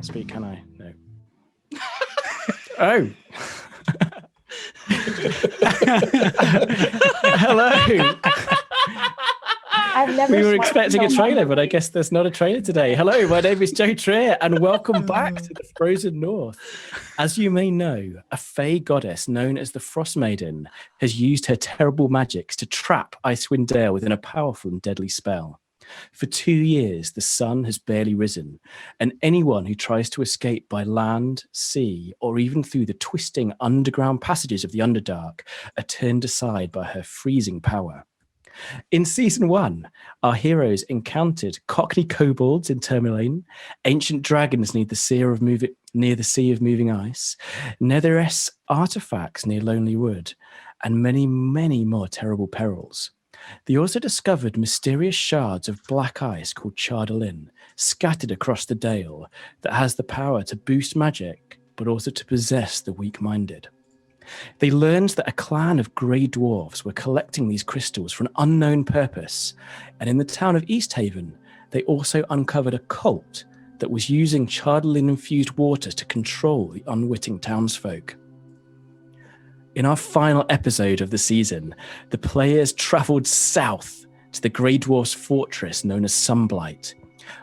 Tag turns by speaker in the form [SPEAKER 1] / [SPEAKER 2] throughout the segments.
[SPEAKER 1] can't speak, can I? No. Oh. Hello.
[SPEAKER 2] I've never.
[SPEAKER 1] We were expecting a trailer, but I guess there's not a trailer today. Hello, my name is Joe Trier, and welcome back to the Frozen North. As you may know, a fey goddess known as the Frost Maiden has used her terrible magics to trap Icewind Dale within a powerful and deadly spell. For 2 years, the sun has barely risen, and anyone who tries to escape by land, sea, or even through the twisting underground passages of the Underdark are turned aside by her freezing power. In season 1, our heroes encountered Cockney kobolds in Tourmaline, ancient dragons near the Sea of Moving Ice, Netheress artifacts near Lonely Wood, and many, many more terrible perils. They also discovered mysterious shards of black ice called Chardalyn, scattered across the Dale, that has the power to boost magic, but also to possess the weak-minded. They learned that a clan of grey dwarves were collecting these crystals for an unknown purpose, and in the town of Easthaven, they also uncovered a cult that was using Chardalyn-infused water to control the unwitting townsfolk. In our final episode of the season, the players travelled south to the Grey Dwarf's fortress known as Sunblight,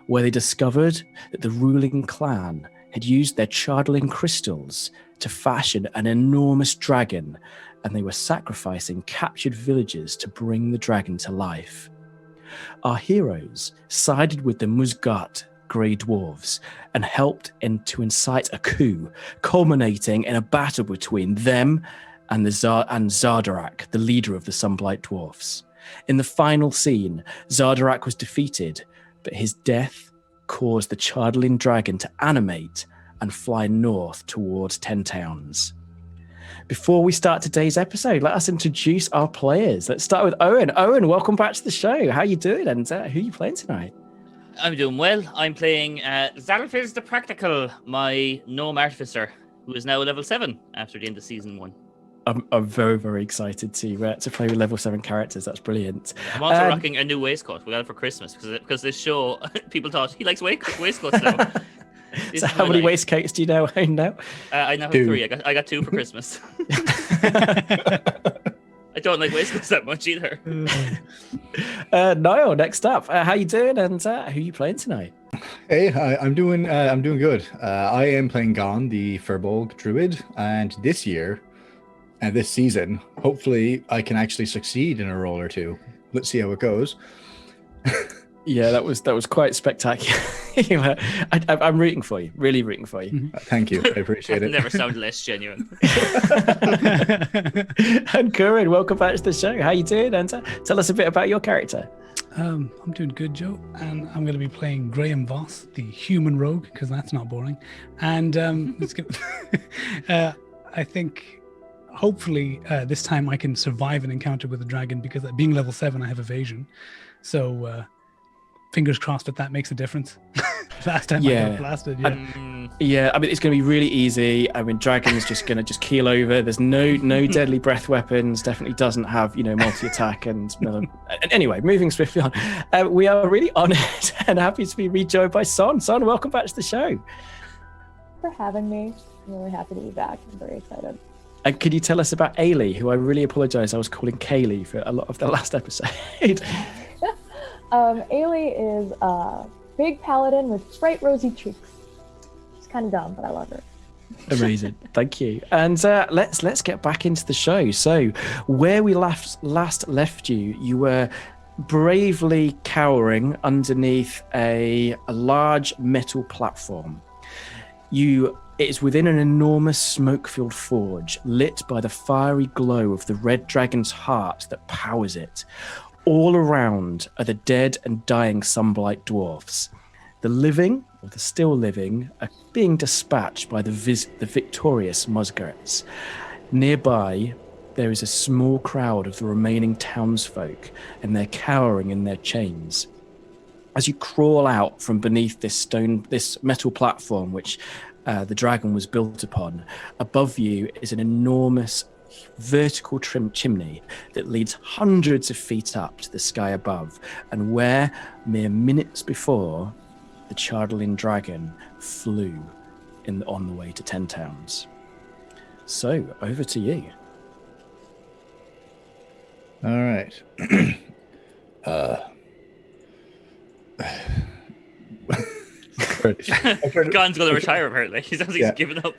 [SPEAKER 1] where they discovered that the ruling clan had used their Chardalyn crystals to fashion an enormous dragon, and they were sacrificing captured villagers to bring the dragon to life. Our heroes sided with the Musgat Grey Dwarves and helped to incite a coup, culminating in a battle between them and Zardarak, the leader of the Sunblight Dwarfs. In the final scene, Zardarak was defeated, but his death caused the Chardalyn dragon to animate and fly north towards 10 Towns. Before we start today's episode, let us introduce our players. Let's start with Owen. Owen, welcome back to the show. How are you doing, and who are you playing tonight?
[SPEAKER 3] I'm doing well. I'm playing Xalfiz the Practical, my gnome artificer, who is now level 7 after the end of season 1.
[SPEAKER 1] I'm very, very excited to play with level 7 characters. That's brilliant.
[SPEAKER 3] I'm also rocking a new waistcoat. We got it for Christmas because this show, people thought he likes waistcoats now.
[SPEAKER 1] So how many waistcoats do you now own now?
[SPEAKER 3] I now have 3. I got 2 for Christmas. I don't like waistcoats that much either.
[SPEAKER 1] Niall, next up. How you doing, and who are you playing tonight?
[SPEAKER 4] Hey, I'm doing good. I am playing Gann, the Firbolg Druid, and this year and this season, hopefully I can actually succeed in a roll or two. Let's see how it goes.
[SPEAKER 1] Yeah, that was quite spectacular. I'm rooting for you, really rooting for you.
[SPEAKER 4] Thank you, I appreciate it.
[SPEAKER 3] Never sounded less genuine.
[SPEAKER 1] And Kuran, welcome back to the show. How you doing? And tell us a bit about your character.
[SPEAKER 5] I'm doing good, Joe, and I'm going to be playing Graham Voss, the human rogue, because that's not boring. And I think hopefully this time I can survive an encounter with a dragon, because being level 7, I have evasion. So fingers crossed that makes a difference. Last time I got blasted. I mean,
[SPEAKER 1] it's going to be really easy. I mean, dragon's just going to keel over. There's no deadly breath weapons. Definitely doesn't have, multi-attack. And anyway, moving swiftly on. We are really honoured and happy to be rejoined by Son. Son, welcome back to the show.
[SPEAKER 2] For having me. I'm really happy to be back. I'm very excited.
[SPEAKER 1] And could you tell us about Aylie, who I really apologise, I was calling Kaylee for a lot of the last episode.
[SPEAKER 2] Aylie is a big paladin with bright rosy cheeks. She's kind of dumb, but I love her.
[SPEAKER 1] Amazing, thank you. And let's get back into the show. So, where we last left you, you were bravely cowering underneath a large metal platform. It is within an enormous smoke-filled forge, lit by the fiery glow of the red dragon's heart that powers it. All around are the dead and dying Sunblight dwarfs. The living, or the still living, are being dispatched by the victorious Musgarets. Nearby, there is a small crowd of the remaining townsfolk, and they're cowering in their chains. As you crawl out from beneath this metal platform, which the dragon was built upon, above you is an enormous vertical chimney that leads hundreds of feet up to the sky above, and where mere minutes before the Chardalyn dragon flew on the way to 10 Towns. So, over to you.
[SPEAKER 4] All right.
[SPEAKER 3] Gann's going to retire, apparently. He sounds like he's given up.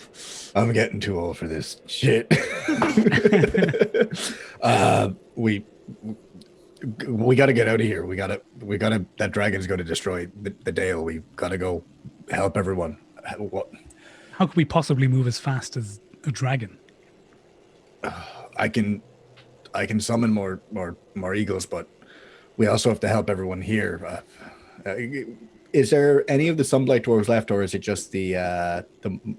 [SPEAKER 4] I'm getting too old for this shit. We got to get out of here. We gotta. That dragon's going to destroy the Dale. We got to go help everyone. What?
[SPEAKER 5] How could we possibly move as fast as a dragon?
[SPEAKER 4] I can summon more eagles, but we also have to help everyone here. Is there any of the Sunblight dwarves left, or is it just the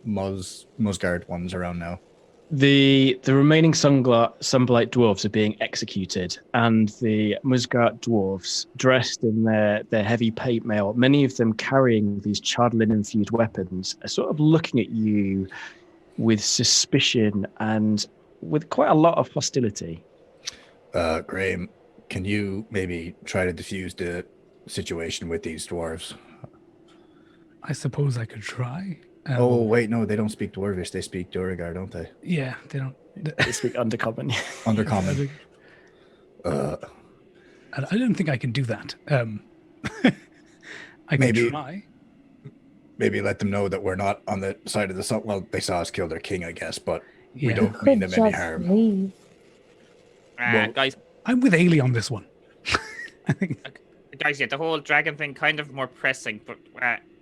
[SPEAKER 4] Musgard ones around now?
[SPEAKER 1] The remaining Sunblight dwarves are being executed, and the Musgard dwarves, dressed in their heavy plate mail, many of them carrying these charred linen-infused weapons, are sort of looking at you with suspicion and with quite a lot of hostility.
[SPEAKER 4] Graham, can you maybe try to diffuse the situation with these dwarves?
[SPEAKER 5] I suppose I could try.
[SPEAKER 4] Oh, wait, no, they don't speak Dwarvish. They speak Duragar, don't they?
[SPEAKER 5] Yeah, they don't.
[SPEAKER 1] They speak Undercommon.
[SPEAKER 4] Undercommon.
[SPEAKER 5] I don't think I can do that. I can try.
[SPEAKER 4] Maybe let them know that we're not on the side of the sun. Well, they saw us kill their king, I guess, but we don't mean them any harm.
[SPEAKER 2] Leave.
[SPEAKER 3] Guys,
[SPEAKER 5] I'm with Aylie on this one. I think.
[SPEAKER 3] Guys, yeah, the whole dragon thing kind of more pressing, but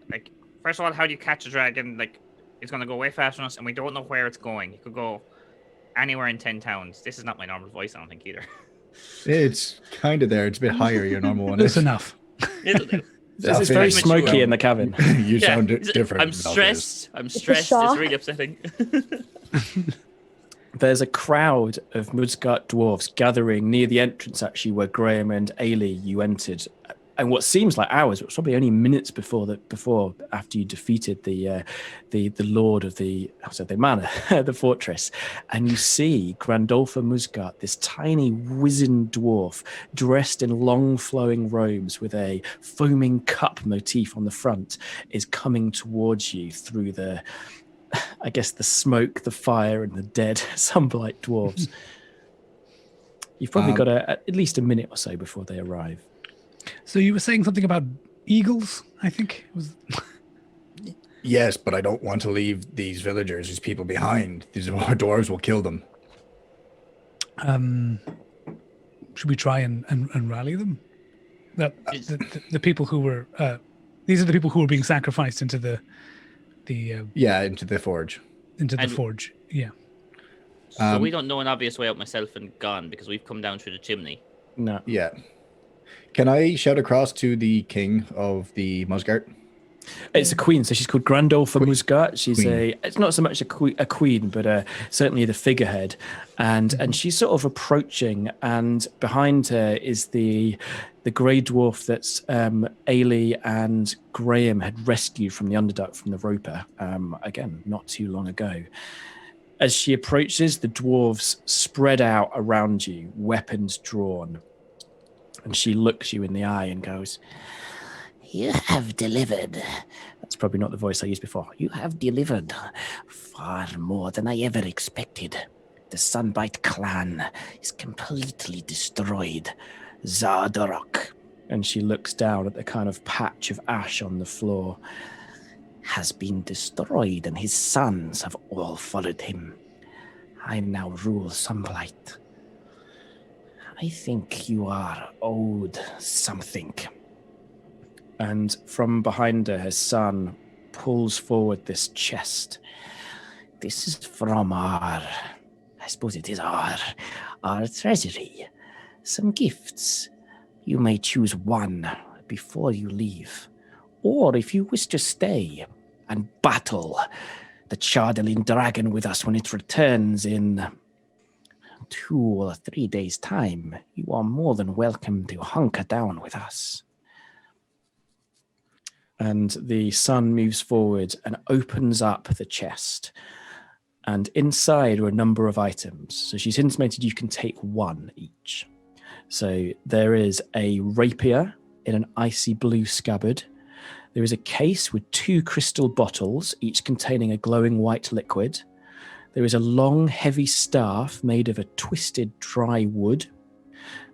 [SPEAKER 3] like, first of all, how do you catch a dragon? Like, it's going to go way faster than us, and we don't know where it's going. It could go anywhere in 10 towns. This is not my normal voice, I don't think, either.
[SPEAKER 4] It's kind of there. It's a bit higher, your normal one.
[SPEAKER 5] That's enough.
[SPEAKER 3] It'll do.
[SPEAKER 1] It's very smoky in the cabin.
[SPEAKER 4] You sound different.
[SPEAKER 3] I'm stressed. It's really upsetting.
[SPEAKER 1] There's a crowd of Musgard dwarves gathering near the entrance, actually, where Graham and Aylie, you entered. And what seems like hours, but was probably only minutes after you defeated the lord of the manor, the fortress, and you see Grandolpha Musgard, this tiny wizened dwarf dressed in long flowing robes with a foaming cup motif on the front, is coming towards you through the smoke, the fire, and the dead Sunblight dwarves. You've probably got at least a minute or so before they arrive.
[SPEAKER 5] So you were saying something about eagles, I think?
[SPEAKER 4] Yes, but I don't want to leave these villagers, these people behind. These dwarves will kill them.
[SPEAKER 5] Should we try and rally them? The people who were... these are the people who were being sacrificed into the
[SPEAKER 4] into the forge.
[SPEAKER 5] Into the forge, yeah.
[SPEAKER 3] So we don't know an obvious way out, myself and Gann, because we've come down through the chimney.
[SPEAKER 1] No.
[SPEAKER 4] Yeah. Can I shout across to the king of the Musgard?
[SPEAKER 1] It's a queen, so she's called Grandolpha Musgard. She's it's not so much a queen, but certainly the figurehead. And she's sort of approaching, and behind her is the grey dwarf that's Aylie and Graham had rescued from the Underdark, from the Roper, again, not too long ago. As she approaches, the dwarves spread out around you, weapons drawn. And she looks you in the eye and goes, "You have delivered." That's probably not the voice I used before. "You have delivered far more than I ever expected. The Sunblight clan is completely destroyed. Zardarok," and she looks down at the kind of patch of ash on the floor, "has been destroyed, and his sons have all followed him. I now rule Sunblight. I think you are owed something." And from behind her, her son pulls forward this chest. "This is from I suppose it is our treasury. Some gifts. You may choose one before you leave. Or if you wish to stay and battle the Chardalin dragon with us when it returns in 2 or 3 days' time, you are more than welcome to hunker down with us." And the son moves forward and opens up the chest. And inside are a number of items. So she's intimated you can take one each. So there is a rapier in an icy blue scabbard. There is a case with 2 crystal bottles, each containing a glowing white liquid. There is a long, heavy staff made of a twisted, dry wood.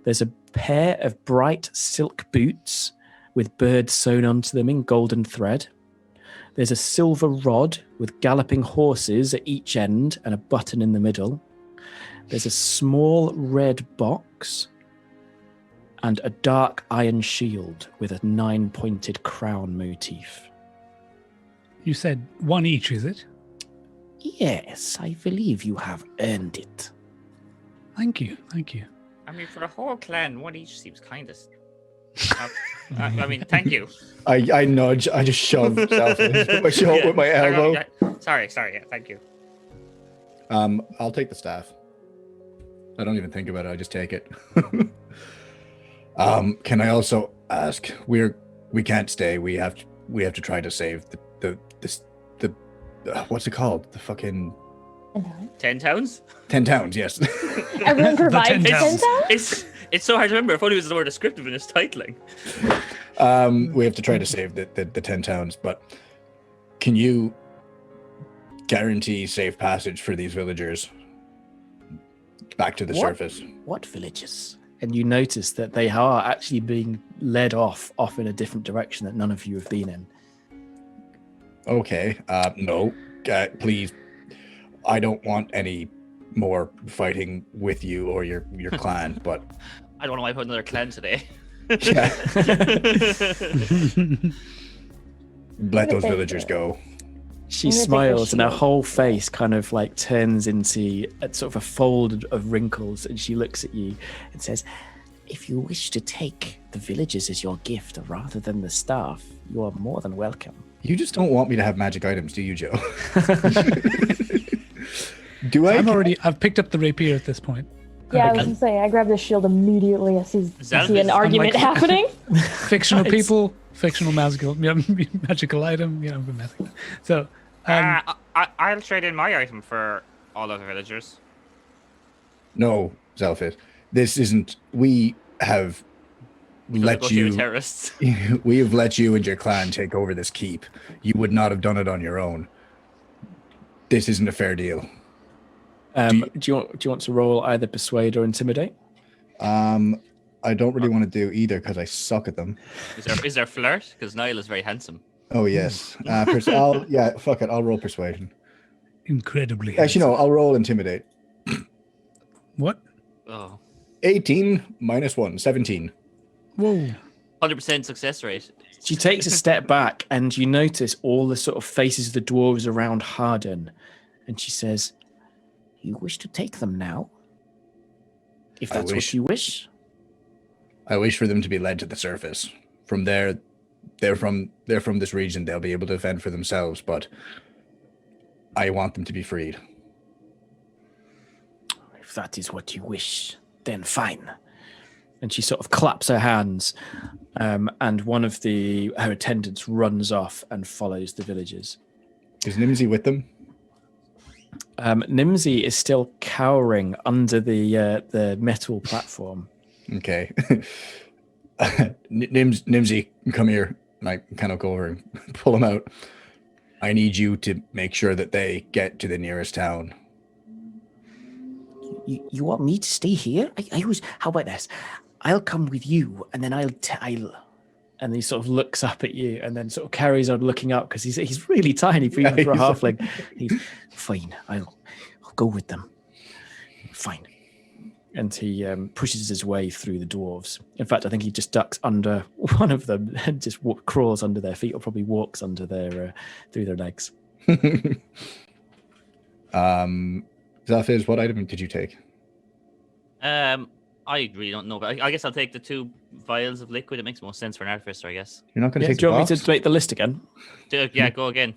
[SPEAKER 1] There's a pair of bright silk boots with birds sewn onto them in golden thread. There's a silver rod with galloping horses at each end and a button in the middle. There's a small red box and a dark iron shield with a 9-pointed crown motif.
[SPEAKER 5] You said 1 each, is it?
[SPEAKER 1] Yes, I believe you have earned it.
[SPEAKER 5] Thank you. Thank you.
[SPEAKER 3] I mean, for a whole clan, 1 each seems kind of. I mean, thank you.
[SPEAKER 4] I nudge. I just shove Xalfiz with my elbow.
[SPEAKER 3] Sorry. Yeah, thank you.
[SPEAKER 4] I'll take the staff. I don't even think about it. I just take it. Can I also ask? We can't stay. We have to try to save the what's it called? The fucking
[SPEAKER 3] 10 towns?
[SPEAKER 4] 10 towns. Yes.
[SPEAKER 2] Everyone provides 10
[SPEAKER 5] towns.
[SPEAKER 2] towns?
[SPEAKER 3] It's so hard to remember. If only it was more descriptive in its titling.
[SPEAKER 4] We have to try to save the 10 towns, but can you guarantee safe passage for these villagers back to the surface?
[SPEAKER 1] What villages? And you notice that they are actually being led off in a different direction that none of you have been in.
[SPEAKER 4] Okay. No, please. I don't want any more fighting with you or your clan, but
[SPEAKER 3] I don't want to wipe out another clan today.
[SPEAKER 4] yeah. Let those villagers go.
[SPEAKER 1] She smiles and her whole face kind of like turns into a sort of a fold of wrinkles, and she looks at you and says, if you wish to take the villagers as your gift rather than the staff, you are more than welcome.
[SPEAKER 4] You just don't want me to have magic items, do you, Joe? Do I?
[SPEAKER 5] I've picked up the rapier at this point.
[SPEAKER 2] Yeah, I was gonna say, I grabbed the shield immediately. I see an argument happening.
[SPEAKER 5] Fictional people, fictional magical item, messing. So,
[SPEAKER 3] I'll trade in my item for all of the villagers.
[SPEAKER 4] No, Xalfiz. This isn't. We have let you.
[SPEAKER 3] Terrorists.
[SPEAKER 4] We have let you and your clan take over this keep. You would not have done it on your own. This isn't a fair deal.
[SPEAKER 1] Do you want to roll either Persuade or Intimidate?
[SPEAKER 4] I don't really want to do either because I suck at them.
[SPEAKER 3] Is there flirt? Because Niall is very handsome.
[SPEAKER 4] Oh yes. Fuck it. I'll roll Persuasion.
[SPEAKER 5] Incredibly.
[SPEAKER 4] Actually, no. I'll roll Intimidate.
[SPEAKER 5] What?
[SPEAKER 3] Oh.
[SPEAKER 4] 18 minus 1, 17.
[SPEAKER 5] Whoa.
[SPEAKER 3] 100% success rate.
[SPEAKER 1] She takes a step back and you notice all the sort of faces of the dwarves around Harden. And she says, you wish to take them now? If that's what you wish.
[SPEAKER 4] I wish for them to be led to the surface. From there, they're from this region. They'll be able to fend for themselves, but I want them to be freed.
[SPEAKER 1] If that is what you wish, then fine. And she sort of claps her hands, and one of her attendants runs off and follows the villagers.
[SPEAKER 4] Is Nimsy with them?
[SPEAKER 1] Nimsy is still cowering under the metal platform.
[SPEAKER 4] Okay. Nimsy, come here. And I kind of go over and pull him out. I need you to make sure that they get to the nearest town.
[SPEAKER 1] You want me to stay here? How about this? I'll come with you, and then and he sort of looks up at you, and then sort of carries on looking up because he's really tiny for even for a halfling. He's fine. I'll go with them. Fine. And he pushes his way through the dwarves. In fact, I think he just ducks under one of them and just crawls under their feet, or probably walks under their through their legs.
[SPEAKER 4] Xalfiz, what item did you take?
[SPEAKER 3] I really don't know, but I guess I'll take the 2 vials of liquid. It makes most sense for an artificer, I guess.
[SPEAKER 4] You're not going to take
[SPEAKER 1] do you
[SPEAKER 4] the
[SPEAKER 1] want
[SPEAKER 4] box?
[SPEAKER 1] me to make the list again?
[SPEAKER 3] Yeah, go again.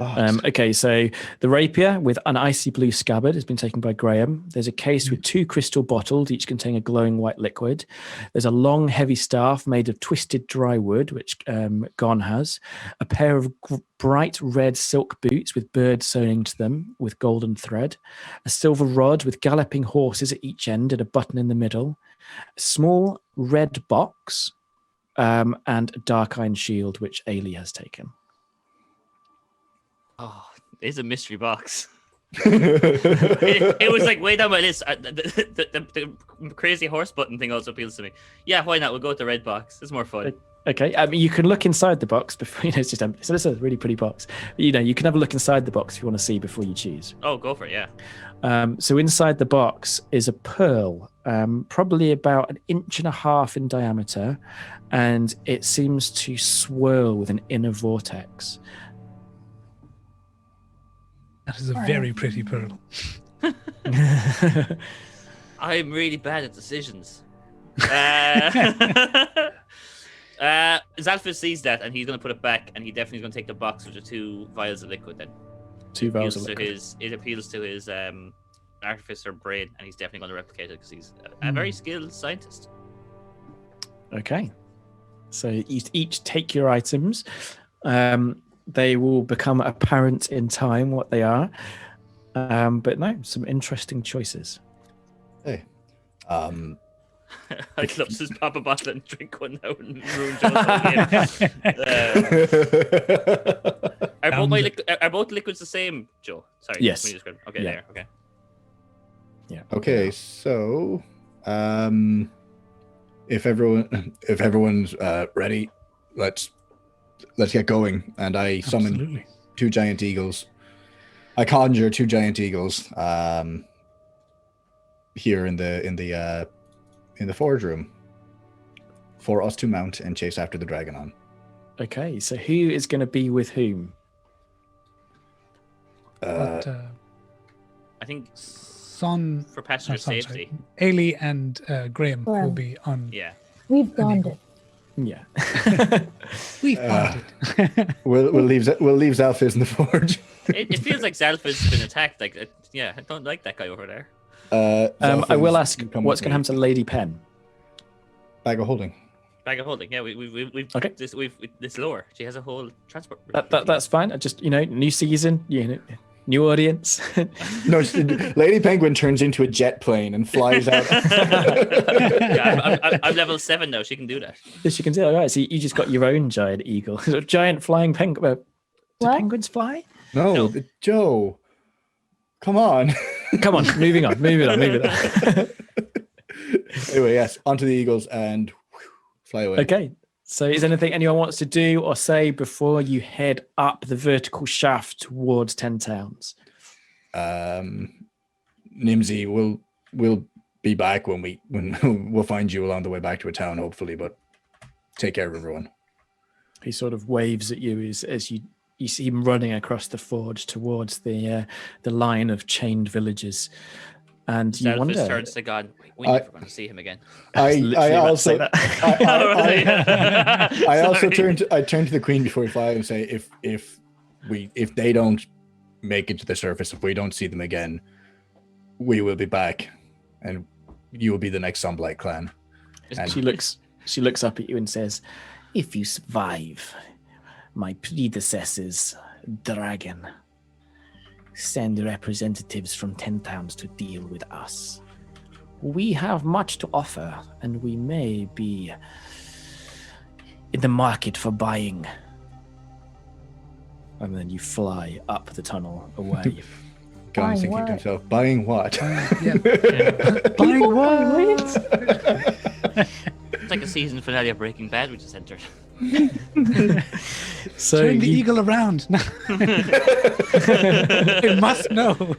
[SPEAKER 1] Okay, so the rapier with an icy blue scabbard has been taken by Graham. There's a case with 2 crystal bottles, each containing a glowing white liquid. There's a long, heavy staff made of twisted dry wood, which Gann has. A pair of bright red silk boots with birds sewn into them with golden thread. A silver rod with galloping horses at each end and a button in the middle. A small red box and a dark iron shield, which Aylie has taken.
[SPEAKER 3] Oh, it's a mystery box. it was like way down my list. The crazy horse button thing also appeals to me. Yeah, why not? We'll go with the red box. It's more fun.
[SPEAKER 1] Okay, you can look inside the box before it's just empty. So this is a really pretty box. You can have a look inside the box if you want to see before you choose.
[SPEAKER 3] Oh, go for it, yeah.
[SPEAKER 1] So inside the box is a pearl, probably about 1.5 inches in diameter, and it seems to swirl with an inner vortex.
[SPEAKER 5] That is a very pretty pearl.
[SPEAKER 3] I'm really bad at decisions. Xalfiz sees that, and he's going to put it back, and he definitely is going to take the box with the 2 vials of liquid then.
[SPEAKER 1] 2 vials of liquid.
[SPEAKER 3] It appeals to his artificer brain, and he's definitely going to replicate it because he's a very skilled scientist.
[SPEAKER 1] Okay. So you each take your items. They will become apparent in time what they are. But no, some interesting choices.
[SPEAKER 4] Hey.
[SPEAKER 3] I'd love to just pop a bottle and drink one now and ruin Joe's whole game. Are both liquids the same, Joe? Sorry.
[SPEAKER 1] Yes.
[SPEAKER 3] Okay,
[SPEAKER 1] Yeah.
[SPEAKER 3] there. Okay.
[SPEAKER 1] Yeah.
[SPEAKER 4] Okay, so if everyone's ready, let's get going. And I summon
[SPEAKER 5] Absolutely.
[SPEAKER 4] 2 giant eagles. I conjure 2 giant eagles here in the forge room for us to mount and chase after the dragon on.
[SPEAKER 1] Okay, so who is going to be with whom?
[SPEAKER 5] But,
[SPEAKER 3] I think
[SPEAKER 5] Son,
[SPEAKER 3] for passenger
[SPEAKER 5] sorry.
[SPEAKER 3] safety.
[SPEAKER 5] Aylie and Graham will
[SPEAKER 2] Graham.
[SPEAKER 5] be on.
[SPEAKER 3] Yeah.
[SPEAKER 2] We've donned it.
[SPEAKER 1] Yeah.
[SPEAKER 5] We found it.
[SPEAKER 4] We'll leave Xalfiz in the forge.
[SPEAKER 3] It feels like Xalfiz has been attacked. I don't like that guy over there.
[SPEAKER 1] I will ask,
[SPEAKER 4] Xalfiz, come
[SPEAKER 1] what's
[SPEAKER 4] with
[SPEAKER 1] going to
[SPEAKER 4] me.
[SPEAKER 1] happen to Lady Pen?
[SPEAKER 4] Bag of holding.
[SPEAKER 3] Bag of holding. Yeah, we've
[SPEAKER 1] Okay.
[SPEAKER 3] this lore. She has a whole transport.
[SPEAKER 1] That's fine. I just, new season, new audience.
[SPEAKER 4] No, Lady Penguin turns into a jet plane and flies out.
[SPEAKER 3] Yeah, I'm level 7 now. She can do that.
[SPEAKER 1] Yes, you can see. All right, so you just got your own giant eagle, giant flying penguin. Do
[SPEAKER 2] What?
[SPEAKER 1] penguins fly?
[SPEAKER 4] No, Joe. Come on.
[SPEAKER 1] Come on, moving on.
[SPEAKER 4] Anyway, yes, onto the eagles and fly away.
[SPEAKER 1] Okay. So is there anything anyone wants to do or say before you head up the vertical shaft towards 10 Towns?
[SPEAKER 4] Nimsy, we'll be back when we'll find you along the way back to a town, hopefully, but take care of everyone.
[SPEAKER 1] He sort of waves at you as you see him running across the forge towards the line of chained villages. And you
[SPEAKER 3] Xalfiz
[SPEAKER 1] wonder...
[SPEAKER 3] turns to God. We're never going to see him again.
[SPEAKER 4] I also
[SPEAKER 3] Sorry.
[SPEAKER 4] turn to the queen before we fly and say if they don't make it to the surface, if we don't see them again, we will be back, and you will be the next Sunblight clan. And
[SPEAKER 1] She looks up at you and says, "If you survive, my predecessor's dragon, send representatives from 10 Towns to deal with us. We have much to offer, and we may be in the market for buying." And then you fly up the tunnel away.
[SPEAKER 4] Gann's
[SPEAKER 2] Buying
[SPEAKER 4] thinking
[SPEAKER 2] what?
[SPEAKER 4] to himself, buying what?
[SPEAKER 5] Buying what?
[SPEAKER 3] It's like a season finale of Breaking Bad we just entered.
[SPEAKER 1] So
[SPEAKER 5] Turn the eagle around. It must know.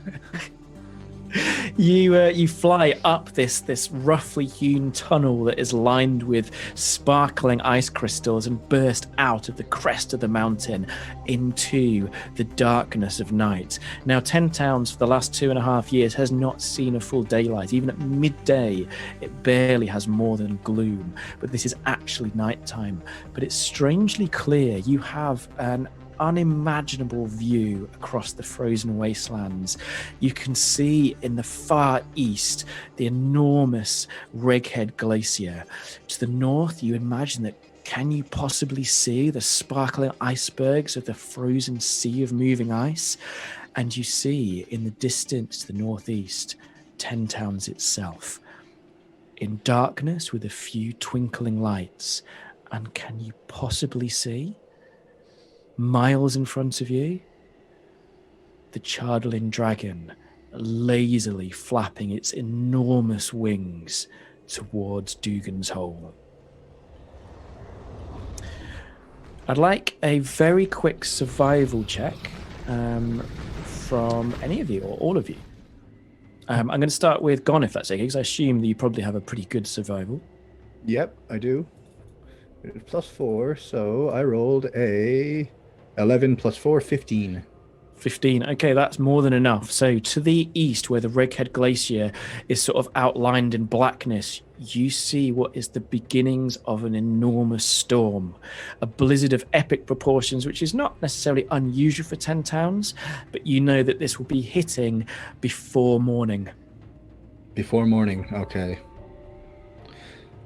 [SPEAKER 1] You fly up this roughly hewn tunnel that is lined with sparkling ice crystals and burst out of the crest of the mountain into the darkness of night. Now, 10 Towns for the last 2.5 years has not seen a full daylight. Even at midday, it barely has more than gloom. But this is actually nighttime. But it's strangely clear. You have an unimaginable view across the frozen wastelands. You can see in the far east the enormous Reghed Glacier. To the north, you imagine that can you possibly see the sparkling icebergs of the frozen sea of moving ice? And you see in the distance to the northeast 10 Towns itself, in darkness with a few twinkling lights. And can you possibly see, miles in front of you, the Chardalin dragon lazily flapping its enormous wings towards Dugan's Hole. I'd like a very quick survival check from any of you or all of you. I'm going to start with Gann, if that's okay, because I assume that you probably have a pretty good survival.
[SPEAKER 4] Yep, I do. It's +4, so I rolled a 11 + 4, 15.
[SPEAKER 1] 15. Okay, that's more than enough. So to the east, where the Reghed Glacier is sort of outlined in blackness, you see what is the beginnings of an enormous storm, a blizzard of epic proportions, which is not necessarily unusual for 10 towns, but you know that this will be hitting before morning.
[SPEAKER 4] Before morning, okay.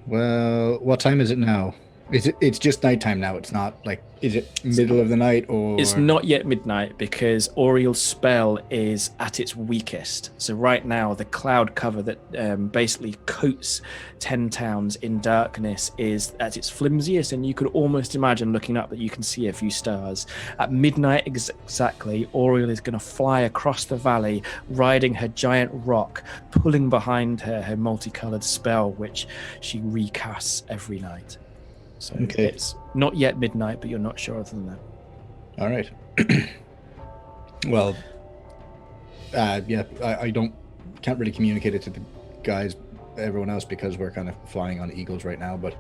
[SPEAKER 4] Well, what time is it now? It's just nighttime now. It's not like, is it middle of the night or?
[SPEAKER 1] It's not yet midnight because Oriel's spell is at its weakest. So right now, the cloud cover that basically coats 10 towns in darkness is at its flimsiest, and you could almost imagine looking up that you can see a few stars. At midnight exactly, Oriel is going to fly across the valley, riding her giant rock, pulling behind her her multicolored spell, which she recasts every night. So
[SPEAKER 4] okay.
[SPEAKER 1] It's not yet midnight, but you're not sure other than that.
[SPEAKER 4] All right. Well, yeah, I can't really communicate it to the guys, everyone else, because we're kind of flying on eagles right now, but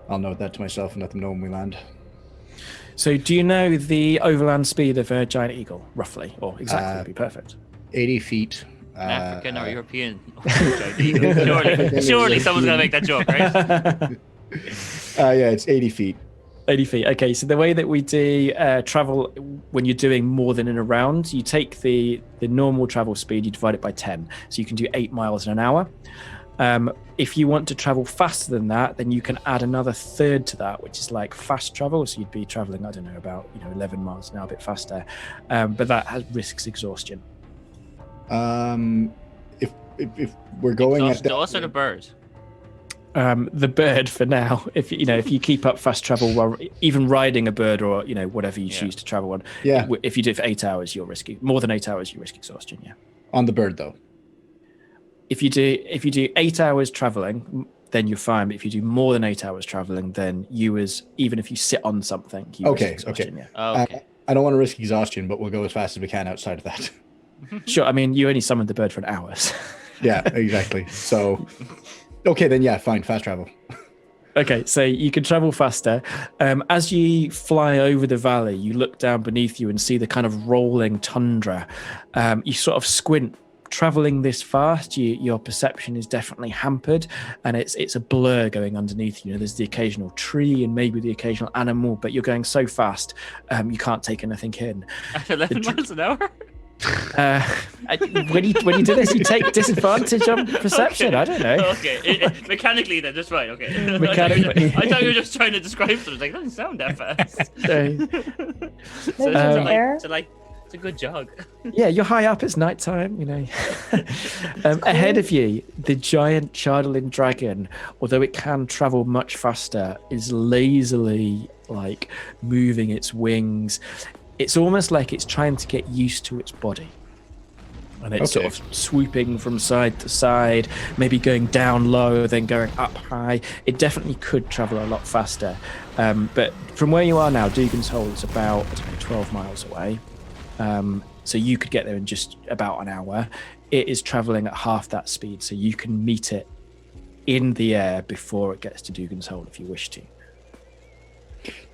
[SPEAKER 4] I'll note that to myself and let them know when we land.
[SPEAKER 1] So do you know the overland speed of a giant eagle, roughly? Or exactly, would be perfect.
[SPEAKER 4] 80 feet.
[SPEAKER 3] African or European? Surely someone's going to make that joke, right?
[SPEAKER 4] Yeah, it's 80 feet.
[SPEAKER 1] 80 feet. Okay, so the way that we do travel when you're doing more than in a round, you take the normal travel speed, you divide it by 10. So you can do 8 miles in an hour. If you want to travel faster than that, then you can add another third to that, which is like fast travel. So you'd be traveling, I don't know, about 11 miles an hour, a bit faster. But that risks exhaustion.
[SPEAKER 4] If we're going
[SPEAKER 3] at the us or the bird?
[SPEAKER 1] The bird for now. If you keep up fast travel while even riding a bird or whatever you choose to travel on.
[SPEAKER 4] Yeah.
[SPEAKER 1] If you do it for 8 hours, you're risking more than 8 hours. You risk exhaustion. Yeah.
[SPEAKER 4] On the bird though.
[SPEAKER 1] If you do 8 hours traveling, then you're fine. But if you do more than 8 hours traveling, then even if you sit on something, you risk exhaustion.
[SPEAKER 4] Okay.
[SPEAKER 1] Yeah.
[SPEAKER 3] Okay.
[SPEAKER 4] I don't want to risk exhaustion, but we'll go as fast as we can outside of that.
[SPEAKER 1] Sure. I mean, you only summoned the bird for an hour. So.
[SPEAKER 4] Yeah, exactly. So. Okay, then yeah, fine, fast travel.
[SPEAKER 1] Okay, so you can travel faster. As you fly over the valley, you look down beneath you and see the kind of rolling tundra. You sort of squint. Traveling this fast, your perception is definitely hampered, and it's a blur going underneath you. There's the occasional tree and maybe the occasional animal, but you're going so fast, you can't take anything in.
[SPEAKER 3] At 11 miles an hour?
[SPEAKER 1] When you do this, you take disadvantage on perception.
[SPEAKER 3] Okay.
[SPEAKER 1] I don't know.
[SPEAKER 3] Okay, mechanically then, that's right. Okay.
[SPEAKER 1] Mechanically.
[SPEAKER 3] I thought you were just trying to describe something. Like, that doesn't sound that fast. It's a good jog.
[SPEAKER 1] Yeah, you're high up. It's nighttime. Ahead of you, the giant Chardalin dragon, although it can travel much faster, is lazily moving its wings. It's almost like it's trying to get used to its body. And it's sort of swooping from side to side, maybe going down low, then going up high. It definitely could travel a lot faster. But from where you are now, Dugan's Hole is about 12 miles away. So you could get there in just about an hour. It is traveling at half that speed, so you can meet it in the air before it gets to Dugan's Hole if you wish to.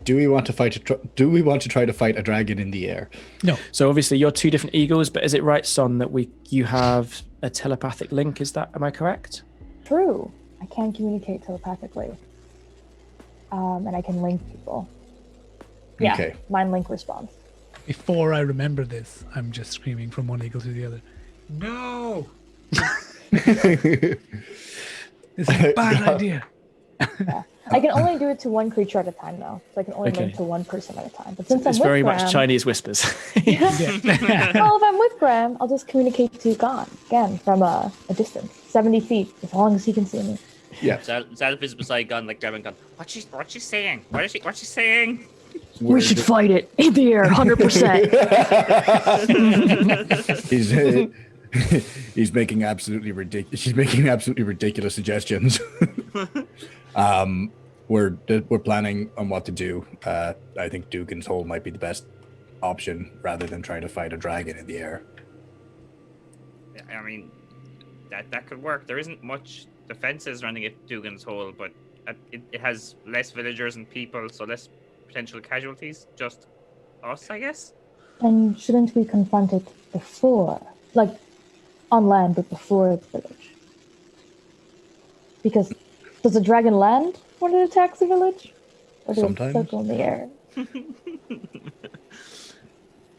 [SPEAKER 4] Do we want to try to fight a dragon in the air?
[SPEAKER 5] No.
[SPEAKER 1] So obviously you're two different eagles, but is it right, Son, that you have a telepathic link? Am I correct?
[SPEAKER 2] True. I can communicate telepathically. And I can link people. Yeah.
[SPEAKER 4] Okay.
[SPEAKER 2] Mind link response.
[SPEAKER 5] Before I remember this, I'm just screaming from one eagle to the other. No! This is a bad idea.
[SPEAKER 2] Yeah. I can only do it to one creature at a time, though. So I can only link to one person at a time. But since
[SPEAKER 1] It's
[SPEAKER 2] I'm
[SPEAKER 1] very
[SPEAKER 2] with Graham,
[SPEAKER 1] much Chinese whispers.
[SPEAKER 2] well, if I'm with Graham, I'll just communicate to Gann, again, from a distance, 70 feet, as long as he can see me.
[SPEAKER 4] Yeah.
[SPEAKER 3] Xalfiz beside Gann, like grabbing Gann. What's she saying? What's she saying?
[SPEAKER 2] We should fight it in the air, 100%.
[SPEAKER 4] He's making absolutely ridiculous. She's making absolutely ridiculous suggestions. We're planning on what to do. I think Dugan's Hole might be the best option rather than trying to fight a dragon in the air.
[SPEAKER 3] I mean, that could work. There isn't much defenses running at Dugan's Hole, but it has less villagers and people, so less potential casualties. Just us, I guess.
[SPEAKER 2] And shouldn't we confront it before, like on land, but before the village? Because does a dragon land when it attacks a village, or does
[SPEAKER 4] Sometimes.
[SPEAKER 2] it circle in the air?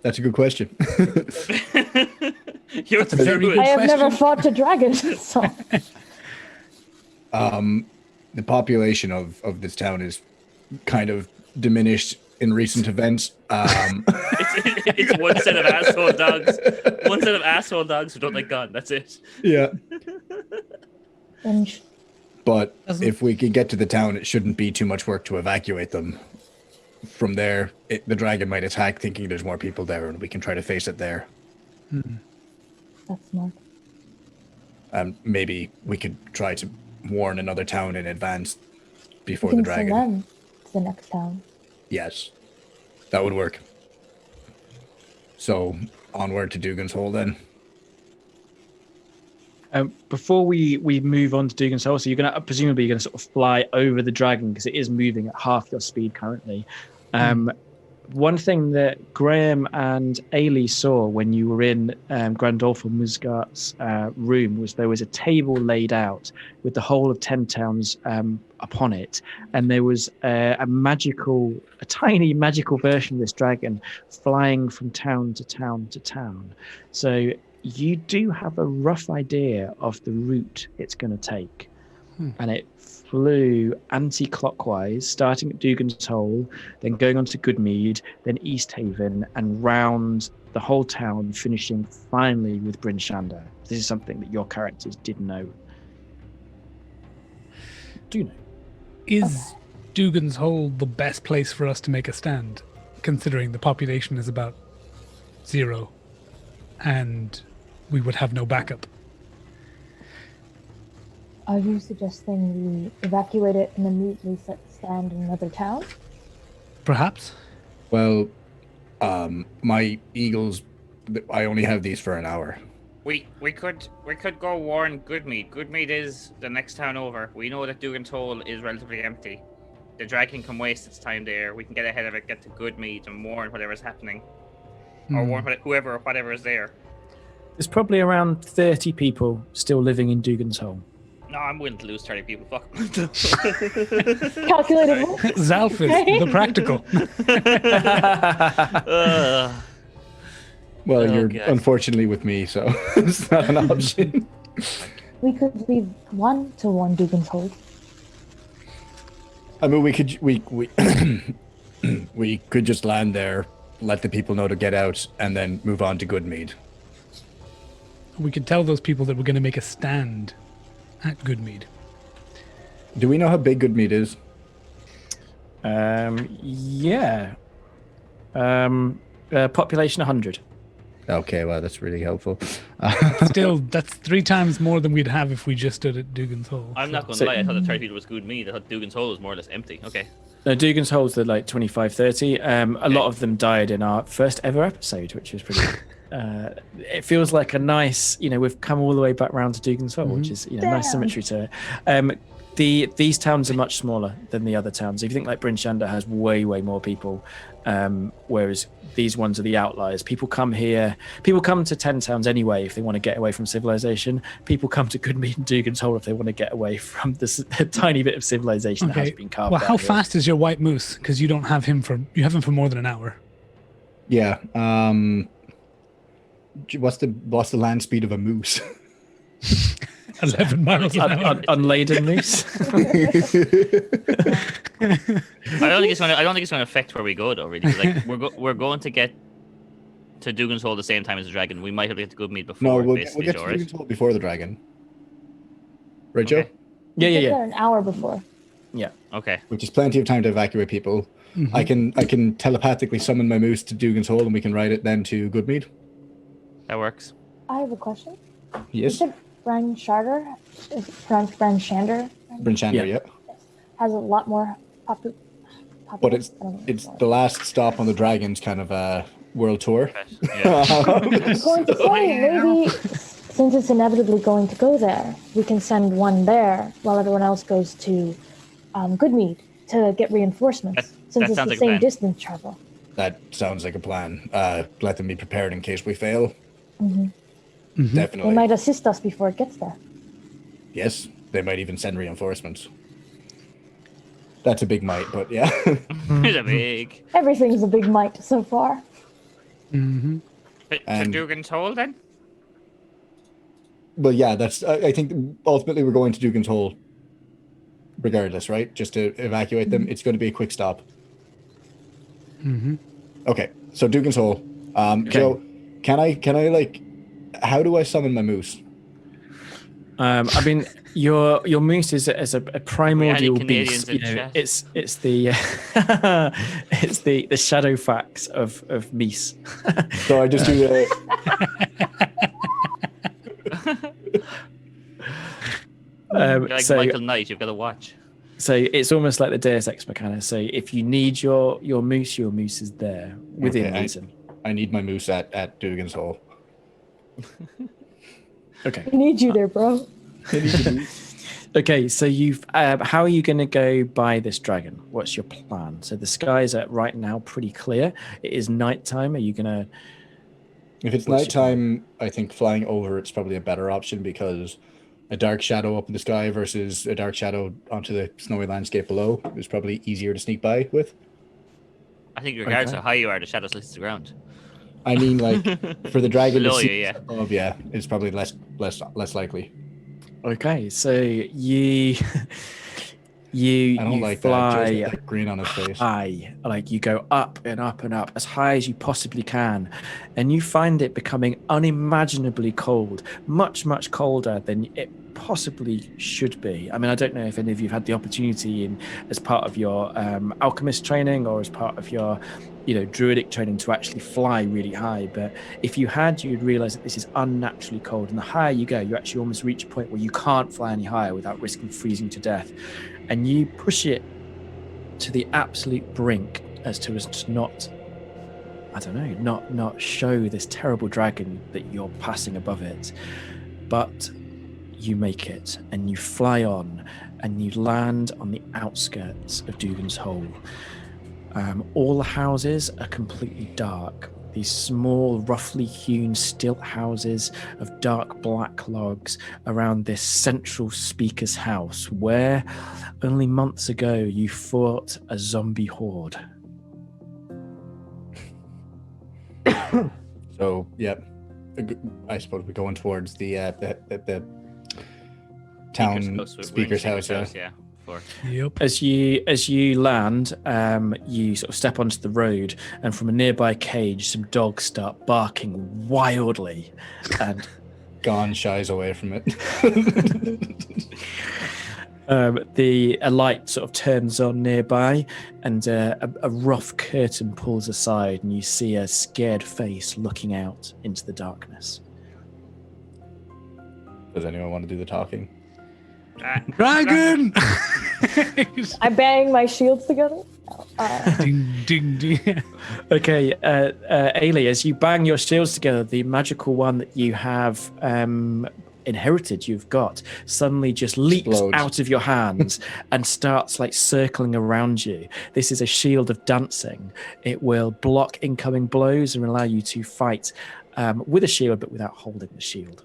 [SPEAKER 4] That's a good question.
[SPEAKER 5] That's a very good
[SPEAKER 2] I have never
[SPEAKER 5] question.
[SPEAKER 2] fought a dragon, so
[SPEAKER 4] The population of this town is kind of diminished in recent events.
[SPEAKER 3] It's one set of asshole dogs. One set of asshole dogs who don't like God. That's it.
[SPEAKER 4] Yeah.
[SPEAKER 2] then
[SPEAKER 4] But if we could get to the town, it shouldn't be too much work to evacuate them. From there, the dragon might attack thinking there's more people there, and we can try to face it there.
[SPEAKER 2] that's smart.
[SPEAKER 4] Maybe we could try to warn another town in advance
[SPEAKER 2] We
[SPEAKER 4] before the
[SPEAKER 2] can
[SPEAKER 4] dragon.
[SPEAKER 2] send them to the next town.
[SPEAKER 4] Yes, that would work. So, onward to Dugan's Hole then.
[SPEAKER 1] Before we move on to Dugan's Hole, so you're gonna presumably you're gonna sort of fly over the dragon because it is moving at half your speed currently. One thing that Graham and Aylie saw when you were in Grandolph Musgart's room was there was a table laid out with the whole of 10 towns upon it, and there was a tiny magical version of this dragon flying from town to town to town. So you do have a rough idea of the route it's going to take. And it flew anti-clockwise, starting at Dugan's Hole, then going on to Goodmead, then East Haven, and round the whole town, finishing finally with Bryn Shander. This is something that your characters did know. Do know.
[SPEAKER 5] Is Dugan's Hole the best place for us to make a stand, considering the population is about 0 and we would have no backup?
[SPEAKER 2] Are you suggesting we evacuate it and immediately stand in another town?
[SPEAKER 5] Perhaps.
[SPEAKER 4] Well, my eagles, I only have these for an hour.
[SPEAKER 3] We could go warn Goodmead. Goodmead is the next town over. We know that Dugan's Hole is relatively empty. The dragon can waste its time there. We can get ahead of it, get to Goodmead, and warn whatever's happening, or warn whatever is there.
[SPEAKER 1] There's probably around 30 people still living in Dugan's Hole.
[SPEAKER 3] No, I'm willing to lose 30 people. Fuck.
[SPEAKER 2] Calculated.
[SPEAKER 5] Xalfiz, the practical.
[SPEAKER 4] Well, you're
[SPEAKER 3] God.
[SPEAKER 4] unfortunately with me, so it's not an option.
[SPEAKER 2] We could leave one to warn Dugan's Hole.
[SPEAKER 4] I mean, we could just land there, let the people know to get out, and then move on to Goodmead.
[SPEAKER 5] We could tell those people that we're going to make a stand at Goodmead.
[SPEAKER 4] Do we know how big Goodmead is?
[SPEAKER 1] Yeah. Population 100.
[SPEAKER 4] Okay, well, that's really helpful.
[SPEAKER 5] Still, that's 3 times more than we'd have if we just stood at Dugan's Hole.
[SPEAKER 3] I'm not going to
[SPEAKER 1] So-
[SPEAKER 3] lie. I thought the 30 people was Goodmead. I thought Dugan's Hole was more or less empty. Okay.
[SPEAKER 1] No, Dugan's Hole's the like 25, 30. A lot of them died in our first ever episode, which was pretty. It feels like a nice, we've come all the way back round to Dugan's Hole, which is, nice
[SPEAKER 2] Damn.
[SPEAKER 1] symmetry to it. These towns are much smaller than the other towns. If you think like Bryn Shander has way more people, whereas these ones are the outliers. People come here. People come to 10 towns anyway if they want to get away from civilization. People come to Goodmead and Dugan's Hole if they want to get away from this tiny bit of civilization that has been carved
[SPEAKER 5] Well,
[SPEAKER 1] out
[SPEAKER 5] how
[SPEAKER 1] here.
[SPEAKER 5] fast is your white moose? Because you don't have him you have him for more than an hour.
[SPEAKER 4] Yeah. What's the land speed of a moose?
[SPEAKER 5] 11 miles an hour.
[SPEAKER 1] Unladen moose.
[SPEAKER 3] I don't think it's going to affect where we go though. Really, 'cause, like we're going to get to Dugan's Hole at the same time as the dragon. We might have to get to Goodmead before.
[SPEAKER 4] No, we'll
[SPEAKER 3] basically,
[SPEAKER 4] get to
[SPEAKER 3] alright?
[SPEAKER 4] Dugan's Hole before the dragon. Right, Joe?
[SPEAKER 3] Okay.
[SPEAKER 1] Yeah,
[SPEAKER 2] We
[SPEAKER 1] yeah,
[SPEAKER 2] get
[SPEAKER 1] yeah.
[SPEAKER 2] there an hour before.
[SPEAKER 3] Okay.
[SPEAKER 4] which is plenty of time to evacuate people.
[SPEAKER 5] Mhm.
[SPEAKER 4] I can telepathically summon my moose to Dugan's Hole, and we can ride it then to Goodmead.
[SPEAKER 3] That works.
[SPEAKER 2] I have a question. You
[SPEAKER 4] Yes,
[SPEAKER 2] said Brand Sharder, is it pronounced Brand Shander?
[SPEAKER 4] Brinchandra,
[SPEAKER 1] Yeah.
[SPEAKER 4] yeah.
[SPEAKER 2] Has a lot more
[SPEAKER 4] But
[SPEAKER 2] populace? I don't know
[SPEAKER 4] it's
[SPEAKER 2] what
[SPEAKER 4] the last stop on the Dragons kind of world tour.
[SPEAKER 3] Yeah.
[SPEAKER 2] I'm going to say, maybe since it's inevitably going to go there, we can send one there while everyone else goes to Goodmead to get reinforcements.
[SPEAKER 3] That
[SPEAKER 2] Since it's
[SPEAKER 3] sounds
[SPEAKER 2] the
[SPEAKER 3] like a
[SPEAKER 2] same
[SPEAKER 3] plan.
[SPEAKER 2] distance travel.
[SPEAKER 4] That sounds like a plan. Let them be prepared in case we fail.
[SPEAKER 2] Hmm
[SPEAKER 5] Mhm.
[SPEAKER 2] They
[SPEAKER 4] Definitely.
[SPEAKER 2] might assist us before it gets there.
[SPEAKER 4] Yes, they might even send reinforcements. That's a big might, but yeah.
[SPEAKER 3] It's a big.
[SPEAKER 2] Everything's a big might so far.
[SPEAKER 5] Mhm.
[SPEAKER 3] To
[SPEAKER 4] And-
[SPEAKER 3] Dugan's Hole then?
[SPEAKER 4] Well, yeah, that's. I think ultimately we're going to Dugan's Hole, regardless, right? Just to evacuate them. It's going to be a quick stop.
[SPEAKER 5] Mhm.
[SPEAKER 4] Okay, so Dugan's Hole. Joe, can I like? How do I summon my moose?
[SPEAKER 1] I mean, your moose is a primordial
[SPEAKER 3] Canadians
[SPEAKER 1] beast.
[SPEAKER 3] in
[SPEAKER 1] You know,
[SPEAKER 3] chat?
[SPEAKER 1] it's the it's the shadow facts of meese.
[SPEAKER 4] So I just do the.
[SPEAKER 3] You're like
[SPEAKER 1] so
[SPEAKER 3] Michael Knight, you've got to watch.
[SPEAKER 1] so it's almost like the Deus Ex Machina. So if you need your moose is there within
[SPEAKER 4] Okay,
[SPEAKER 1] reason.
[SPEAKER 4] I need my moose at Dugan's Hole.
[SPEAKER 1] Okay.
[SPEAKER 2] We need you there, bro.
[SPEAKER 1] Okay, so you've how are you going to go by this dragon? What's your plan? So the skies are right now pretty clear. It is nighttime. Are you going to?
[SPEAKER 4] If it's
[SPEAKER 1] What's your
[SPEAKER 4] nighttime, I think flying over it's probably a better option because a dark shadow up in the sky versus a dark shadow onto the snowy landscape below is probably easier to sneak by with.
[SPEAKER 3] I think regardless
[SPEAKER 1] Okay.
[SPEAKER 3] of how you are, the shadows list the ground.
[SPEAKER 4] I mean, like for the dragon
[SPEAKER 3] Below
[SPEAKER 4] to
[SPEAKER 3] you,
[SPEAKER 4] see
[SPEAKER 3] yeah.
[SPEAKER 4] above, yeah, it's probably less likely.
[SPEAKER 1] Okay, so you
[SPEAKER 4] I don't like
[SPEAKER 1] fly
[SPEAKER 4] that. Joe's got that grin on his face.
[SPEAKER 1] high, like you go up and up and up as high as you possibly can, and you find it becoming unimaginably cold, much colder than it possibly should be. I mean, I don't know if any of you've had the opportunity as part of your alchemist training or as part of your druidic training to actually fly really high, but if you had, you'd realize that this is unnaturally cold, and the higher you go, you actually almost reach a point where you can't fly any higher without risking freezing to death, and you push it to the absolute brink as to not, I don't know, not show this terrible dragon that you're passing above it. But you make it, and you fly on, and you land on the outskirts of Dugan's Hole. All the houses are completely dark. These small, roughly hewn stilt houses of dark black logs around this central speaker's house, where only months ago you fought a zombie horde.
[SPEAKER 4] So, yeah, I suppose we're going towards the town speaker's house.
[SPEAKER 3] Yeah. For
[SPEAKER 5] Yep.
[SPEAKER 1] As you land, you sort of step onto the road, and from a nearby cage, some dogs start barking wildly, and
[SPEAKER 4] Gann shies away from it.
[SPEAKER 1] a light sort of turns on nearby, and a rough curtain pulls aside, and you see a scared face looking out into the darkness.
[SPEAKER 4] Does anyone want to do the talking?
[SPEAKER 5] Dragon!
[SPEAKER 2] I bang my shields together.
[SPEAKER 5] Ding, ding, ding.
[SPEAKER 1] Okay, Aylie, as you bang your shields together, the magical one that you have inherited, you've got, suddenly just leaps
[SPEAKER 4] Explodes.
[SPEAKER 1] out of your hands and starts like circling around you. This is a shield of dancing. It will block incoming blows and allow you to fight with a shield, but without holding the shield.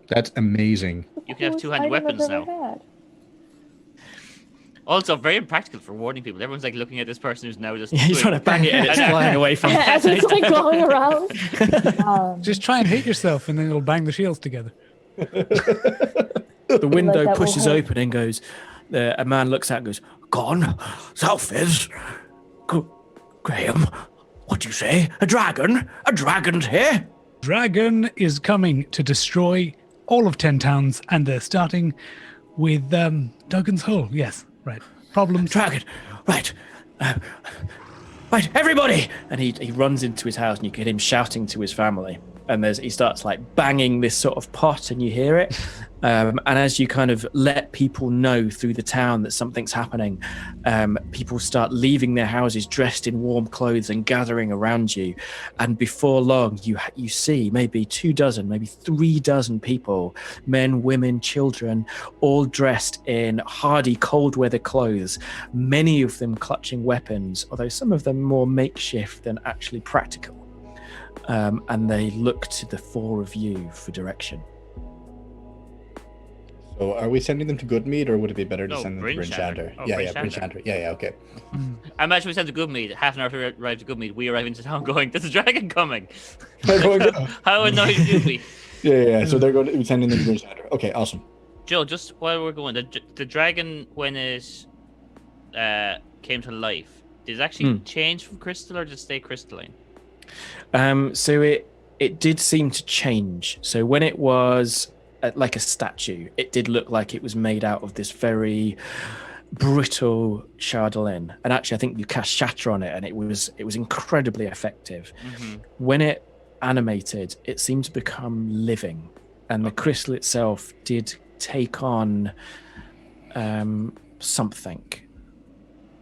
[SPEAKER 4] That's amazing.
[SPEAKER 3] You can have
[SPEAKER 2] Coolest
[SPEAKER 3] two-handed
[SPEAKER 2] item I've
[SPEAKER 3] weapons
[SPEAKER 2] ever
[SPEAKER 3] now.
[SPEAKER 2] had.
[SPEAKER 3] Also, very impractical for warning people. Everyone's like looking at this person who's now just.
[SPEAKER 1] Yeah, you're trying to bang it and it's flying away from
[SPEAKER 2] As it's like going around.
[SPEAKER 5] Just try and hit yourself, and then it'll bang the shields together.
[SPEAKER 1] The window
[SPEAKER 2] that will
[SPEAKER 1] pushes
[SPEAKER 2] help.
[SPEAKER 1] open and goes, a man looks out and goes, "Gone, Xalfiz, Graham, what do you say? A dragon? A dragon's here?"
[SPEAKER 5] Dragon is coming to destroy all of 10 towns, and they're starting With Duggan's Hole, yes, right. Problems.
[SPEAKER 1] Dragon, right. Right, everybody! And he runs into his house, and you get him shouting to his family. And he starts like banging this sort of pot, and you hear it. And as you kind of let people know through the town that something's happening, people start leaving their houses dressed in warm clothes and gathering around you. And before long, you see maybe 24, maybe 36 people, men, women, children, all dressed in hardy cold weather clothes, many of them clutching weapons, although some of them more makeshift than actually practical. And they look to the four of you for direction.
[SPEAKER 4] So are we sending them to Goodmead, or would it be better to send them to
[SPEAKER 3] Bryn
[SPEAKER 4] Bryn Shander?
[SPEAKER 3] Shander. Oh,
[SPEAKER 4] Yeah,
[SPEAKER 3] Bryn
[SPEAKER 4] Bryn
[SPEAKER 3] Shander.
[SPEAKER 4] Shander. Yeah, okay.
[SPEAKER 3] I imagine we sent to Goodmead. Half an hour to arrive to Goodmead, we arrive into town going, "There's a dragon coming." How annoyed would you be?
[SPEAKER 4] Yeah. So they're going to be sending them to Bryn Shander. Okay, awesome.
[SPEAKER 3] Joe, just while we're going, the dragon, when it came to life, did it actually change from crystal, or did it stay crystalline?
[SPEAKER 1] So it did seem to change. So when it was like a statue, it did look like it was made out of this very brittle chandelier. And actually, I think you cast shatter on it, and it was incredibly effective. When it animated, it seemed to become living, and the crystal itself did take on something.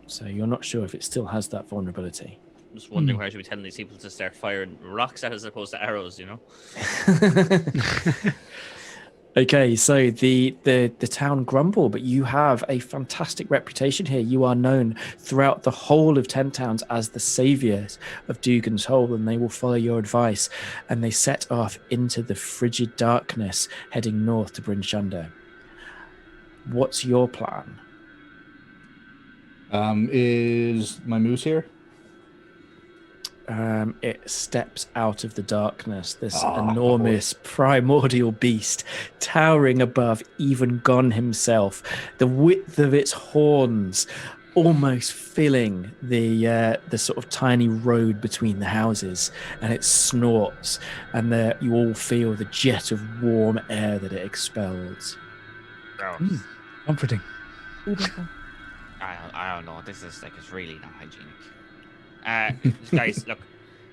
[SPEAKER 1] So you're not sure if it still has that vulnerability.
[SPEAKER 3] Just wondering why I should be telling these people to start firing rocks at as opposed to arrows, you know?
[SPEAKER 1] Okay, so the town grumble, but you have a fantastic reputation here. You are known throughout the whole of 10 towns as the saviors of Dugan's Hole, and they will follow your advice. And they set off into the frigid darkness, heading north to Bryn Shander. What's your plan?
[SPEAKER 4] Is my moose here?
[SPEAKER 1] It steps out of the darkness, this enormous primordial beast towering above even Gann himself, the width of its horns almost filling the sort of tiny road between the houses, and it snorts, and you all feel the jet of warm air that it expels.
[SPEAKER 5] Comforting.
[SPEAKER 2] Beautiful.
[SPEAKER 3] I don't know. This is like, it's really not hygienic. Guys, look,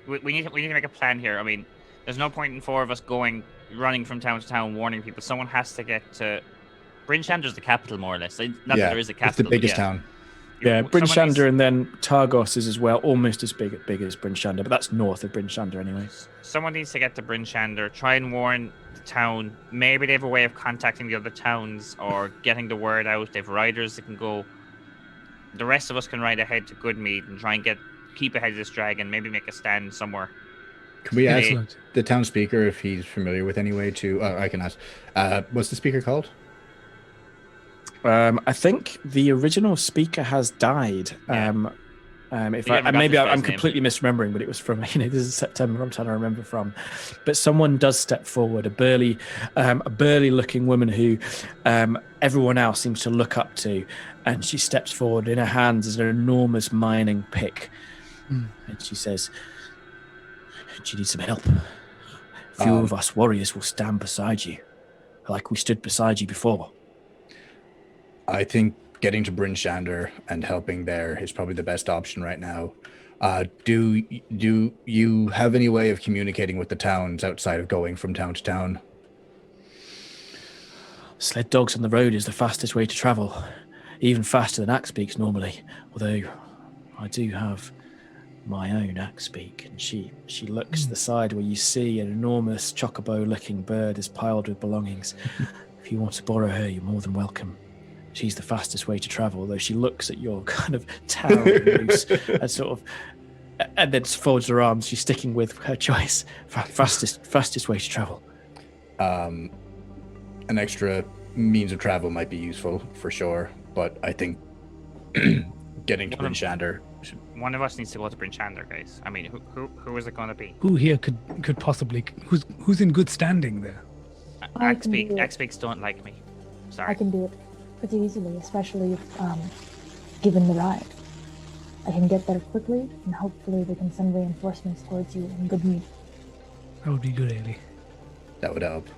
[SPEAKER 3] we need to make a plan here. I mean, there's no point in four of us running from town to town, warning people. Someone has to get to Bryn Shander's the capital, more or less. Not that there is a capital.
[SPEAKER 4] It's the biggest town.
[SPEAKER 1] Yeah, Bryn Shander, and then Targos is as well, almost as big as Bryn Shander, but that's north of Bryn Shander anyway.
[SPEAKER 3] Someone needs to get to Bryn Shander, try and warn the town. Maybe they have a way of contacting the other towns or getting the word out. They have riders that can go. The rest of us can ride ahead to Goodmead and try and keep ahead of this dragon, maybe make a stand somewhere.
[SPEAKER 4] Can we ask the town speaker if he's familiar with any way to... I can ask. What's the speaker called?
[SPEAKER 1] I think the original speaker has died.
[SPEAKER 3] Yeah.
[SPEAKER 1] I'm completely misremembering, but it was from, this is September I'm trying to remember from. But someone does step forward, a burly looking woman who everyone else seems to look up to, and she steps forward. In her hands is an enormous mining pick. And she says, "Do you need some help? A few of us warriors will stand beside you, like we stood beside you before."
[SPEAKER 4] I think getting to Bryn Shander and helping there is probably the best option right now. Do you have any way of communicating with the towns outside of going from town to town?
[SPEAKER 1] Sled dogs on the road is the fastest way to travel, even faster than axe beaks normally. Although I do have my own axe beak, and she looks the side where you see an enormous chocobo-looking bird is piled with belongings. If you want to borrow her, you're more than welcome. She's the fastest way to travel, though she looks at your kind of towering moose and then folds her arms. She's sticking with her choice. Fastest way to travel.
[SPEAKER 4] An extra means of travel might be useful for sure, but I think getting to Bryn Shander.
[SPEAKER 3] One of us needs to go to Bryn Shander, guys. I mean, who is it going to be?
[SPEAKER 5] Who here could possibly who's in good standing there?
[SPEAKER 3] Axe beaks don't like me. Sorry.
[SPEAKER 2] I can do it pretty easily, especially if given the ride. I can get there quickly, and hopefully we can send reinforcements towards you in Goodmead.
[SPEAKER 5] That would be good, Aylie.
[SPEAKER 4] That would help.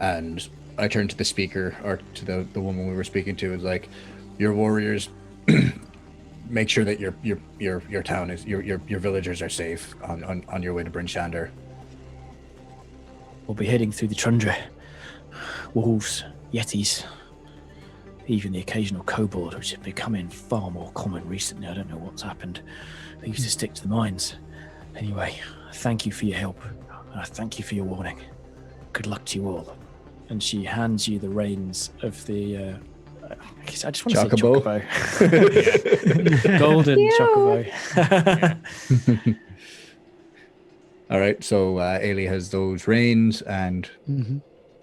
[SPEAKER 4] And I turned to the speaker, or to the woman we were speaking to. Is like, your warriors, make sure that your town is your villagers are safe on your way to Bryn Shander.
[SPEAKER 1] We'll be heading through the tundra. Wolves, yetis, even the occasional kobold, which have becoming far more common recently. I don't know what's happened. They used to stick to the mines. Anyway, thank you for your help. And I thank you for your warning. Good luck to you all. And she hands you the reins of the... I just want to say chocobo. Golden chocobo.
[SPEAKER 4] All right, so Aylie has those reins, and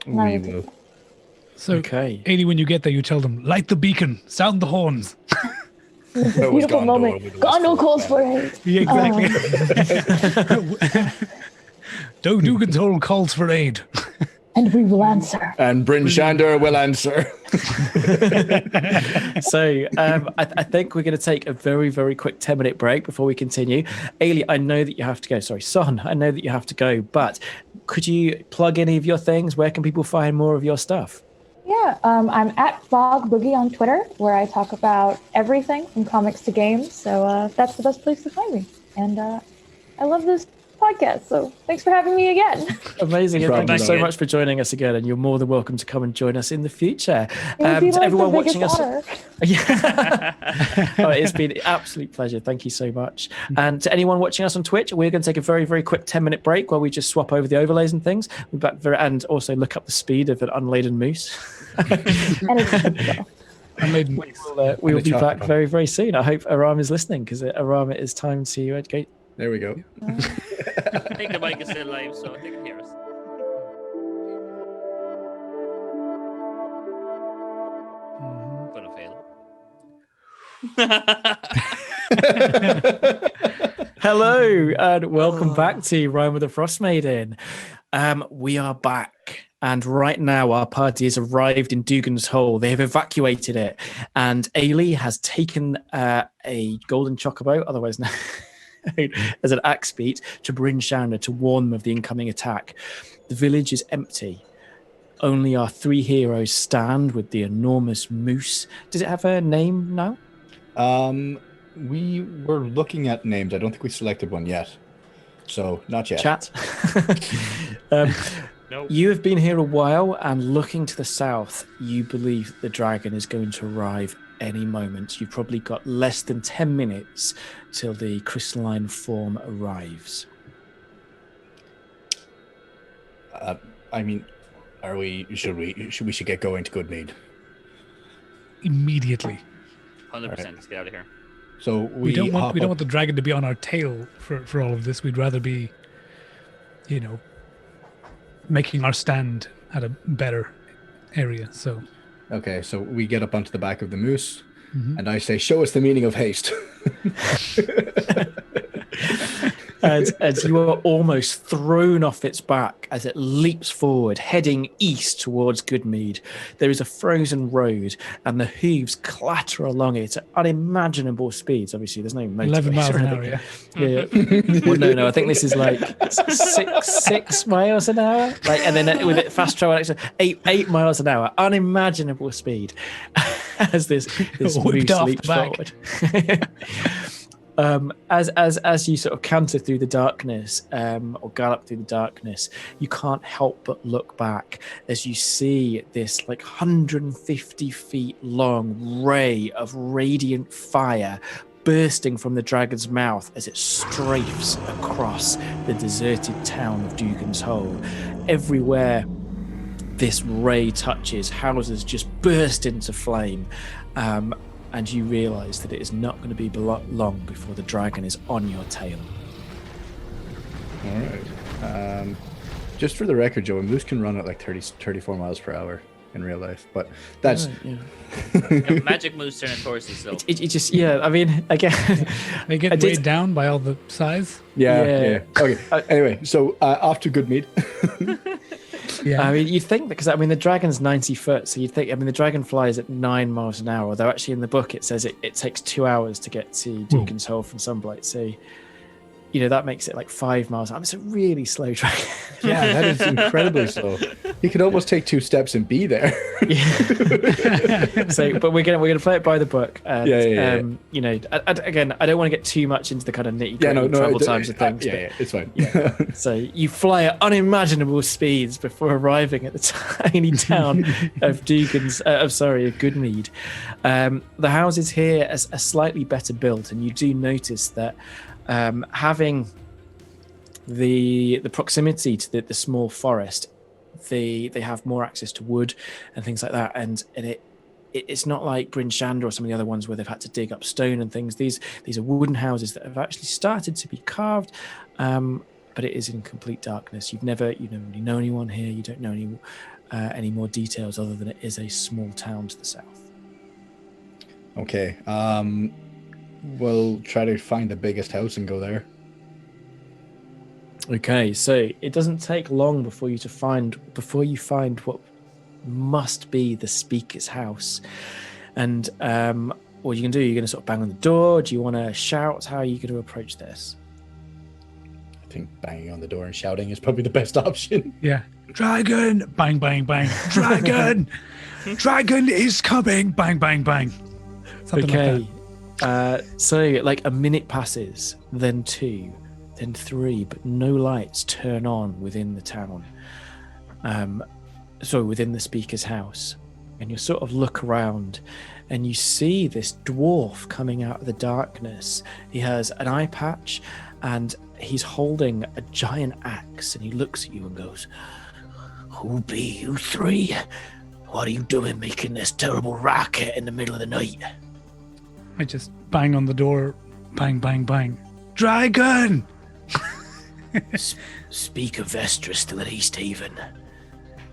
[SPEAKER 4] we will...
[SPEAKER 5] So,
[SPEAKER 1] okay.
[SPEAKER 5] Aylie, when you get there, you tell them, light the beacon, sound the horns.
[SPEAKER 2] Beautiful moment. Gondor calls for aid.
[SPEAKER 5] Yeah, exactly. Dugan's Hole calls for aid.
[SPEAKER 2] And we will answer.
[SPEAKER 4] And Bryn Shander will answer.
[SPEAKER 1] So I think we're going to take a very, very quick 10-minute break before we continue. Aylie, I know that you have to go. Sorry, Son, I know that you have to go. But could you plug any of your things? Where can people find more of your stuff?
[SPEAKER 2] Yeah, I'm at Fog Boogie on Twitter, where I talk about everything from comics to games. So that's the best place to find me. And I love this podcast, so thanks for having me again.
[SPEAKER 1] Amazing. And thank you so much for joining us again, and you're more than welcome to come and join us in the future.
[SPEAKER 2] To everyone watching us,
[SPEAKER 1] it's been an absolute pleasure. Thank you so much. And to anyone watching us on Twitch, we're going to take a very, very quick 10-minute break while we just swap over the overlays and things. We're back and also look up the speed of an unladen moose. We will be back very, very soon. I hope Aram is listening, because Aram, it is time to go.
[SPEAKER 4] There we go.
[SPEAKER 3] I think the mic is still live, so they can hear us. Gonna fail.
[SPEAKER 1] Hello, and welcome back to Rime with the Frost Maiden. We are back, and right now our party has arrived in Dugan's Hole. They have evacuated it, and Aylie has taken a golden chocobo, otherwise known as an axe beat, to Bryn Shander to warn them of the incoming attack. The village is empty. Only our three heroes stand with the enormous moose. Does it have a name now?
[SPEAKER 4] We were looking at names. I don't think we selected one yet. So, not yet.
[SPEAKER 1] Chat.
[SPEAKER 3] No.
[SPEAKER 1] You have been here a while, and looking to the south, you believe the dragon is going to arrive any moment. You've probably got less than 10 minutes till the crystalline form arrives.
[SPEAKER 4] I mean, should we get going to Goodmead?
[SPEAKER 5] Immediately.
[SPEAKER 3] 100%. Let's get out of here.
[SPEAKER 4] So
[SPEAKER 5] we don't want the dragon to be on our tail for all of this. We'd rather be, making our stand at a better area. So
[SPEAKER 4] okay, so we get up onto the back of the moose, and I say, "Show us the meaning of haste."
[SPEAKER 1] As you are almost thrown off its back as it leaps forward, heading east towards Goodmead. There is a frozen road, and the hooves clatter along it at unimaginable speeds. Obviously, there's no motor.
[SPEAKER 5] 11 miles an hour, yeah.
[SPEAKER 1] Well, no, I think this is like 6 miles an hour. And then with it fast travel, 8 miles an hour. Unimaginable speed as this moose leaps forward. As you sort of canter through the darkness, or gallop through the darkness, you can't help but look back as you see this 150 feet long ray of radiant fire bursting from the dragon's mouth as it strafes across the deserted town of Dugan's Hole. Everywhere this ray touches, houses just burst into flame. And you realise that it is not going to be long before the dragon is on your tail.
[SPEAKER 4] All right. Just for the record, Joe, a moose can run at 34 miles per hour in real life, but that's...
[SPEAKER 3] Magic moose are notoriously slow.
[SPEAKER 1] It just, I mean, again...
[SPEAKER 5] They get weighed down by all the size?
[SPEAKER 4] Yeah. Okay, anyway, so off to Goodmead.
[SPEAKER 5] Yeah.
[SPEAKER 1] I mean, you'd think, because the dragon's 90 foot, so you'd think, the dragon flies at 9 miles an hour, although actually in the book it says it takes 2 hours to get to Dugan's Hole from Sunblight. So that makes it like 5 miles. It's a really slow dragon.
[SPEAKER 4] Yeah, that is incredibly slow. He could almost take 2 steps and be there.
[SPEAKER 1] Yeah. So, but we're gonna play it by the book. And,
[SPEAKER 4] yeah.
[SPEAKER 1] Again, I don't want to get too much into the kind of nitty-gritty travel times of things.
[SPEAKER 4] Yeah, it's fine.
[SPEAKER 1] Yeah. So you fly at unimaginable speeds before arriving at the tiny town of Goodmead. The houses here are slightly better built, and you do notice that having the proximity to the small forest, they have more access to wood and things like that, and it's not like Bryn Shander or some of the other ones where they've had to dig up stone and things. These are wooden houses that have actually started to be carved, but it is in complete darkness. You don't really know anyone here. You don't know any more details other than it is a small town to the south.
[SPEAKER 4] Okay. We'll try to find the biggest house and go there.
[SPEAKER 1] Okay, so it doesn't take long before you find what must be the speaker's house. And what you can do, you're going to sort of bang on the door. Do you want to shout? How are you going to approach this?
[SPEAKER 4] I think banging on the door and shouting is probably the best option.
[SPEAKER 5] Yeah. Dragon! Bang, bang, bang. Dragon! Dragon is coming! Bang, bang, bang. Something like that.
[SPEAKER 1] So like a minute passes, then 2, then 3, but no lights turn on within the town. Within the speaker's house. And you sort of look around and you see this dwarf coming out of the darkness. He has an eye patch and he's holding a giant axe, and he looks at you and goes, "Who be you 3? What are you doing making this terrible racket in the middle of the night?"
[SPEAKER 5] I just bang on the door. Bang, bang, bang. Dragon!
[SPEAKER 1] Speaker Vestra still at East Haven.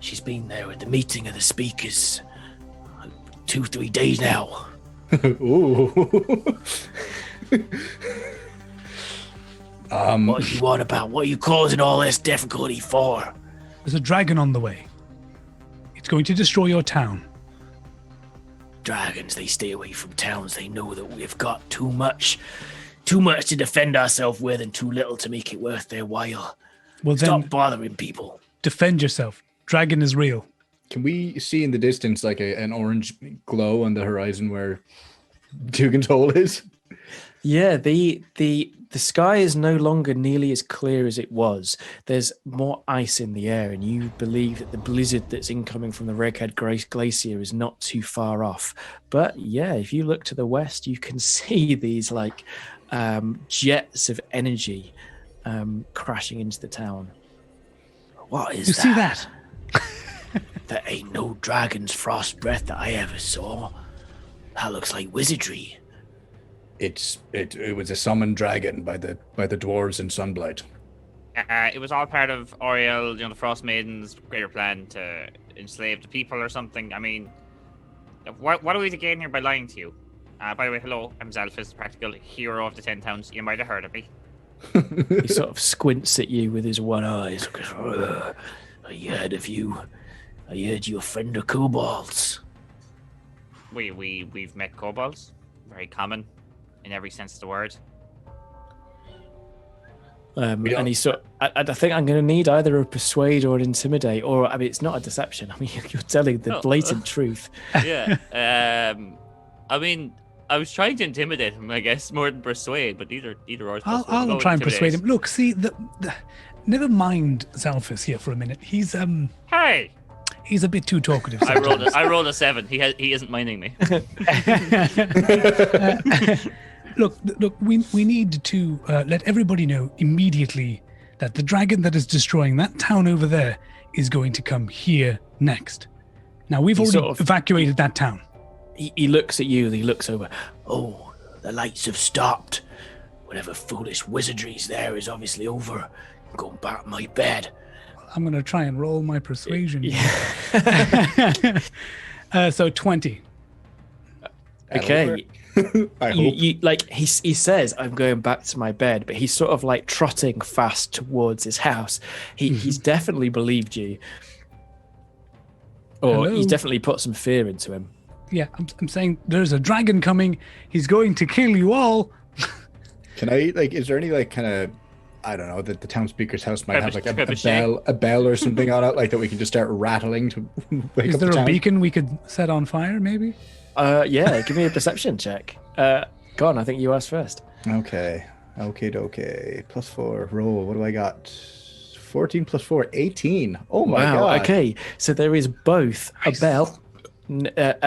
[SPEAKER 1] She's been there at the meeting of the speakers 2-3 days now.
[SPEAKER 4] Ooh.
[SPEAKER 1] What are you on about? What are you causing all this difficulty for?
[SPEAKER 5] There's a dragon on the way. It's going to destroy your town.
[SPEAKER 1] Dragons, they stay away from towns. They know that we've got too much to defend ourselves with and too little to make it worth their while.
[SPEAKER 5] Well,
[SPEAKER 1] Stop
[SPEAKER 5] then
[SPEAKER 1] bothering people.
[SPEAKER 5] Defend yourself. Dragon is real.
[SPEAKER 4] Can we see in the distance like an orange glow on the horizon where Dugan's hole is?
[SPEAKER 1] Yeah, the sky is no longer nearly as clear as it was. There's more ice in the air, and you believe that the blizzard that's incoming from the Reghed Glacier is not too far off. But yeah, if you look to the west, you can see these like jets of energy crashing into the town. What is that?
[SPEAKER 5] You see that?
[SPEAKER 1] That ain't no dragon's frost breath that I ever saw. That looks like wizardry.
[SPEAKER 4] It was a summoned dragon by the dwarves in Sunblight.
[SPEAKER 3] It was all part of Oriel, the Frost Maiden's greater plan to enslave the people or something. I mean, what are we to gain here by lying to you? By the way, hello, I'm Xalfiz, the practical hero of the 10 towns. You might have heard of me.
[SPEAKER 1] He sort of squints at you with his one eye. I heard of you. I heard you're a friend of kobolds.
[SPEAKER 3] We've met kobolds. Very common in every sense of the word.
[SPEAKER 1] And he's sort of, I think I'm going to need either a persuade or an intimidate, or I mean, it's not a deception. I mean, you're telling the blatant truth.
[SPEAKER 3] Yeah. I mean, I was trying to intimidate him, I guess, more than persuade, but either or.
[SPEAKER 5] I'll try and persuade him. Look, see, never mind Xalfiz here for a minute. He's
[SPEAKER 3] Hey.
[SPEAKER 5] He's a bit too talkative.
[SPEAKER 3] I rolled a 7. He isn't minding me.
[SPEAKER 5] Look, we need to let everybody know immediately that the dragon that is destroying that town over there is going to come here next. Now, we've already evacuated that town.
[SPEAKER 1] He looks at you and he looks over. Oh, the lights have stopped. Whatever foolish wizardry's there is obviously over. I'm going back to my bed.
[SPEAKER 5] I'm going to try and roll my persuasion.
[SPEAKER 1] Yeah.
[SPEAKER 5] So 20.
[SPEAKER 1] Okay.
[SPEAKER 4] I hope.
[SPEAKER 1] You like he says, I'm going back to my bed, but he's sort of like trotting fast towards his house. He's definitely believed you. Or he's definitely put some fear into him.
[SPEAKER 5] Yeah, I'm saying there's a dragon coming. He's going to kill you all.
[SPEAKER 4] Can I, like, is there any, like, kind of I don't know, that the town speaker's house might have like a
[SPEAKER 3] Trebuchet.
[SPEAKER 4] bell or something on it, like that we can just start rattling to wake
[SPEAKER 5] Is
[SPEAKER 4] up
[SPEAKER 5] there
[SPEAKER 4] the
[SPEAKER 5] a
[SPEAKER 4] town.
[SPEAKER 5] beacon we could set on fire, maybe?
[SPEAKER 1] Yeah, give me a perception check. Go on, I think you asked first.
[SPEAKER 4] Okay. +4. Roll. What do I got? 14 + 4, 18. Oh my god.
[SPEAKER 1] Okay, so there is both a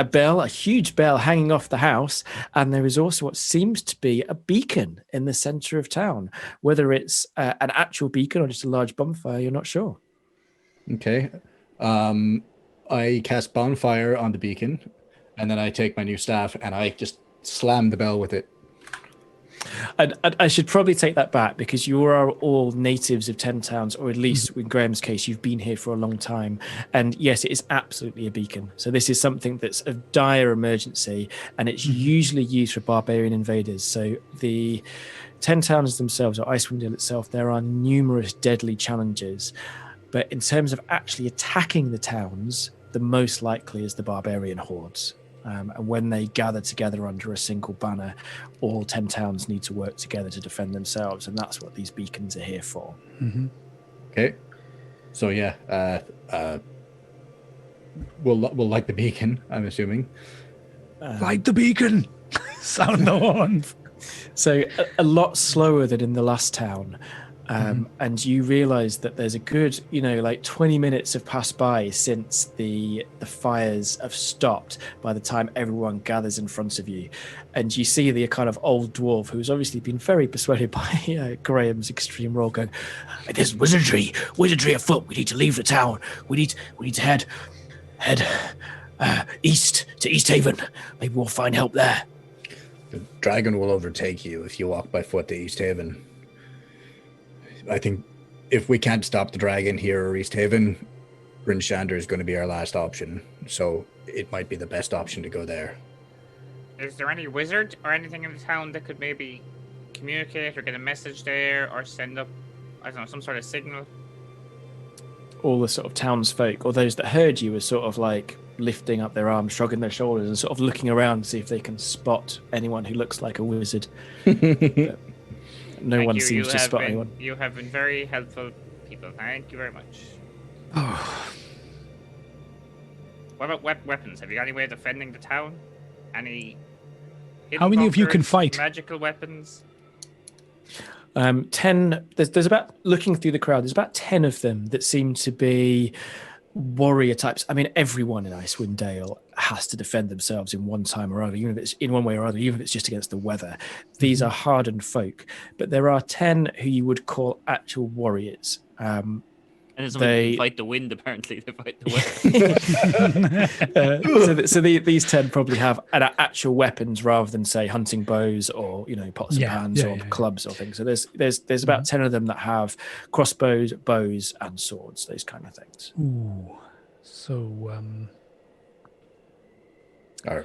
[SPEAKER 1] bell, a huge bell hanging off the house, and there is also what seems to be a beacon in the center of town. Whether it's an actual beacon or just a large bonfire, you're not sure.
[SPEAKER 4] Okay. I cast bonfire on the beacon, and then I take my new staff and I just slam the bell with it.
[SPEAKER 1] I should probably take that back because you are all natives of 10 towns, or at least in Graham's case, you've been here for a long time. And yes, it is absolutely a beacon. So this is something that's of dire emergency, and it's usually used for barbarian invaders. So the 10 towns themselves, or Icewind Dale itself, there are numerous deadly challenges. But in terms of actually attacking the towns, the most likely is the barbarian hordes. And when they gather together under a single banner, all 10 towns need to work together to defend themselves, and that's what these beacons are here for.
[SPEAKER 5] Mm-hmm.
[SPEAKER 4] Okay. So yeah, we'll light the beacon, I'm assuming.
[SPEAKER 5] Light the beacon! Sound the horns!
[SPEAKER 1] So a lot slower than in the last town. And you realize that there's a good, 20 minutes have passed by since the fires have stopped by the time everyone gathers in front of you. And you see the kind of old dwarf who's obviously been very persuaded by Graham's extreme role going, "There's wizardry afoot. We need to leave the town. We need to head east to East Haven. Maybe we'll find help there."
[SPEAKER 4] The dragon will overtake you if you walk by foot to East Haven. I think if we can't stop the dragon here or East Haven, Bryn Shander is going to be our last option. So it might be the best option to go there.
[SPEAKER 3] Is there any wizard or anything in the town that could maybe communicate or get a message there or send up, I don't know, some sort of signal?
[SPEAKER 1] All the sort of townsfolk, or those that heard you, were sort of like lifting up their arms, shrugging their shoulders, and sort of looking around to see if they can spot anyone who looks like a wizard. But no one seems to spot anyone.
[SPEAKER 3] You have been very helpful people. Thank you very much. What about weapons? Have you got any way of defending the town? Any hidden
[SPEAKER 5] How many of you can
[SPEAKER 3] bunkers,
[SPEAKER 5] fight?
[SPEAKER 3] Magical weapons?
[SPEAKER 1] 10. There's about, looking through the crowd, there's about 10 of them that seem to be warrior types. I mean, everyone in Icewind Dale has to defend themselves in one time or other, even if it's in one way or other, even if it's just against the weather. These are hardened folk, but there are 10 who you would call actual warriors.
[SPEAKER 3] And they fight the wind, apparently. They fight the wind.
[SPEAKER 1] So these 10 probably have actual weapons rather than, say, hunting bows or, pots and pans or clubs or things. So there's about 10 of them that have crossbows, bows, and swords, those kind of things.
[SPEAKER 5] Ooh. So, are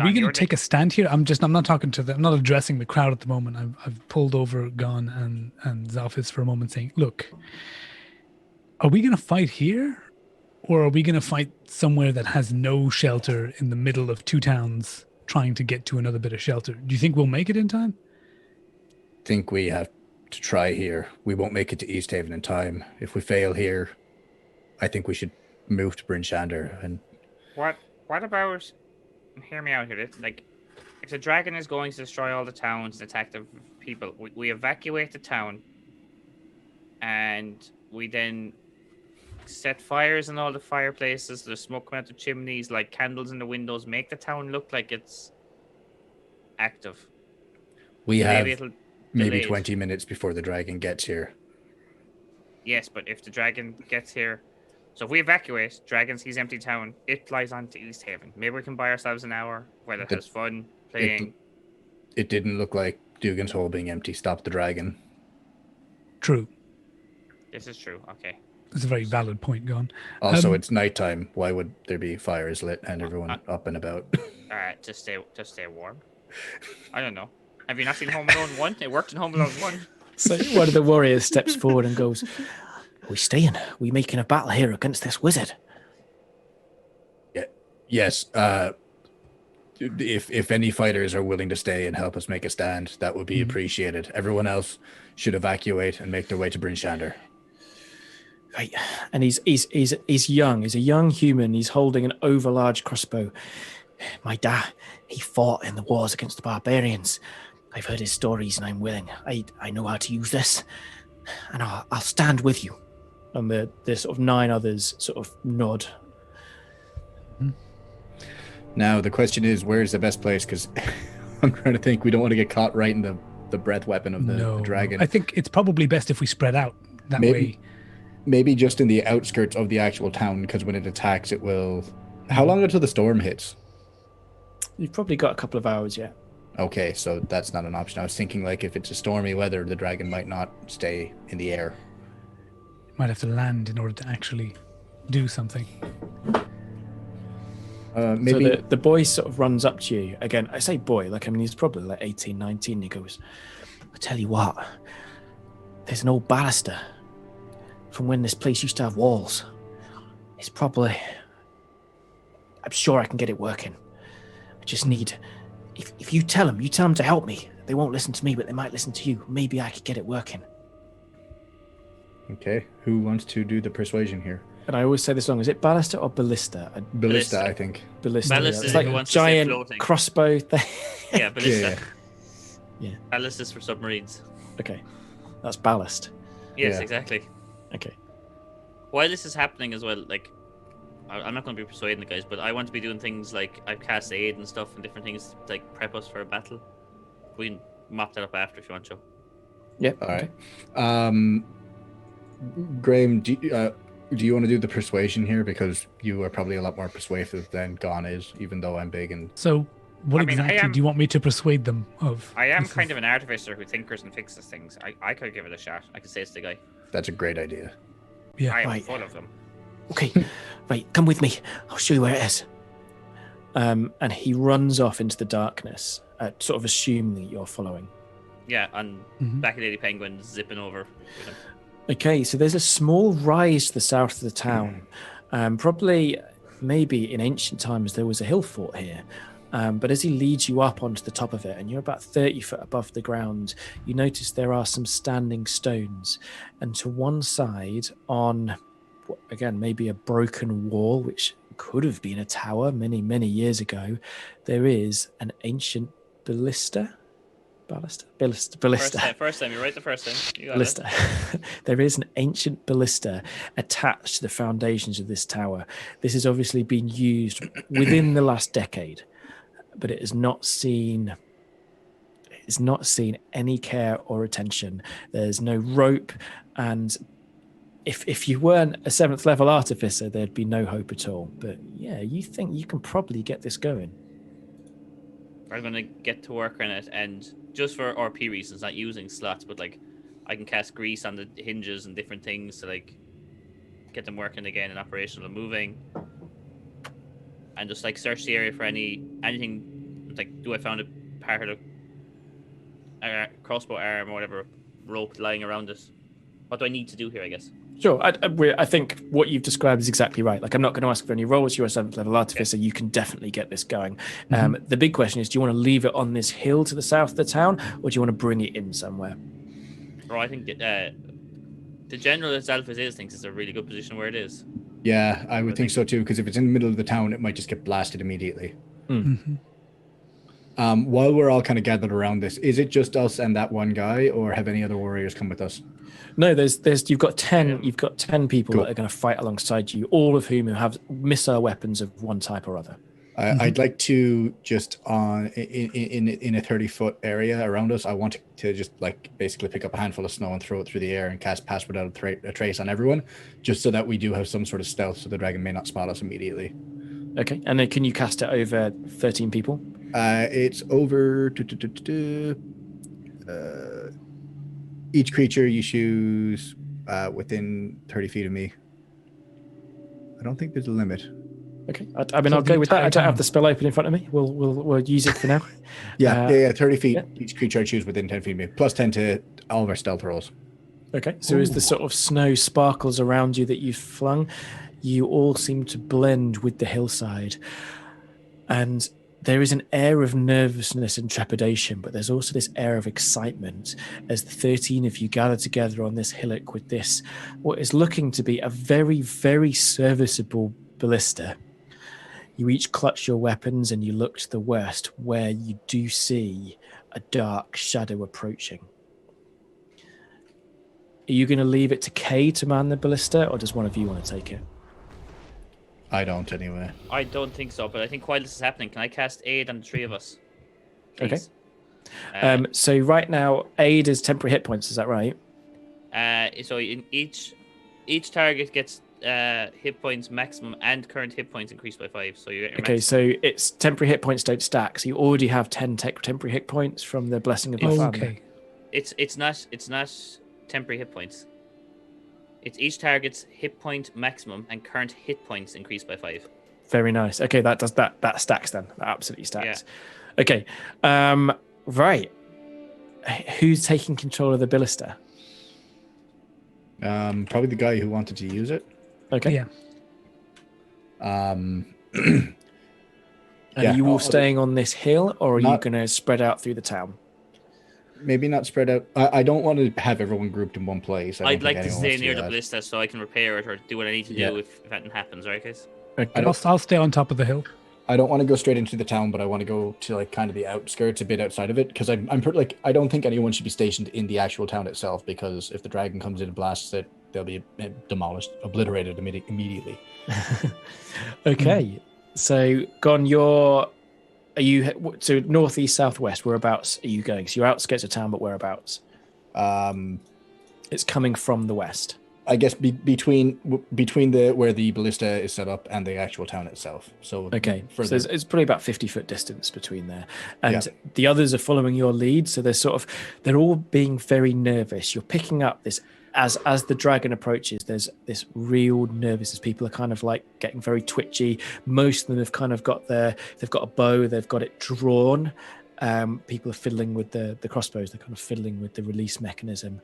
[SPEAKER 5] we going to take a stand here? I'm not talking to them. I'm not addressing the crowd at the moment. I've pulled over Gann and Xalfiz for a moment saying, look, are we going to fight here, or are we going to fight somewhere that has no shelter in the middle of two towns trying to get to another bit of shelter? Do you think we'll make it in time?
[SPEAKER 4] I think we have to try here. We won't make it to East Haven in time. If we fail here, I think we should move to Bryn Shander. And
[SPEAKER 3] what about, hear me out here, like, if the dragon is going to destroy all the towns and attack the people, we evacuate the town, and we then set fires in all the fireplaces, there's smoke coming out the chimneys, like candles in the windows, make the town look like it's active.
[SPEAKER 4] We have maybe 20 minutes before the dragon gets here.
[SPEAKER 3] Yes, but if the dragon gets here, so if we evacuate, dragon sees empty town, it flies on to East Haven. Maybe we can buy ourselves an hour where it has fun playing.
[SPEAKER 4] It didn't look like Dugan's hole being empty stopped the dragon.
[SPEAKER 5] True.
[SPEAKER 3] This is true. Okay.
[SPEAKER 5] That's a very valid point, Gann.
[SPEAKER 4] Also, it's nighttime. Why would there be fires lit and everyone up and about?
[SPEAKER 3] All right, to stay warm. I don't know. Have you not seen Home Alone 1? It worked in Home Alone 1.
[SPEAKER 1] So one of the warriors steps forward and goes, "We staying? We making a battle here against this wizard?"
[SPEAKER 4] Yeah. Yes. if any fighters are willing to stay and help us make a stand, that would be appreciated. Everyone else should evacuate and make their way to Bryn Shander.
[SPEAKER 1] Right, and he's young. He's a young human. He's holding an overlarge crossbow. My dad, he fought in the wars against the barbarians. I've heard his stories, and I'm willing. I know how to use this, and I'll stand with you. And the sort of 9 others sort of nod.
[SPEAKER 4] Now the question is, where's the best place? Because I'm trying to think. We don't want to get caught right in the breath weapon of the dragon.
[SPEAKER 5] I think it's probably best if we spread out that way.
[SPEAKER 4] Maybe just in the outskirts of the actual town, because when it attacks, it will... How long until the storm hits?
[SPEAKER 1] You've probably got a couple of hours yet.
[SPEAKER 4] Okay, so that's not an option. I was thinking, like, if it's a stormy weather, the dragon might not stay in the air.
[SPEAKER 5] Might have to land in order to actually do something.
[SPEAKER 4] Maybe
[SPEAKER 1] So the boy sort of runs up to you. Again, I say boy, like, I mean, he's probably like 18, 19. He goes, I tell you what, there's an old Ballista from when this place used to have walls. It's probably... I'm sure I can get it working. I just need... If you tell them to help me. They won't listen to me, but they might listen to you. Maybe I could get it working.
[SPEAKER 4] Okay, who wants to do the persuasion here?
[SPEAKER 1] And I always say this wrong. Is it Ballista or Ballista?
[SPEAKER 4] Ballista, I think.
[SPEAKER 1] Ballista.
[SPEAKER 3] Ballista
[SPEAKER 1] It's
[SPEAKER 3] is
[SPEAKER 1] like
[SPEAKER 3] who
[SPEAKER 1] a
[SPEAKER 3] wants to stay
[SPEAKER 1] giant
[SPEAKER 3] floating.
[SPEAKER 1] crossbow thing.
[SPEAKER 3] Yeah, Ballista.
[SPEAKER 1] Yeah.
[SPEAKER 3] Ballast is for submarines.
[SPEAKER 1] Okay. That's ballast.
[SPEAKER 3] Yes,
[SPEAKER 4] Yeah.
[SPEAKER 3] exactly.
[SPEAKER 1] Okay.
[SPEAKER 3] While this is happening as well, like, I'm not going to be persuading the guys, but I want to be doing things like I've cast aid and stuff and different things to, like, prep us for a battle. We can mop that up after if you want to.
[SPEAKER 1] Yeah.
[SPEAKER 4] All right. Graham, do you want to do the persuasion here? Because you are probably a lot more persuasive than Gann is, even though I'm big and...
[SPEAKER 5] So, what
[SPEAKER 3] I mean,
[SPEAKER 5] exactly do you want me to persuade them of?
[SPEAKER 3] I am kind of an artificer who tinkers and fixes things. I could give it a shot. I could say it's the guy.
[SPEAKER 4] That's a great idea.
[SPEAKER 5] Yeah.
[SPEAKER 3] I am
[SPEAKER 1] Right.
[SPEAKER 3] full of them.
[SPEAKER 1] Okay. Right. Come with me. I'll show you where it is. And he runs off into the darkness, sort of assuming that you're following.
[SPEAKER 3] Yeah, and back at Lady Penguin zipping over with him.
[SPEAKER 1] Okay, so there's a small rise to the south of the town. Probably, maybe in ancient times, there was a hill fort here. But as he leads you up onto the top of it, and you're about 30 foot above the ground, you notice there are some standing stones. And to one side, on, again, maybe a broken wall, which could have been a tower many, many years ago, there is an ancient ballista. Ballista.
[SPEAKER 3] First time, you're right the first time. You got
[SPEAKER 1] Ballista. There is an ancient ballista attached to the foundations of this tower. This has obviously been used within the last decade, but it has not seen any care or attention. There's no rope, and if you weren't a 7th level artificer, there'd be no hope at all. But yeah, you think you can probably get this going.
[SPEAKER 3] I'm going to get to work on it, and just for RP reasons, not using slots, but like I can cast grease on the hinges and different things to like get them working again and operational and moving, and just like search the area for anything. Like, do I found a part of the crossbow arm or whatever rope lying around it? What do I need to do here? I guess.
[SPEAKER 1] Sure. I think what you've described is exactly right. Like, I'm not going to ask for any rolls. You're a 7th level artificer. You can definitely get this going. The big question is, do you want to leave it on this hill to the south of the town, or do you want to bring it in somewhere?
[SPEAKER 3] Or I think the general that Xalfiz thinks it's a really good position where it is.
[SPEAKER 4] Yeah, I would think so too, because if it's in the middle of the town, it might just get blasted immediately. While we're all kind of gathered around this, is it just us and that one guy, or have any other warriors come with us?
[SPEAKER 1] No, you've got 10 people that are going to fight alongside you, all of whom have missile weapons of one type or other.
[SPEAKER 4] I'd like to just in a 30-foot area around us, I want to just like basically pick up a handful of snow and throw it through the air and cast Pass Without a Trace on everyone, just so that we do have some sort of stealth, so the dragon may not spot us immediately.
[SPEAKER 1] Okay, and then can you cast it over 13 people?
[SPEAKER 4] It's over each creature you choose within 30 feet of me. I don't think there's a limit.
[SPEAKER 1] Okay, I mean, I'll go with that. I don't have the spell open in front of me. We'll use it for now.
[SPEAKER 4] Yeah, 30 feet.
[SPEAKER 1] Yeah.
[SPEAKER 4] Each creature I choose within 10 feet of me, plus 10 to all of our stealth rolls.
[SPEAKER 1] Okay, so as the sort of snow sparkles around you that you've flung, you all seem to blend with the hillside. And there is an air of nervousness and trepidation, but there's also this air of excitement as the 13 of you gather together on this hillock with this, what is looking to be a very, very serviceable ballista. You each clutch your weapons and you look to the west, where you do see a dark shadow approaching. Are you going to leave it to Kay to man the ballista, or does one of you want to take it?
[SPEAKER 4] I don't anyway.
[SPEAKER 3] I don't think so, but I think while this is happening, can I cast aid on the three of us? Please?
[SPEAKER 1] Okay. So right now, aid is temporary hit points. Is that right?
[SPEAKER 3] So in each target gets hit points maximum and current hit points increased by 5. So you get your
[SPEAKER 1] Okay,
[SPEAKER 3] maximum.
[SPEAKER 1] so it's temporary hit points don't stack. So you already have 10 temporary hit points from the blessing of your family.
[SPEAKER 5] Okay.
[SPEAKER 3] It's not temporary hit points. It's each target's hit point maximum and current hit points increased by 5.
[SPEAKER 1] Very nice. Okay, that does that stacks then. That absolutely stacks.
[SPEAKER 3] Yeah.
[SPEAKER 1] Okay. Right. Who's taking control of the ballista?
[SPEAKER 4] Probably the guy who wanted to use it.
[SPEAKER 1] Okay.
[SPEAKER 5] Yeah.
[SPEAKER 1] And
[SPEAKER 4] Yeah,
[SPEAKER 1] are you all
[SPEAKER 4] I'll-
[SPEAKER 1] staying on this hill, or are you
[SPEAKER 4] Not-
[SPEAKER 1] going to spread out through the town?
[SPEAKER 4] Maybe not spread out. I don't want to have everyone grouped in one place.
[SPEAKER 3] I'd like to stay
[SPEAKER 4] stay
[SPEAKER 3] near the ballista so I can repair it or do what I need to do if that happens, right, guys?
[SPEAKER 1] Okay.
[SPEAKER 5] I'll stay on top of the hill.
[SPEAKER 4] I don't want to go straight into the town, but I want to go to like kind of the outskirts, a bit outside of it, because I don't think anyone should be stationed in the actual town itself, because if the dragon comes in and blasts it, they'll be demolished, obliterated immediately.
[SPEAKER 1] Okay. So, Gon, are you so northeast, southwest? Whereabouts are you going? So you're outskirts of town, but whereabouts? It's coming from the west.
[SPEAKER 4] I guess between the where the ballista is set up and the actual town itself. So
[SPEAKER 1] Okay, so
[SPEAKER 4] further.
[SPEAKER 1] it's probably about 50-foot distance between there, and
[SPEAKER 4] Yeah.
[SPEAKER 1] the others are following your lead. So they're all being very nervous. You're picking up this as the dragon approaches. There's this real nervousness. People are kind of like getting very twitchy. Most of them have kind of they've got a bow, they've got it drawn. People are fiddling with the crossbows. They're kind of fiddling with the release mechanism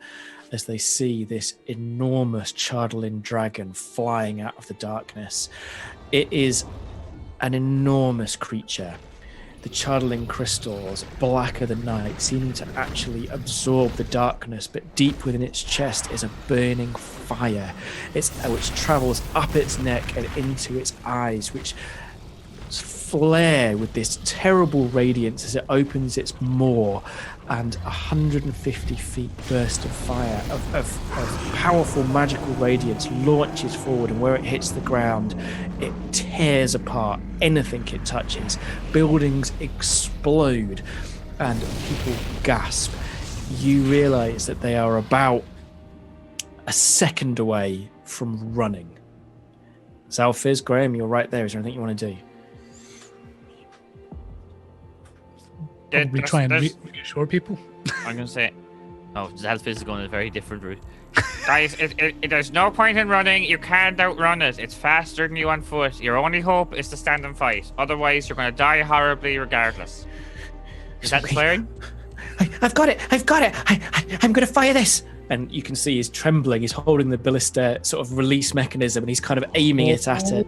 [SPEAKER 1] as they see this enormous Chardalin dragon flying out of the darkness. It is an enormous creature. The Chardalin crystals, blacker than night, seeming to actually absorb the darkness, but deep within its chest is a burning fire, which travels up its neck and into its eyes, which flare with this terrible radiance as it opens its maw, and 150 feet burst of fire of powerful magical radiance launches forward, and where it hits the ground it tears apart anything it touches. Buildings explode and people gasp. You realize that they are about a second away from running. Xalfiz, Graham, you're right there. Is there anything you want to do?
[SPEAKER 5] Probably try and reassure people.
[SPEAKER 3] I'm going to say, Xalfiz is going a very different route. Guys, there's no point in running. You can't outrun it. It's faster than you on foot. Your only hope is to stand and fight. Otherwise, you're going to die horribly regardless. Is that swearing?
[SPEAKER 1] I've got it. I'm going to fire this. And you can see he's trembling. He's holding the ballista sort of release mechanism, and he's kind of aiming it at it.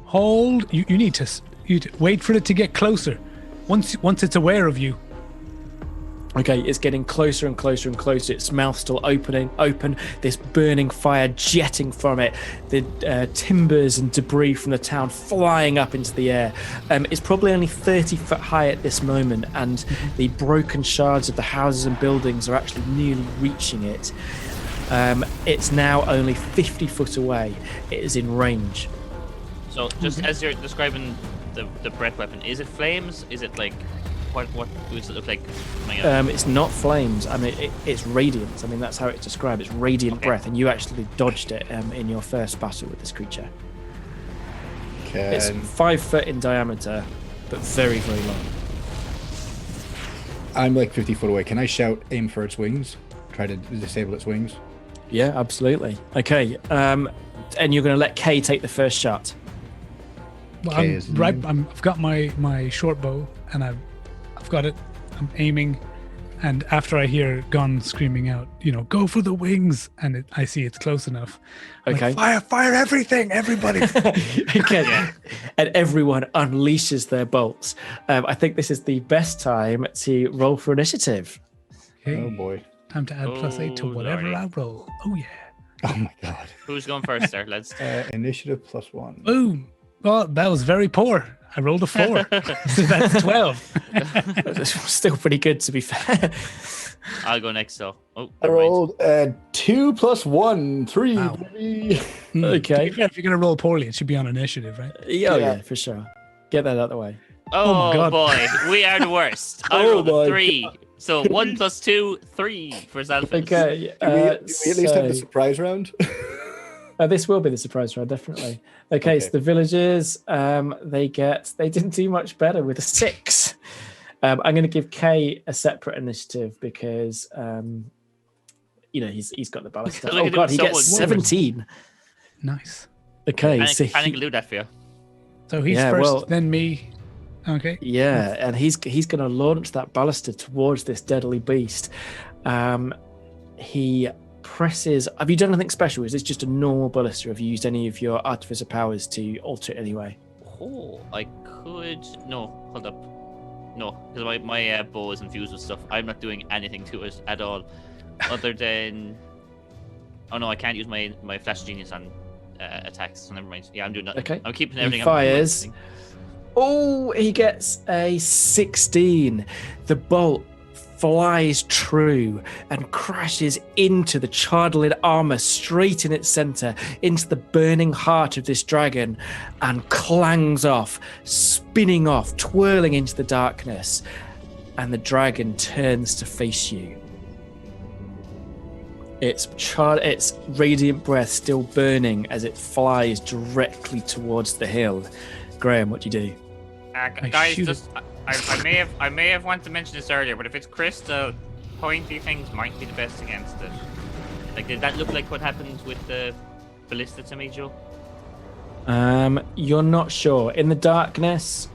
[SPEAKER 5] Hold. You need to wait for it to get closer. Once it's aware of you.
[SPEAKER 1] Okay, it's getting closer and closer and closer. Its mouth still open. This burning fire jetting from it. The timbers and debris from the town flying up into the air. It's probably only 30 foot high at this moment, and the broken shards of the houses and buildings are actually nearly reaching it. It's now only 50 foot away. It is in range.
[SPEAKER 3] So, just as you're describing the breath weapon, is it flames? Is it like... What does it look like coming out?
[SPEAKER 1] It's not flames. I mean, it's radiance. I mean, that's how it's described. It's radiant breath, and you actually dodged it in your first battle with this creature. It's 5 foot in diameter, but very, very long.
[SPEAKER 4] I'm like 50 foot away. Can I shout, aim for its wings? Try to disable its wings?
[SPEAKER 1] Yeah, absolutely. Okay, and you're going to let Kay take the first shot.
[SPEAKER 5] Well,
[SPEAKER 4] Kay is
[SPEAKER 5] I've got my short bow, and I've got it. I'm aiming, And after I hear Gann screaming out, go for the wings, and I see it's close enough. I'm
[SPEAKER 1] Okay.
[SPEAKER 5] like, fire everything, everybody.
[SPEAKER 1] Okay.
[SPEAKER 3] Yeah.
[SPEAKER 1] And everyone unleashes their bolts. I think this is the best time to roll for initiative.
[SPEAKER 5] Okay,
[SPEAKER 4] Oh boy.
[SPEAKER 5] time to add +8 to
[SPEAKER 3] Oh,
[SPEAKER 5] whatever
[SPEAKER 3] lordy.
[SPEAKER 5] I roll. Oh, yeah.
[SPEAKER 4] Oh my god.
[SPEAKER 3] Who's going first there? Let's.
[SPEAKER 4] Initiative +1.
[SPEAKER 5] Boom. Well, that was very poor. I rolled a 4. So that's 12.
[SPEAKER 1] Still pretty good, to be fair.
[SPEAKER 3] I'll go next, though. Oh,
[SPEAKER 4] I
[SPEAKER 3] never mind.
[SPEAKER 4] rolled 2 + 1, 3.
[SPEAKER 5] Wow.
[SPEAKER 4] baby.
[SPEAKER 5] To
[SPEAKER 1] Okay.
[SPEAKER 5] be fair, if you're going to roll poorly, it should be on initiative, right?
[SPEAKER 1] Yeah, for sure. Get that out of the way.
[SPEAKER 5] Oh my
[SPEAKER 3] Oh,
[SPEAKER 5] God.
[SPEAKER 3] boy, we are the worst. I
[SPEAKER 4] Oh
[SPEAKER 3] rolled
[SPEAKER 4] my
[SPEAKER 3] a 3. So 1 + 2, 3 for Xalfiz.
[SPEAKER 1] Okay.
[SPEAKER 4] Do we at least have the surprise round?
[SPEAKER 1] This will be the surprise round, definitely. Okay, so the villagers, they didn't do much better with a 6. I'm going to give Kay a separate initiative because, he's got the ballista.
[SPEAKER 3] Look at
[SPEAKER 1] Oh
[SPEAKER 3] him,
[SPEAKER 1] God, he gets
[SPEAKER 3] someone-
[SPEAKER 1] 17.
[SPEAKER 5] Nice.
[SPEAKER 1] Okay, so
[SPEAKER 3] I can do that for you.
[SPEAKER 5] So he's
[SPEAKER 1] Yeah,
[SPEAKER 5] first,
[SPEAKER 1] well-
[SPEAKER 5] then me. Okay.
[SPEAKER 1] yeah, and he's going to launch that ballista towards this deadly beast. He presses. Have you done anything special? Is this just a normal ballista? Have you used any of your artificer powers to alter it anyway?
[SPEAKER 3] Oh, I could. No, hold up. No, because my bow is infused with stuff. I'm not doing anything to it at all, other than. Oh no, I can't use my flash genius on attacks. So never mind. Yeah, I'm doing nothing.
[SPEAKER 1] Okay.
[SPEAKER 3] I'm keeping
[SPEAKER 1] He
[SPEAKER 3] everything.
[SPEAKER 1] fires. Oh, he gets a 16. The bolt flies true and crashes into the charred armor straight in its center, into the burning heart of this dragon, and clangs off, spinning off, twirling into the darkness. And the dragon turns to face you. Its radiant breath still burning as it flies directly towards the hill. Graham, what do you do?
[SPEAKER 3] Guys,
[SPEAKER 5] shoot
[SPEAKER 3] just I may have wanted to mention this earlier, but if it's crystal, pointy things might be the best against it. Like, did that look like what happened with the ballista to me, Joe?
[SPEAKER 1] You're not sure. In the darkness,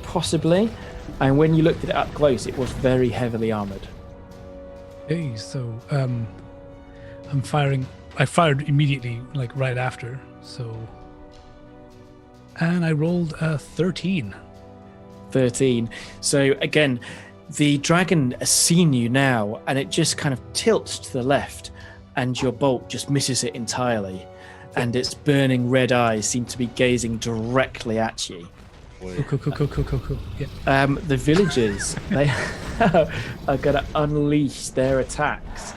[SPEAKER 1] possibly. And when you looked at it up close, it was very heavily armored.
[SPEAKER 5] Okay, so I'm firing. I fired immediately, like right after. So, and I rolled a 13.
[SPEAKER 1] 13. So again, the dragon has seen you now, and it just kind of tilts to the left, and your bolt just misses it entirely. And its burning red eyes seem to be gazing directly at you.
[SPEAKER 5] Cool. Yeah.
[SPEAKER 1] The villagers, they are going to unleash their attacks.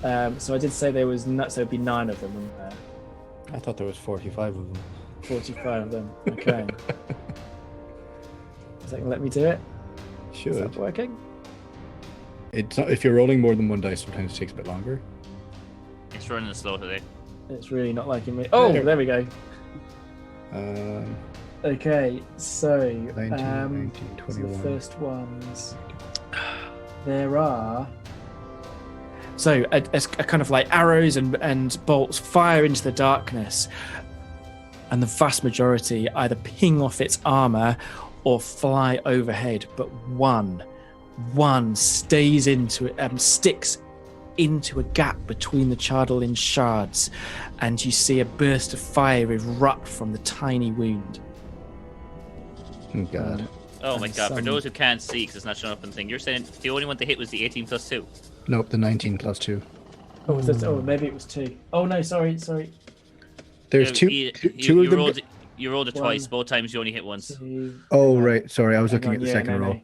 [SPEAKER 1] So I did say there was so it'd be 9 of them, wouldn't there?
[SPEAKER 4] I thought there was 45 of them.
[SPEAKER 1] 45 of them. Okay. Is that going to let me do it? Is
[SPEAKER 4] Should.
[SPEAKER 1] that working?
[SPEAKER 4] It's not, if you're rolling more than one dice, sometimes it takes a bit longer.
[SPEAKER 3] It's running slow today.
[SPEAKER 1] It's really not liking me. Oh, there we go.
[SPEAKER 4] Um,
[SPEAKER 1] Okay, so,
[SPEAKER 4] 19, 19,
[SPEAKER 1] so the
[SPEAKER 4] 21.
[SPEAKER 1] first ones. There are. So a kind of like arrows and bolts fire into the darkness, and the vast majority either ping off its armor or fly overhead, but one stays into it, sticks into a gap between the Chardalin shards, and you see a burst of fire erupt from the tiny wound.
[SPEAKER 4] Oh god.
[SPEAKER 3] Oh my
[SPEAKER 1] And
[SPEAKER 3] god, for
[SPEAKER 1] some-
[SPEAKER 3] those who can't see because it's not showing up in the thing, you're saying the only one to hit was the 18 plus 2.
[SPEAKER 4] Nope, the 19 plus 2.
[SPEAKER 1] Oh, was this, oh, maybe it was 2. Oh no, sorry.
[SPEAKER 4] There's two of them.
[SPEAKER 3] You rolled it
[SPEAKER 1] One.
[SPEAKER 3] twice, both times you only hit once.
[SPEAKER 1] 2.
[SPEAKER 4] Oh, right. Sorry, I was
[SPEAKER 1] Hang
[SPEAKER 4] looking
[SPEAKER 1] on,
[SPEAKER 4] at the
[SPEAKER 1] yeah,
[SPEAKER 4] second
[SPEAKER 1] no,
[SPEAKER 4] roll.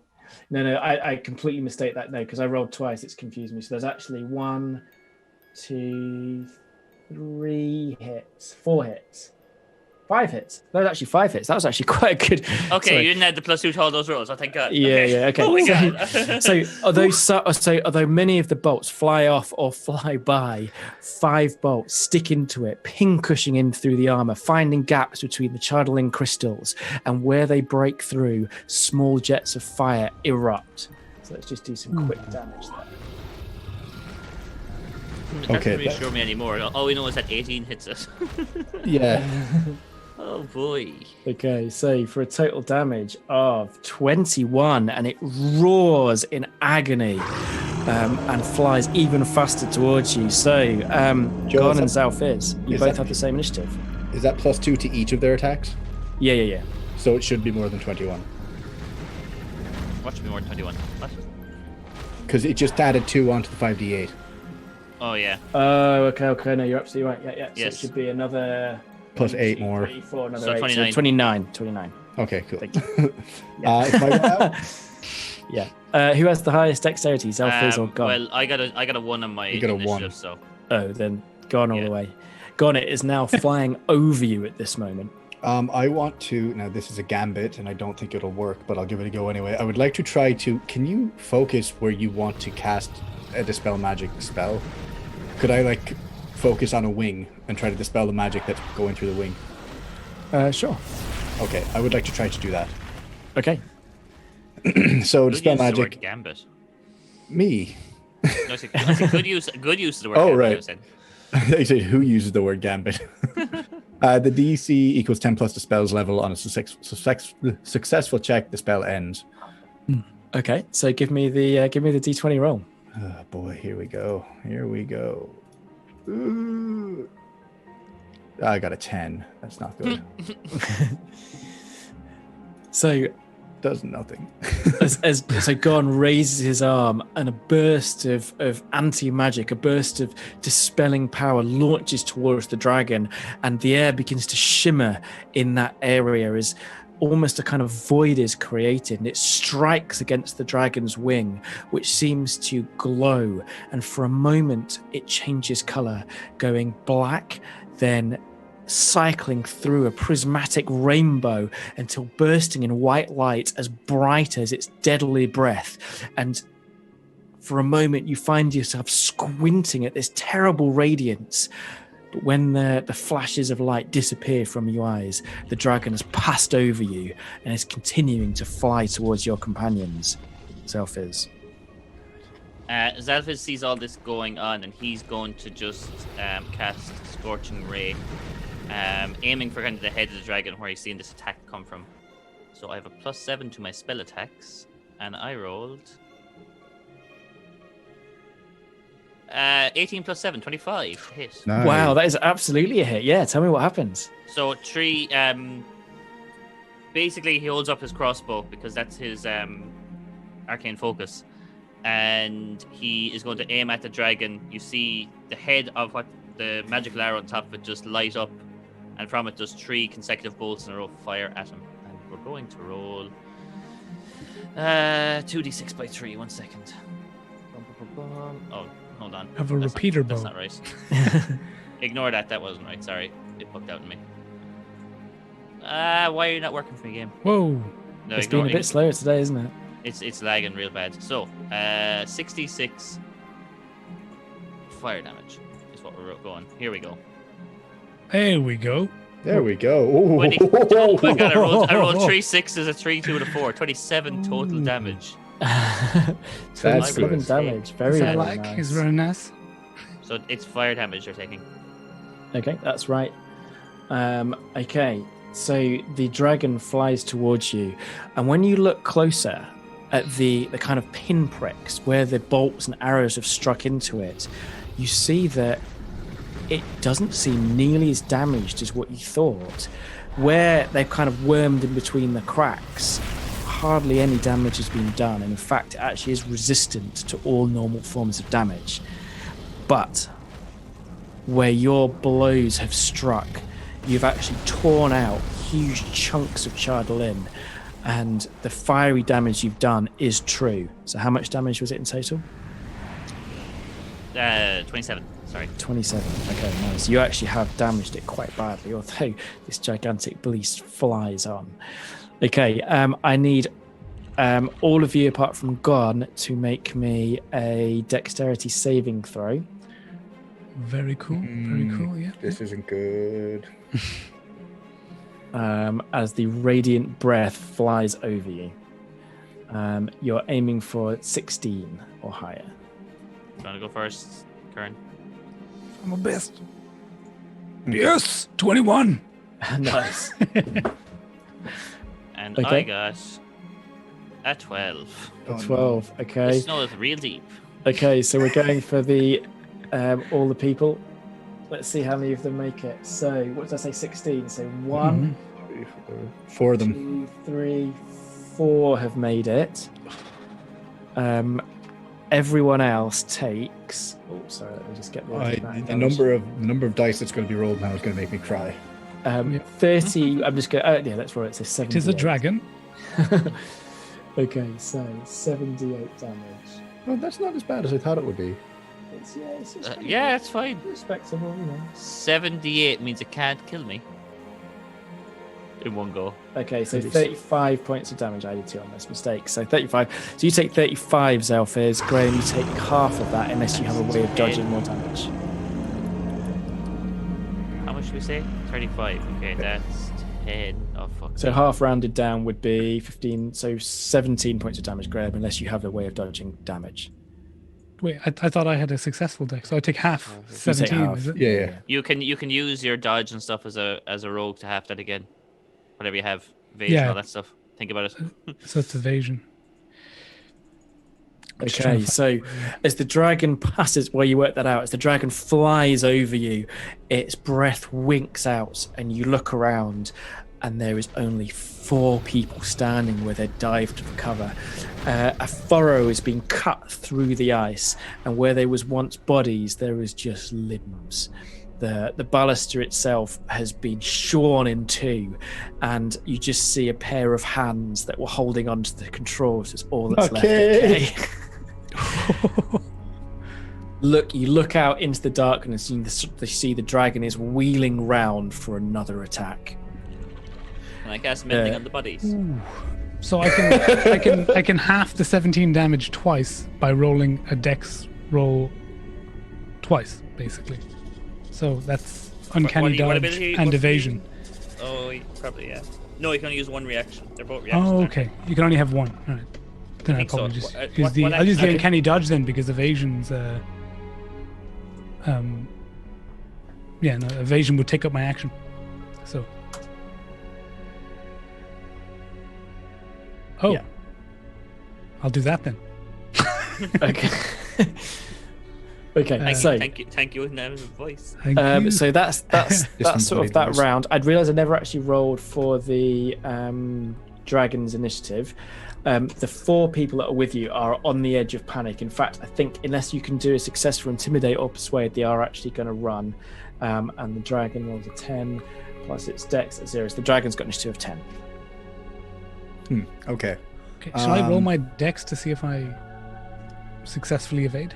[SPEAKER 1] No, I completely mistake that. No, because I rolled twice. It's confused me. So there's actually 1, 2, 3 hits, 4 hits, 5 hits. No, actually 5 hits. That was actually quite a good.
[SPEAKER 3] Okay,
[SPEAKER 1] Sorry.
[SPEAKER 3] you didn't add the plus 2 to all those rolls. Oh, thank God.
[SPEAKER 1] Yeah, okay.
[SPEAKER 3] Oh my God.
[SPEAKER 1] So although many of the bolts fly off or fly by, 5 bolts stick into it, pin-cushing in through the armor, finding gaps between the Chardalin crystals, and where they break through, small jets of fire erupt. So let's just do some quick damage there.
[SPEAKER 3] That doesn't
[SPEAKER 4] Okay,
[SPEAKER 3] reassure me anymore. All we know is that 18 hits us.
[SPEAKER 4] Yeah.
[SPEAKER 3] Oh boy.
[SPEAKER 1] Okay, so for a total damage of 21, and it roars in agony. and flies even faster towards you. So, Gann and Xalfiz, you both have the same initiative.
[SPEAKER 4] Is that +2 to each of their attacks?
[SPEAKER 1] Yeah.
[SPEAKER 4] So it should be more than 21.
[SPEAKER 3] What should be more than 21? What?
[SPEAKER 4] Because it just added 2 onto the 5d8.
[SPEAKER 3] Oh, yeah.
[SPEAKER 1] Oh, okay. No, you're absolutely right. Yeah. So
[SPEAKER 3] Yes.
[SPEAKER 1] it should be another
[SPEAKER 4] Plus 8 more.
[SPEAKER 1] 3, 4, another
[SPEAKER 3] So
[SPEAKER 1] 8.
[SPEAKER 3] 29.
[SPEAKER 1] So 29.
[SPEAKER 4] Okay, cool.
[SPEAKER 1] Thank you.
[SPEAKER 4] If I go out,
[SPEAKER 1] Yeah. Who has the highest dexterity, Xalfiz or Gann?
[SPEAKER 3] Well, I got a 1 on my
[SPEAKER 4] You got a
[SPEAKER 3] initiative,
[SPEAKER 4] 1.
[SPEAKER 3] so
[SPEAKER 1] Oh, then Gann all
[SPEAKER 3] Yeah.
[SPEAKER 1] the way. Gann, it is now flying over you at this moment.
[SPEAKER 4] I want to. Now, this is a gambit, and I don't think it'll work, but I'll give it a go anyway. I would like to try to. Can you focus where you want to cast a dispel magic spell? Could I focus on a wing and try to dispel the magic that's going through the wing?
[SPEAKER 1] Sure.
[SPEAKER 4] Okay, I would like to try to do that.
[SPEAKER 1] Okay.
[SPEAKER 4] So
[SPEAKER 3] good
[SPEAKER 4] dispel
[SPEAKER 3] use of the
[SPEAKER 4] magic.
[SPEAKER 3] word gambit.
[SPEAKER 4] Me.
[SPEAKER 3] No, I said good use of the word
[SPEAKER 4] Oh,
[SPEAKER 3] gambit.
[SPEAKER 4] right.
[SPEAKER 3] I said.
[SPEAKER 4] They say who uses the word gambit. The DC equals 10 plus the spell's level on a successful check. The spell ends.
[SPEAKER 1] Okay. So give me the D20 roll.
[SPEAKER 4] Oh boy, here we go. Ooh. I got a 10. That's not good.
[SPEAKER 1] So
[SPEAKER 4] Does nothing.
[SPEAKER 1] so Gann raises his arm, and a burst of anti-magic, a burst of dispelling power launches towards the dragon, and the air begins to shimmer in that area as almost a kind of void is created, and it strikes against the dragon's wing, which seems to glow, and for a moment it changes color, going black, then cycling through a prismatic rainbow until bursting in white light as bright as its deadly breath. And for a moment you find yourself squinting at this terrible radiance, but when the flashes of light disappear from your eyes, the dragon has passed over you and is continuing to fly towards your companions. Xalfiz.
[SPEAKER 3] Xalfiz sees all this going on, and he's going to just cast Scorching Ray, aiming for kind of the head of the dragon where he's seen this attack come from. So I have a +7 to my spell attacks, and I rolled 18 + 7, 25 hit.
[SPEAKER 4] Nice.
[SPEAKER 1] Wow, that is absolutely a hit. Yeah, tell me what happens.
[SPEAKER 3] So 3, basically he holds up his crossbow because that's his arcane focus, and he is going to aim at the dragon. You see the head of what the magical arrow on top of it just light up, and from it does 3 consecutive bolts in a row fire at him. And we're going to roll 2d6 by 3. 1 second. Oh, hold on.
[SPEAKER 5] Have a repeater
[SPEAKER 3] That's
[SPEAKER 5] bow.
[SPEAKER 3] not right. Ignore that. That wasn't right. Sorry. It bugged out on me. Why are you not working for me, game?
[SPEAKER 5] Whoa.
[SPEAKER 3] No,
[SPEAKER 1] It's been a bit slower today, isn't it?
[SPEAKER 3] It's lagging real bad. So, 66 fire damage is what we're going. Here we go.
[SPEAKER 5] There we go.
[SPEAKER 4] There we go. Ooh.
[SPEAKER 3] Oh my god, I rolled 3 6s, a 3, 2, and a 4. 27 total damage.
[SPEAKER 4] That's
[SPEAKER 1] 27
[SPEAKER 4] good.
[SPEAKER 1] damage. Very,
[SPEAKER 5] Is
[SPEAKER 1] very
[SPEAKER 5] that like?
[SPEAKER 1] nice.
[SPEAKER 5] Is very nice.
[SPEAKER 3] So it's fire damage you're taking.
[SPEAKER 1] Okay, that's right. Okay, so the dragon flies towards you, and when you look closer at the kind of pinpricks where the bolts and arrows have struck into it, you see that it doesn't seem nearly as damaged as what you thought. Where they've kind of wormed in between the cracks, hardly any damage has been done, and in fact it actually is resistant to all normal forms of damage. But where your blows have struck, you've actually torn out huge chunks of Chardolin, and the fiery damage you've done is true. So how much damage was it in total?
[SPEAKER 3] 27. Sorry.
[SPEAKER 1] 27. Okay, nice. You actually have damaged it quite badly, although this gigantic beast flies on. Okay, I need all of you apart from Gann to make me a dexterity saving throw.
[SPEAKER 5] Very cool. Very cool. Yeah.
[SPEAKER 4] This isn't good.
[SPEAKER 1] As the radiant breath flies over you. You're aiming for 16 or higher.
[SPEAKER 3] You want to go first, Kuran?
[SPEAKER 5] I'm my best. Yes, 21.
[SPEAKER 1] Nice.
[SPEAKER 3] And
[SPEAKER 1] Okay.
[SPEAKER 3] I got a 12.
[SPEAKER 4] Oh, no.
[SPEAKER 1] 12.
[SPEAKER 3] The
[SPEAKER 1] Okay.
[SPEAKER 3] snow is real deep.
[SPEAKER 1] Okay, so we're going for the all the people. Let's see how many of them make it. So what did I say? 16. So 1,
[SPEAKER 4] 4 of them.
[SPEAKER 1] 2, 3, 4 have made it. Everyone else takes. Oh, sorry. Let me just get
[SPEAKER 4] The number of dice that's going to be rolled now is going to make me cry.
[SPEAKER 1] 30. I'm just going. Yeah, let's roll it. So 78.
[SPEAKER 5] It is a dragon.
[SPEAKER 1] Okay, so 78 damage.
[SPEAKER 4] Well, that's not as bad as I thought it would be.
[SPEAKER 3] It's fine.
[SPEAKER 1] Respectable, you know.
[SPEAKER 3] 78 means it can't kill me in one go.
[SPEAKER 1] Okay, so 35 points of damage I did to you on this mistake. So 35. So you take 35, Xalfiz. Graham, you take half of that unless you have a way of dodging more damage.
[SPEAKER 3] How much do we say? 35. Okay, that's 10. Oh, fuck.
[SPEAKER 1] So half rounded down would be 15. So 17 points of damage, Graham, unless you have a way of dodging damage.
[SPEAKER 5] Wait, I thought I had a successful deck, so I take half.
[SPEAKER 1] You take
[SPEAKER 5] 17,
[SPEAKER 1] half.
[SPEAKER 5] is it?
[SPEAKER 4] Yeah.
[SPEAKER 3] You can use your dodge and stuff as a rogue to have that again. Whatever you have, evasion, all that stuff. Think about it.
[SPEAKER 5] So it's evasion.
[SPEAKER 1] Okay, so as the dragon passes, well, you work that out. As the dragon flies over you, its breath winks out, and you look around, and there is only 4 people standing where they dived for cover. A furrow has been cut through the ice, and where there was once bodies, there is just limbs. The ballista itself has been shorn in 2, and you just see a pair of hands that were holding onto the controls. That's all that's left. Okay. You look out into the darkness, and you see the dragon is wheeling round for another attack.
[SPEAKER 3] And I cast mending on the bodies.
[SPEAKER 5] So I can half the 17 damage twice by rolling a dex roll twice, basically. So that's uncanny dodge and evasion.
[SPEAKER 3] Oh, probably, yeah. No, you can only use one reaction. They're both reactions.
[SPEAKER 5] Oh, okay. You can only have one. All right. Then I'll probably just use the uncanny dodge then, because evasion's evasion would take up my action. So
[SPEAKER 1] Yeah.
[SPEAKER 5] I'll do that then.
[SPEAKER 1] Okay. Okay, so
[SPEAKER 3] thank you in Name's voice.
[SPEAKER 1] So that's sort of that round. I'd realised I never actually rolled for the Dragon's initiative. The 4 people that are with you are on the edge of panic. In fact, I think unless you can do a successful Intimidate or Persuade, they are actually going to run. And the dragon rolls a 10 plus its dex at 0. So the dragon's got initiative of 10.
[SPEAKER 4] Okay.
[SPEAKER 5] Shall I roll my dex to see if I successfully evade?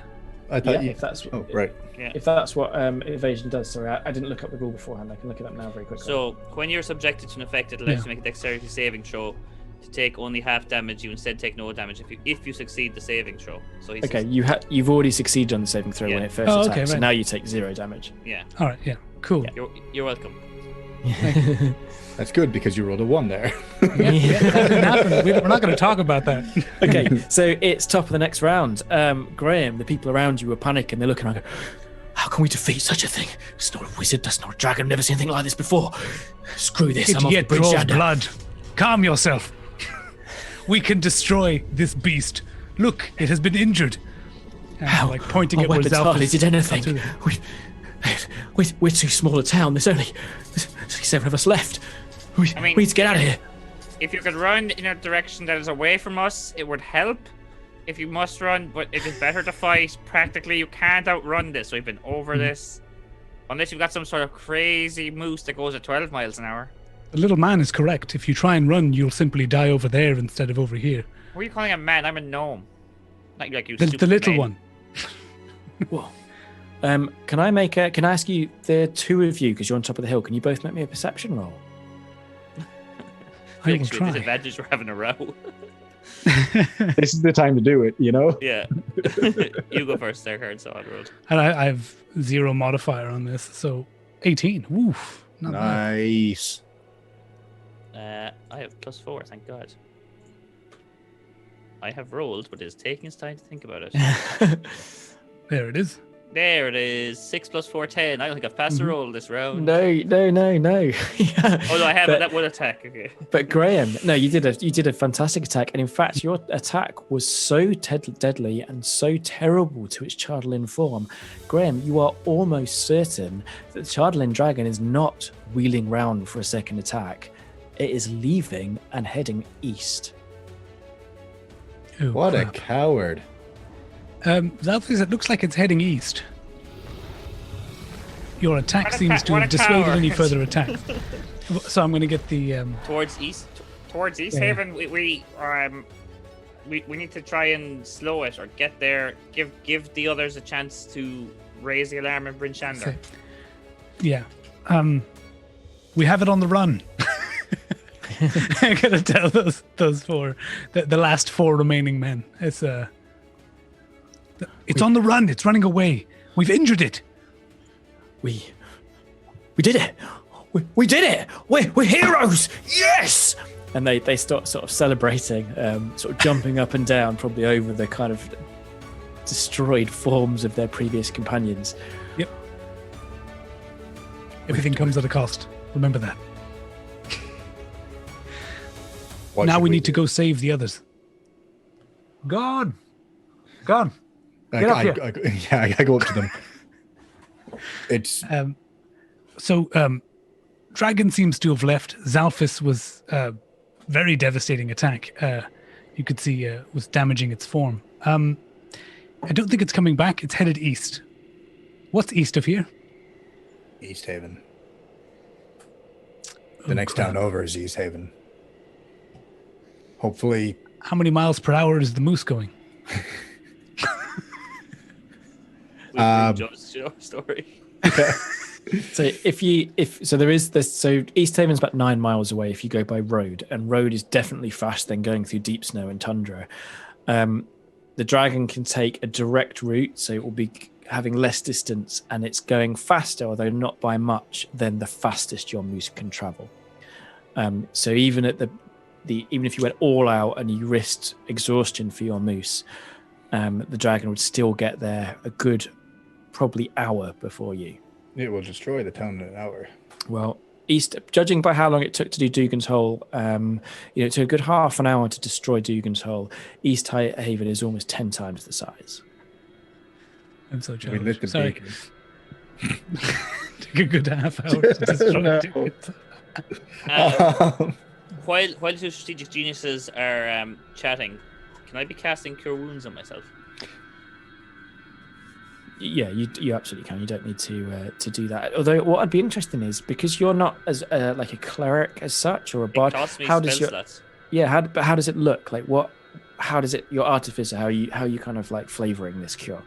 [SPEAKER 4] I thought
[SPEAKER 1] if that's
[SPEAKER 4] right.
[SPEAKER 3] Yeah.
[SPEAKER 1] If that's what evasion does. Sorry, I didn't look up the rule beforehand. I can look it up now very quickly.
[SPEAKER 3] So when you're subjected to an effect, it allows you to make a dexterity saving throw. To take only half damage, you instead take no damage if you succeed the saving throw. So
[SPEAKER 1] you've already succeeded on the saving throw when it first attacks.
[SPEAKER 5] Okay, right.
[SPEAKER 1] So now you take 0 damage.
[SPEAKER 3] Yeah.
[SPEAKER 5] All right. Yeah. Cool.
[SPEAKER 3] Yeah. You're welcome.
[SPEAKER 4] That's good because you rolled a 1 there.
[SPEAKER 5] That didn't happen. We're not going to talk about that.
[SPEAKER 1] Okay, so it's top of the next round. Graham, the people around you are panicking. They're looking around. How can we defeat such a thing? It's not a wizard. That's not a dragon. I've never seen anything like this before. Screw this. I'm off to
[SPEAKER 5] Idiot
[SPEAKER 1] Bridge
[SPEAKER 5] draws
[SPEAKER 1] Yonder.
[SPEAKER 5] blood. Calm yourself. We can destroy this beast. Look, it has been injured. And
[SPEAKER 1] How?
[SPEAKER 5] like pointing
[SPEAKER 1] Our
[SPEAKER 5] at where
[SPEAKER 1] weapons hardly
[SPEAKER 5] Xalfiz
[SPEAKER 1] did anything. We're too small a town. There's only 7 of us left. We need to get out of here.
[SPEAKER 3] If you could run in a direction that is away from us, it would help. If you must run, but it is better to fight. Practically, you can't outrun this. We've been over this. Unless you've got some sort of crazy moose that goes at 12 miles an hour.
[SPEAKER 5] The little man is correct. If you try and run, you'll simply die over there instead of over here.
[SPEAKER 3] What are you calling a man? I'm a gnome. Not like you.
[SPEAKER 5] The little
[SPEAKER 3] man.
[SPEAKER 5] one.
[SPEAKER 1] Whoa. Can I ask you, the 2 of you, because you're on top of the hill, can you both make me a perception roll?
[SPEAKER 5] I will try.
[SPEAKER 3] Disadvantage for having a row.
[SPEAKER 4] This is the time to do it, you know?
[SPEAKER 3] Yeah. You go first there, Kurt, so I'll roll.
[SPEAKER 5] And I have 0 modifier on this, so 18. Woof. Not bad.
[SPEAKER 4] Nice.
[SPEAKER 3] I have +4, thank God. I have rolled, but it's taking its time to think about it.
[SPEAKER 5] There it is.
[SPEAKER 3] There it is. 6 + 4, 10. I don't think I've passed a roll this round.
[SPEAKER 1] No. Yeah.
[SPEAKER 3] Oh no, I haven't.
[SPEAKER 1] But-
[SPEAKER 3] That would attack. Okay.
[SPEAKER 1] But Graham, no, you did a fantastic attack, and in fact, your attack was so deadly and so terrible to its Chardalin form. Graham, you are almost certain that the Chardalin dragon is not wheeling round for a second attack. It is leaving and heading east.
[SPEAKER 5] Oh,
[SPEAKER 4] What a
[SPEAKER 5] crap.
[SPEAKER 4] coward.
[SPEAKER 5] Xalfiz, it looks like it's heading east. Your attack
[SPEAKER 3] What a
[SPEAKER 5] seems
[SPEAKER 3] ca-
[SPEAKER 5] to
[SPEAKER 3] what
[SPEAKER 5] have
[SPEAKER 3] a
[SPEAKER 5] dissuaded
[SPEAKER 3] coward.
[SPEAKER 5] any further attack. So I'm going to get the.
[SPEAKER 3] Towards East
[SPEAKER 5] Yeah.
[SPEAKER 3] Haven. We need to try and slow it or get there. Give the others a chance to raise the alarm in Bryn Shander.
[SPEAKER 5] Yeah. We have it on the run. I'm going to tell those four, the last 4 remaining men. It's on the run. It's running away. We've injured it.
[SPEAKER 1] We did it. We did it. We're heroes. Yes. And they start sort of celebrating, sort of jumping up and down, probably over the kind of destroyed forms of their previous companions.
[SPEAKER 5] Yep. Everything comes at a cost. Remember that.
[SPEAKER 4] What
[SPEAKER 5] now
[SPEAKER 4] should
[SPEAKER 5] we need to
[SPEAKER 4] do?
[SPEAKER 5] go save the others. Gone.
[SPEAKER 4] I,
[SPEAKER 5] Get up
[SPEAKER 4] I,
[SPEAKER 5] here.
[SPEAKER 4] I go up to them. It's
[SPEAKER 5] Dragon seems to have left. Xalfiz was very devastating attack. You could see was damaging its form. I don't think it's coming back. It's headed east. What's east of here?
[SPEAKER 4] East Haven.
[SPEAKER 5] Oh,
[SPEAKER 4] The next
[SPEAKER 5] crap.
[SPEAKER 4] town over is East Haven. Hopefully,
[SPEAKER 5] How many miles per hour is the moose going?
[SPEAKER 3] Joe's story.
[SPEAKER 1] So so East Haven's about 9 miles away if you go by road, and road is definitely faster than going through deep snow and tundra. The dragon can take a direct route, so it will be having less distance, and it's going faster, although not by much, than the fastest your moose can travel. So even at even if you went all out and you risked exhaustion for your moose, the dragon would still get there a good probably hour before you.
[SPEAKER 4] it will destroy the town in an hour.
[SPEAKER 1] Well, judging by how long it took to do Dugan's Hole, it took a good half an hour to destroy Dugan's Hole. East Haven is almost 10 times the size.
[SPEAKER 5] I'm so
[SPEAKER 4] We
[SPEAKER 5] jealous.
[SPEAKER 4] lit the
[SPEAKER 5] Sorry.
[SPEAKER 4] beacons.
[SPEAKER 5] Take a good half hour to destroy
[SPEAKER 4] No.
[SPEAKER 5] Dugan's.
[SPEAKER 3] While the two strategic geniuses are chatting, can I be casting Cure Wounds on myself?
[SPEAKER 1] Yeah, you absolutely can. You don't need to do that. Although what I'd be interested in is, because you're not as like a cleric as such or a
[SPEAKER 3] It
[SPEAKER 1] bard.
[SPEAKER 3] costs me
[SPEAKER 1] How
[SPEAKER 3] spell
[SPEAKER 1] does your
[SPEAKER 3] slots.
[SPEAKER 1] how does it look like? How does it, your artificer? How you kind of like flavoring this cure?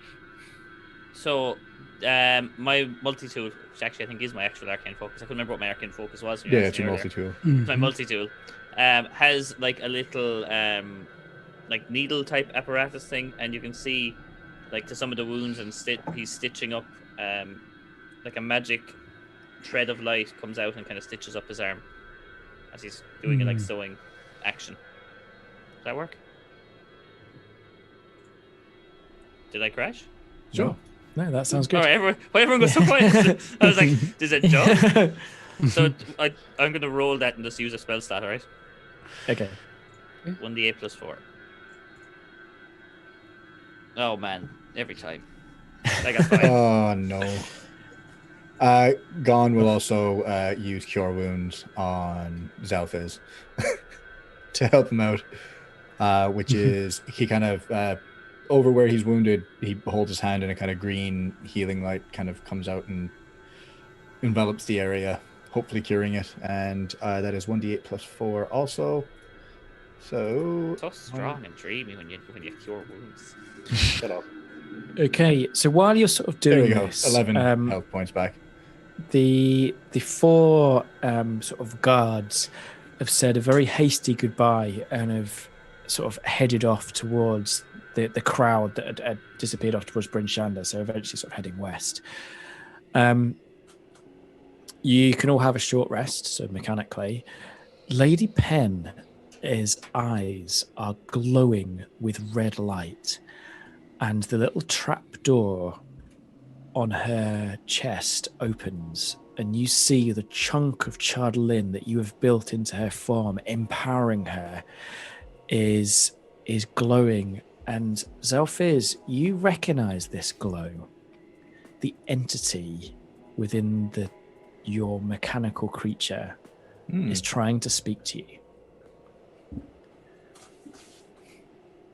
[SPEAKER 3] So, my multi-tool, which actually I think is my actual arcane focus. I couldn't remember what my arcane focus was. when you
[SPEAKER 4] Yeah,
[SPEAKER 3] asked
[SPEAKER 4] it's
[SPEAKER 3] me
[SPEAKER 4] your
[SPEAKER 3] earlier.
[SPEAKER 4] multi-tool.
[SPEAKER 3] My multi-tool has like a little like needle type apparatus thing, and you can see like to some of the wounds, and he's stitching up like a magic thread of light comes out and kind of stitches up his arm as he's doing a like sewing action. Does that work? Did I crash?
[SPEAKER 1] Sure. No, that sounds good.
[SPEAKER 3] All right, everyone goes so quiet. I was like, "Does it jump?" So I'm going to roll that and just use a spell stat, all right?
[SPEAKER 1] Okay.
[SPEAKER 3] 1d8 + 4. Oh man, every time. I got 5.
[SPEAKER 4] Oh no. Gann will also use Cure Wounds on Xalfiz to help him out, which is he kind of over where he's wounded, he holds his hand and a kind of green healing light kind of comes out and envelops the area, hopefully curing it. And that is 1d8 + 4 also. So
[SPEAKER 3] So strong and dreamy when you cure wounds.
[SPEAKER 4] shut up.
[SPEAKER 1] Okay. So while you're sort of
[SPEAKER 4] There
[SPEAKER 1] doing
[SPEAKER 4] we go.
[SPEAKER 1] this,
[SPEAKER 4] 11 health points back.
[SPEAKER 1] the 4 sort of guards have said a very hasty goodbye and have sort of headed off towards the crowd that had disappeared off towards Bryn Shander, so eventually sort of heading west. You can all have a short rest, so mechanically. Lady Pen's eyes are glowing with red light, and the little trap door on her chest opens, and you see the chunk of charred lin that you have built into her form, empowering her, is glowing. And Xalfiz, you recognize this glow. The entity within your mechanical creature is trying to speak to you.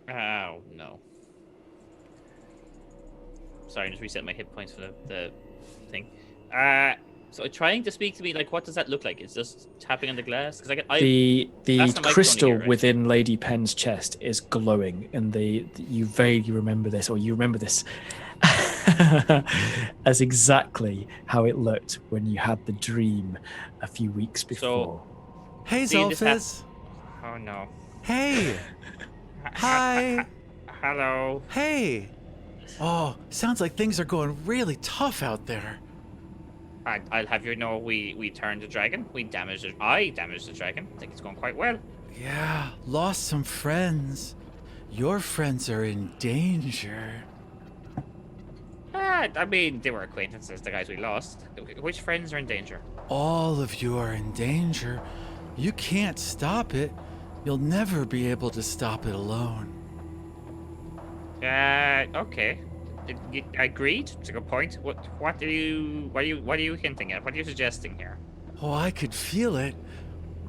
[SPEAKER 3] Oh, no. Sorry, I just reset my hit points for the thing. So trying to speak to me, like, what does that look like? It's just tapping on the glass? Because
[SPEAKER 1] the crystal
[SPEAKER 3] here, right?
[SPEAKER 1] within Lady Penn's chest is glowing, and you vaguely remember this, or you remember this as exactly how it looked when you had the dream a few weeks before.
[SPEAKER 6] Hey, Xalfiz.
[SPEAKER 3] Oh, no.
[SPEAKER 6] Hey. Hi.
[SPEAKER 3] Hello.
[SPEAKER 6] Hey. Oh, sounds like things are going really tough out there.
[SPEAKER 3] I'll have you know we turned the dragon. I damaged the dragon. I think it's going quite well.
[SPEAKER 6] Yeah, lost some friends. Your friends are in danger.
[SPEAKER 3] I mean, they were acquaintances, the guys we lost. Which friends are in danger?
[SPEAKER 6] All of you are in danger. You can't stop it. You'll never be able to stop it alone.
[SPEAKER 3] Okay. Agreed. It's a good point. What are you hinting at? What are you suggesting here?
[SPEAKER 6] Oh, I could feel it.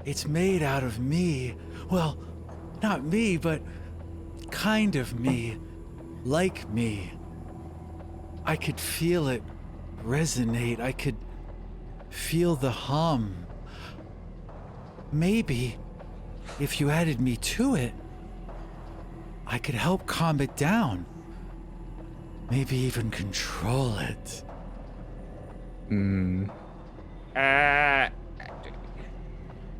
[SPEAKER 6] It's made out of me. Well, not me, but kind of me. Like me. I could feel it resonate. I could feel the hum. Maybe if you added me to it, I could help calm it down. Maybe even control it.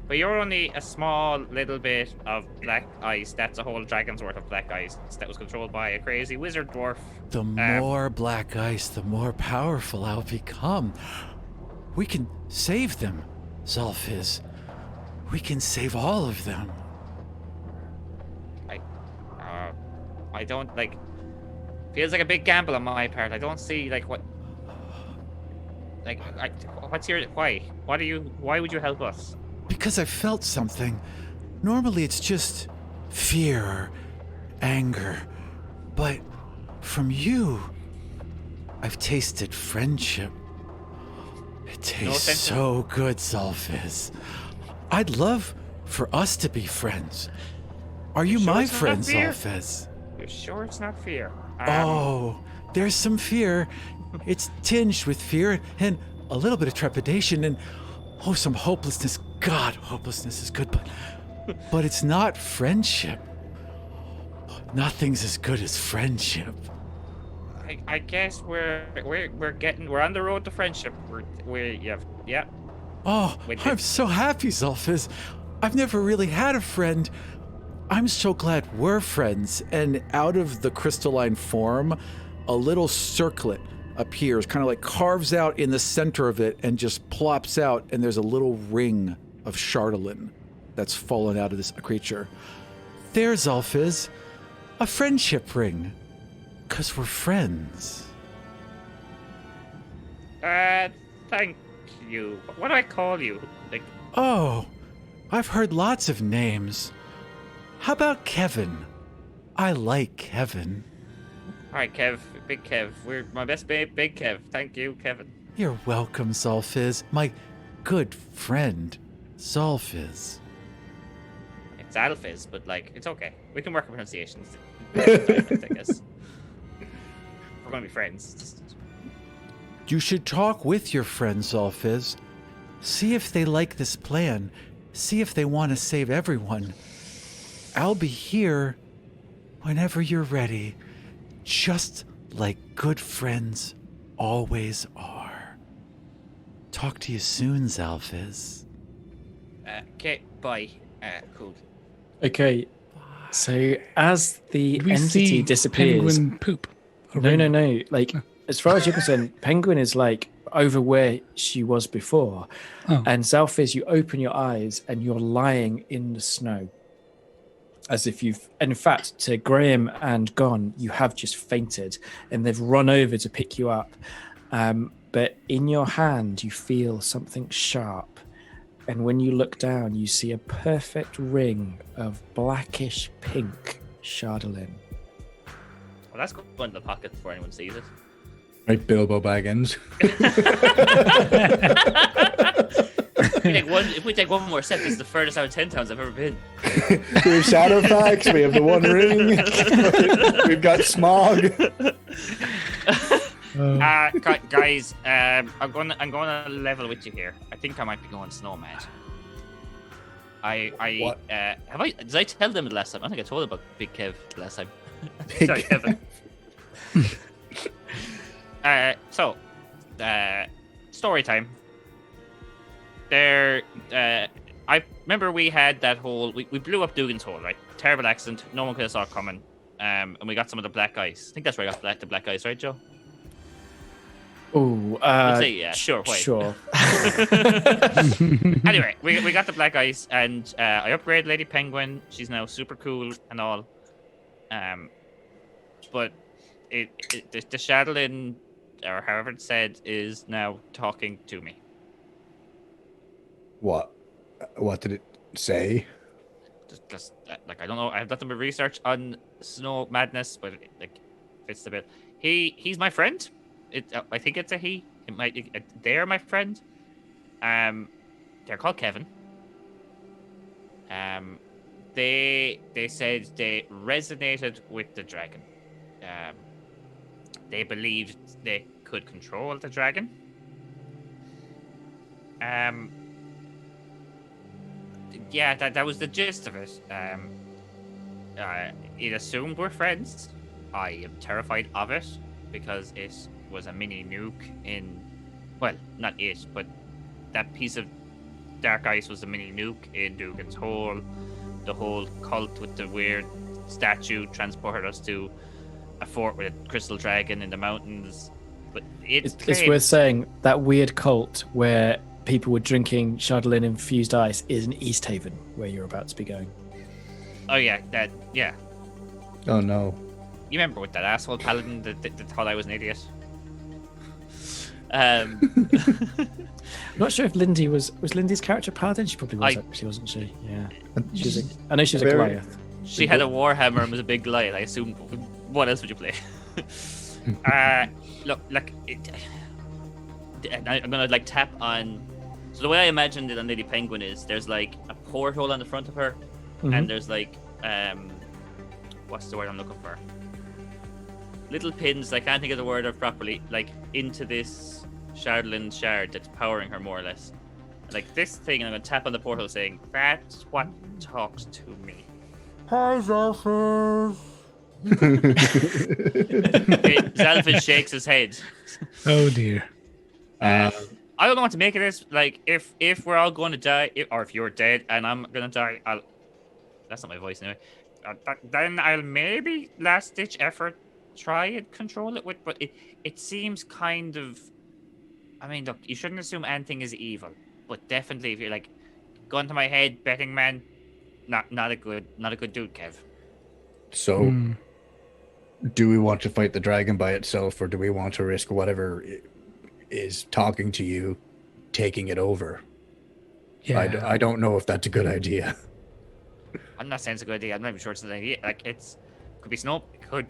[SPEAKER 3] But you're only a small little bit of black ice. That's a whole dragon's worth of black ice that was controlled by a crazy wizard dwarf.
[SPEAKER 6] The more black ice, the more powerful I'll become. We can save them, Xalfiz. We can save all of them.
[SPEAKER 3] I don't like. Feels like a big gamble on my part. I don't see like what. Like, what's your why? Why would you help us?
[SPEAKER 6] Because I felt something. Normally it's just fear or anger. But from you, I've tasted friendship. It tastes so good, Xalfiz. I'd love for us to be friends. Are you my friend, Xalfiz?
[SPEAKER 3] You're sure it's not fear?
[SPEAKER 6] Oh, there's some fear. It's tinged with fear and a little bit of trepidation and some hopelessness. God, hopelessness is good, but it's not friendship. Nothing's as good as friendship.
[SPEAKER 3] I guess we're on the road to friendship. Yeah.
[SPEAKER 6] Oh, I'm so happy, Xalfiz. I've never really had a friend. I'm so glad we're friends. And out of the crystalline form, a little circlet appears, kind of like carves out in the center of it and just plops out, and there's a little ring of Chardolin that's fallen out of this creature. There's Xalfiz, a friendship ring, 'cause we're friends.
[SPEAKER 3] Thank you. What do I call you? Like,
[SPEAKER 6] oh, I've heard lots of names. How about Kevin? I like Kevin.
[SPEAKER 3] All right, Kev, Big Kev. We're my best babe, Big Kev. Thank you, Kevin.
[SPEAKER 6] You're welcome, Xalfiz, my good friend, Xalfiz.
[SPEAKER 3] It's Xalfiz, but like, it's okay. We can work on pronunciations. I guess. We're gonna be friends.
[SPEAKER 6] You should talk with your friends, Xalfiz. See if they like this plan. See if they want to save everyone. I'll be here whenever you're ready, just like good friends always are. Talk to you soon, Xalfiz.
[SPEAKER 3] Okay, bye. Cool.
[SPEAKER 1] Okay, so as the
[SPEAKER 5] Did we
[SPEAKER 1] entity
[SPEAKER 5] see
[SPEAKER 1] disappears,
[SPEAKER 5] penguin poop?
[SPEAKER 1] no. Like, as far as you're concerned, Penguin is like over where she was before, and Xalfiz, you open your eyes and you're lying in the snow, as if you've. In fact, to Graham and Gann, you have just fainted, and they've run over to pick you up, But in your hand, you feel something sharp. And when you look down, you see a perfect ring of blackish pink chandelier.
[SPEAKER 3] Well, that's going in the pocket before anyone sees it.
[SPEAKER 4] Right, Bilbo Baggins.
[SPEAKER 3] If we take one more step, this is the furthest out of 10 towns I've ever been.
[SPEAKER 4] We have Shadowfax, we have the One Ring, we've got Smog.
[SPEAKER 3] Guys, I'm going to level with you here. I think I might be going snowman.
[SPEAKER 4] What?
[SPEAKER 3] Did I tell them the last time? I think I told them about Big Kev the last time.
[SPEAKER 4] Big
[SPEAKER 3] Sorry, Kevin. Story time. I remember we had that whole we blew up Dugan's hole, right? Terrible accident. No one could have saw it coming. And we got some of the black ice. I think that's where I got the black ice, right, Joe?
[SPEAKER 1] Oh,
[SPEAKER 3] yeah, sure. Wait.
[SPEAKER 1] Sure.
[SPEAKER 3] Anyway, we got the black ice, and I upgraded Lady Penguin. She's now super cool and all. But the Shadowlin, or however it's said, is now talking to me.
[SPEAKER 4] What did it say?
[SPEAKER 3] Just like, I don't know. I have done some research on snow madness, but it fits the bit. He's my friend. I think it's a he. They're my friend. They're called Kevin. They said they resonated with the dragon. They believed they could control the dragon. Yeah, that was the gist of it. It assumed we're friends. I am terrified of it because it was a mini nuke in, well, not it, but that piece of dark ice was a mini nuke in Dugan's Hole. The whole cult with the weird statue transported us to a fort with a crystal dragon in the mountains. But it's
[SPEAKER 1] worth saying that weird cult where people were drinking Chardonnay infused ice is in East Haven, where you're about to be going.
[SPEAKER 3] Oh yeah, yeah.
[SPEAKER 4] Oh no.
[SPEAKER 3] You remember with that asshole paladin that thought I was an idiot? I'm
[SPEAKER 1] not sure if Lindy was Lindy's character paladin. She probably was actually, wasn't she? Yeah. I know she was a Goliath.
[SPEAKER 3] She had a warhammer and was a big Goliath. I assumed. What else would you play? Look, like I'm gonna like tap on. So the way I imagined it on Lady Penguin is there's like a porthole on the front of her, and there's like what's the word I'm looking for? Little pins. I can't think of the word of properly. Like into this Shardlin shard that's powering her more or less. Like this thing, and I'm gonna tap on the portal saying, "That's what talks to me."
[SPEAKER 7] Hi, Xalfiz.
[SPEAKER 3] Xalfiz shakes his head.
[SPEAKER 5] Oh dear.
[SPEAKER 3] I don't know what to make of this. Like, if we're all going to die, or if you're dead and I'm gonna die, that's not my voice anyway. Then I'll maybe last ditch effort try and control it with. But it seems kind of. I mean, look, you shouldn't assume anything is evil, but definitely if you're like, gun to my head, betting man, not a good dude, Kev.
[SPEAKER 4] So, do we want to fight the dragon by itself, or do we want to risk whatever is talking to you, taking it over? Yeah. I don't know if that's a good idea.
[SPEAKER 3] I'm not saying it's a good idea. I'm not even sure it's an idea. Like could be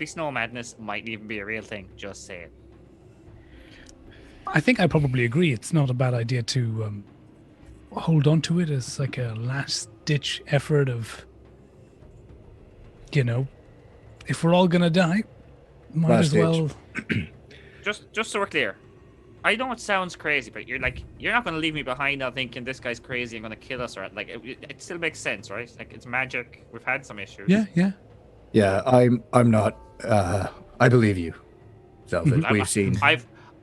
[SPEAKER 3] snow madness. Might even be a real thing. Just say it.
[SPEAKER 5] I think I probably agree. It's not a bad idea to hold on to it as like a last-ditch effort of, if we're all gonna die, might as well.
[SPEAKER 3] Just so we're clear, I know it sounds crazy, but you're not gonna leave me behind now thinking this guy's crazy and gonna kill us, or like it still makes sense, right? Like it's magic. We've had some issues.
[SPEAKER 4] Yeah. I'm not. I believe you. So we've seen.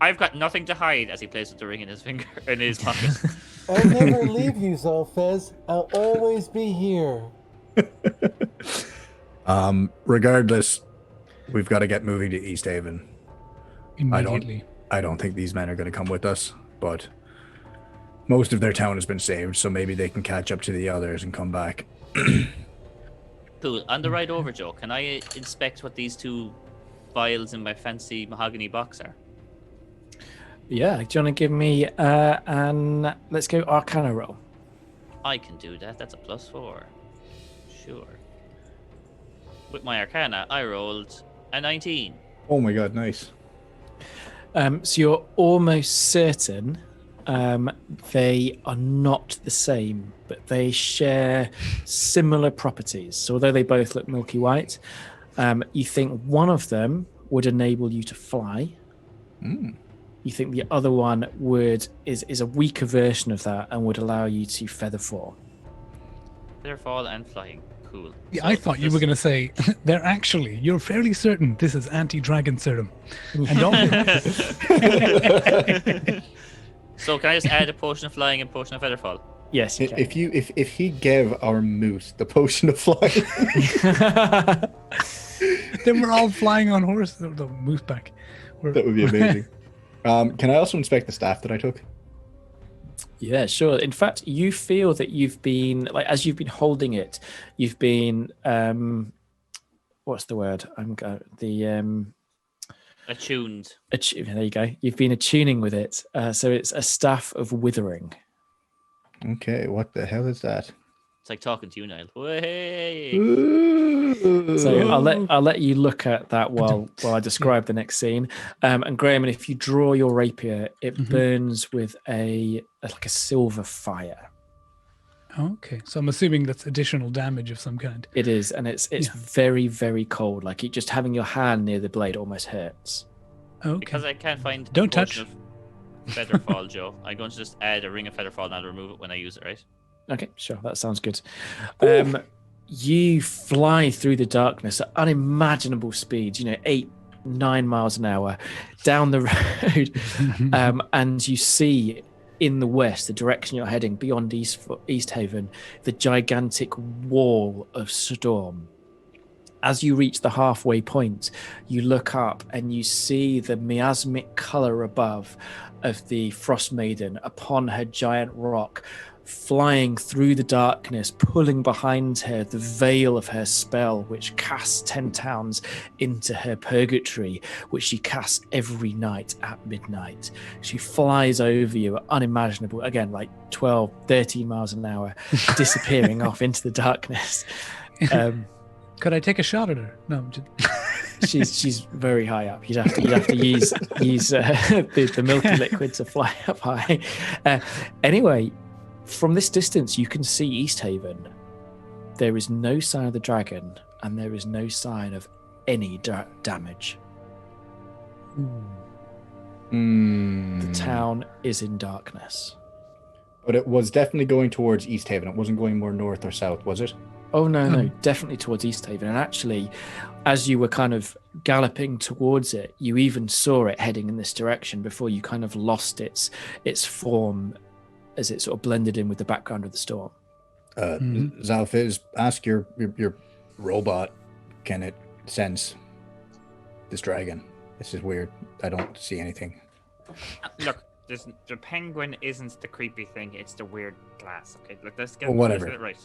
[SPEAKER 3] I've got nothing to hide as he plays with the ring in his finger in his pocket.
[SPEAKER 7] I'll never leave you, Xalfiz. I'll always be here.
[SPEAKER 4] Regardless, we've got to get moving to East Haven.
[SPEAKER 5] Immediately.
[SPEAKER 4] I don't think these men are going to come with us, but most of their town has been saved, so maybe they can catch up to the others and come back.
[SPEAKER 3] Cool. On the ride over, Joe, can I inspect what these two vials in my fancy mahogany box are?
[SPEAKER 1] Yeah, do you want to give me an let's go Arcana roll.
[SPEAKER 3] I can do that. That's a +4. Sure. With my Arcana, I rolled a 19.
[SPEAKER 4] Oh my god, nice.
[SPEAKER 1] So you're almost certain they are not the same, but they share similar properties. So although they both look milky white, you think one of them would enable you to fly. You think the other one is a weaker version of that and would allow you to feather fall.
[SPEAKER 3] Feather fall and flying. Cool.
[SPEAKER 5] Yeah,
[SPEAKER 3] So
[SPEAKER 5] I thought you were going to say, you're fairly certain this is anti-dragon serum. And don't.
[SPEAKER 3] So can I just add a potion of flying and potion of feather fall?
[SPEAKER 1] Yes, you can.
[SPEAKER 4] If he gave our moose the potion of flying,
[SPEAKER 5] Then we're all flying on horses. The moose back.
[SPEAKER 4] that would be amazing. Can I also inspect the staff that I took?
[SPEAKER 1] Yeah, sure. In fact, you feel that you've been as you've been holding it, you've been what's the word?
[SPEAKER 3] Attuned.
[SPEAKER 1] There you go. You've been attuning with it. So it's a staff of withering.
[SPEAKER 4] Okay, what the hell is that?
[SPEAKER 3] It's like talking to you, Niall. Way.
[SPEAKER 1] So I'll let you look at that while I describe the next scene. And Graham, if you draw your rapier, it burns with a silver fire.
[SPEAKER 5] Okay, so I'm assuming that's additional damage of some kind.
[SPEAKER 1] It is, and it's very, very cold. Like just having your hand near the blade almost hurts.
[SPEAKER 5] Okay.
[SPEAKER 3] Because I can't find
[SPEAKER 5] Don't
[SPEAKER 3] a potion
[SPEAKER 5] touch.
[SPEAKER 3] of feather fall, Joe. I'm going to just add a ring of feather fall and I'll remove it when I use it, right?
[SPEAKER 1] Okay, sure. That sounds good. You fly through the darkness at unimaginable speeds, 8-9 miles an hour down the road. And you see in the west, the direction you're heading beyond East Haven, the gigantic wall of storm. As you reach the halfway point, you look up and you see the miasmic color above of the Frost Maiden upon her giant rock, flying through the darkness, pulling behind her the veil of her spell, which casts 10 towns into her purgatory, which she casts every night at midnight. She flies over you at unimaginable, again, like 12, 13 miles an hour, disappearing off into the darkness.
[SPEAKER 5] Could I take a shot at her? No.
[SPEAKER 1] She's very high up. You'd have to use the milky liquid to fly up high. Anyway, from this distance, you can see East Haven. There is no sign of the dragon, and there is no sign of any damage. The town is in darkness.
[SPEAKER 4] But it was definitely going towards East Haven. It wasn't going more north or south, was it?
[SPEAKER 1] Oh, no, definitely towards East Haven. And actually, as you were kind of galloping towards it, you even saw it heading in this direction before you kind of lost its form as it sort of blended in with the background of the storm.
[SPEAKER 4] Xalfiz, ask your robot, can it sense this dragon? This is weird. I don't see anything.
[SPEAKER 3] Look, the penguin isn't the creepy thing, it's the weird glass. Okay, look, let's get it right.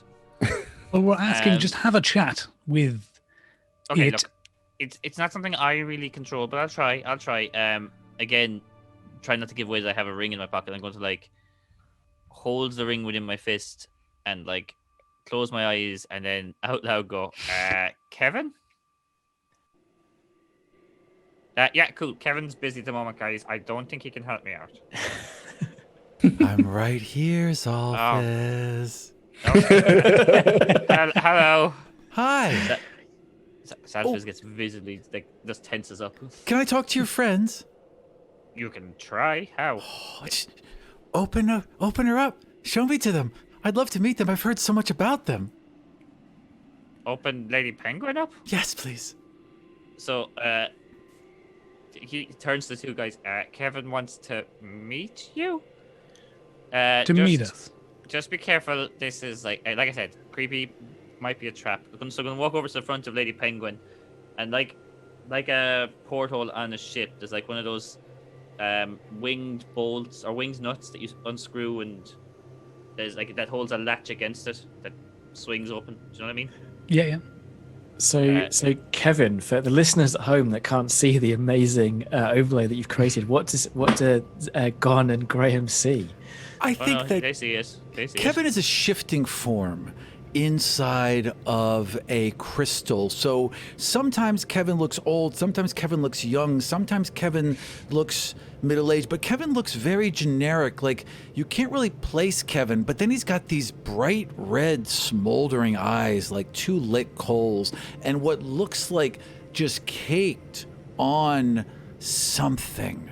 [SPEAKER 5] Well, we're asking, just have a chat with
[SPEAKER 3] Okay,
[SPEAKER 5] it.
[SPEAKER 3] look, it's not something I really control, but I'll try. Again, try not to give away that I have a ring in my pocket. I'm going to hold the ring within my fist and close my eyes and then out loud go, Kevin? Yeah, cool. Kevin's busy at the moment, guys. I don't think he can help me out.
[SPEAKER 6] I'm right here, Xalfiz.
[SPEAKER 3] Hello.
[SPEAKER 6] Hi.
[SPEAKER 3] Xalfiz gets visibly just tenses up.
[SPEAKER 6] Can I talk to your friends?
[SPEAKER 3] You can try. How?
[SPEAKER 6] Just open her up. Show me to them. I'd love to meet them. I've heard so much about them.
[SPEAKER 3] Open Lady Penguin up?
[SPEAKER 6] Yes, please.
[SPEAKER 3] So, he turns to the two guys. Kevin wants to meet you.
[SPEAKER 5] Meet us.
[SPEAKER 3] Just be careful. This is like I said, creepy. Might be a trap. So I'm gonna walk over to the front of Lady Penguin, and like a porthole on a ship. There's one of those winged bolts or winged nuts that you unscrew, and there's that holds a latch against it that swings open. Do you know what I mean?
[SPEAKER 5] Yeah.
[SPEAKER 1] So Kevin, for the listeners at home that can't see the amazing overlay that you've created, what do Gann and Graham see?
[SPEAKER 6] I think that
[SPEAKER 3] they see it.
[SPEAKER 6] Kevin is a shifting form inside of a crystal. So sometimes Kevin looks old, sometimes Kevin looks young, sometimes Kevin looks middle-aged, but Kevin looks very generic. Like, you can't really place Kevin, but then he's got these bright red smoldering eyes like two lit coals and what looks like just caked on something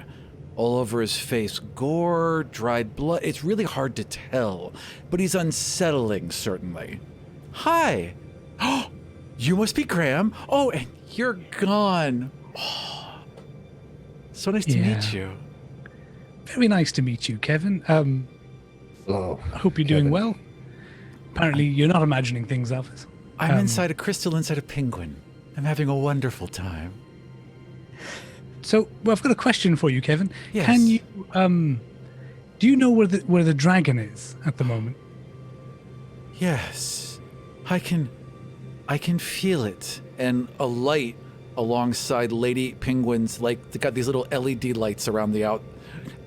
[SPEAKER 6] all over his face. Gore, dried blood. It's really hard to tell, but he's unsettling, certainly. Hi. Oh, you must be Graham. Oh, and you're gone. Oh, so nice to meet you.
[SPEAKER 5] Very nice to meet you, Kevin.
[SPEAKER 4] Hello.
[SPEAKER 5] I hope you're doing well. Apparently, you're not imagining things, Xalfiz.
[SPEAKER 6] I'm inside a crystal, inside a penguin. I'm having a wonderful time.
[SPEAKER 5] So, well, I've got a question for you, Kevin.
[SPEAKER 6] Yes.
[SPEAKER 5] Can you, do you know where the dragon is at the moment?
[SPEAKER 6] Yes, I can feel it, and a light alongside Lady Penguin's, like, they got these little LED lights around the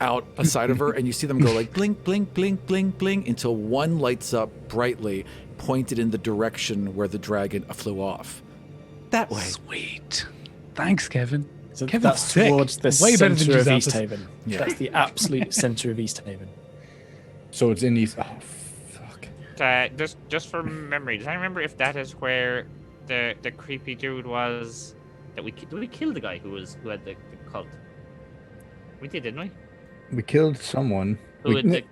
[SPEAKER 6] out aside of her, and you see them go like blink, blink, blink, blink, blink until one lights up brightly, pointed in the direction where the dragon flew off. That way.
[SPEAKER 5] Sweet. Thanks, Kevin.
[SPEAKER 1] So
[SPEAKER 5] Kevin's
[SPEAKER 1] that's
[SPEAKER 5] sick.
[SPEAKER 1] towards the
[SPEAKER 5] Way better than
[SPEAKER 1] center of
[SPEAKER 5] Xalfiz.
[SPEAKER 1] East Haven.
[SPEAKER 6] Yeah.
[SPEAKER 1] That's the absolute center of East Haven.
[SPEAKER 4] So it's in East. Oh, fuck.
[SPEAKER 3] Just from memory, does I remember if that is where the creepy dude was that did we kill the guy who had the cult? We did, didn't we?
[SPEAKER 4] We killed someone.
[SPEAKER 3] Who
[SPEAKER 4] We-
[SPEAKER 3] had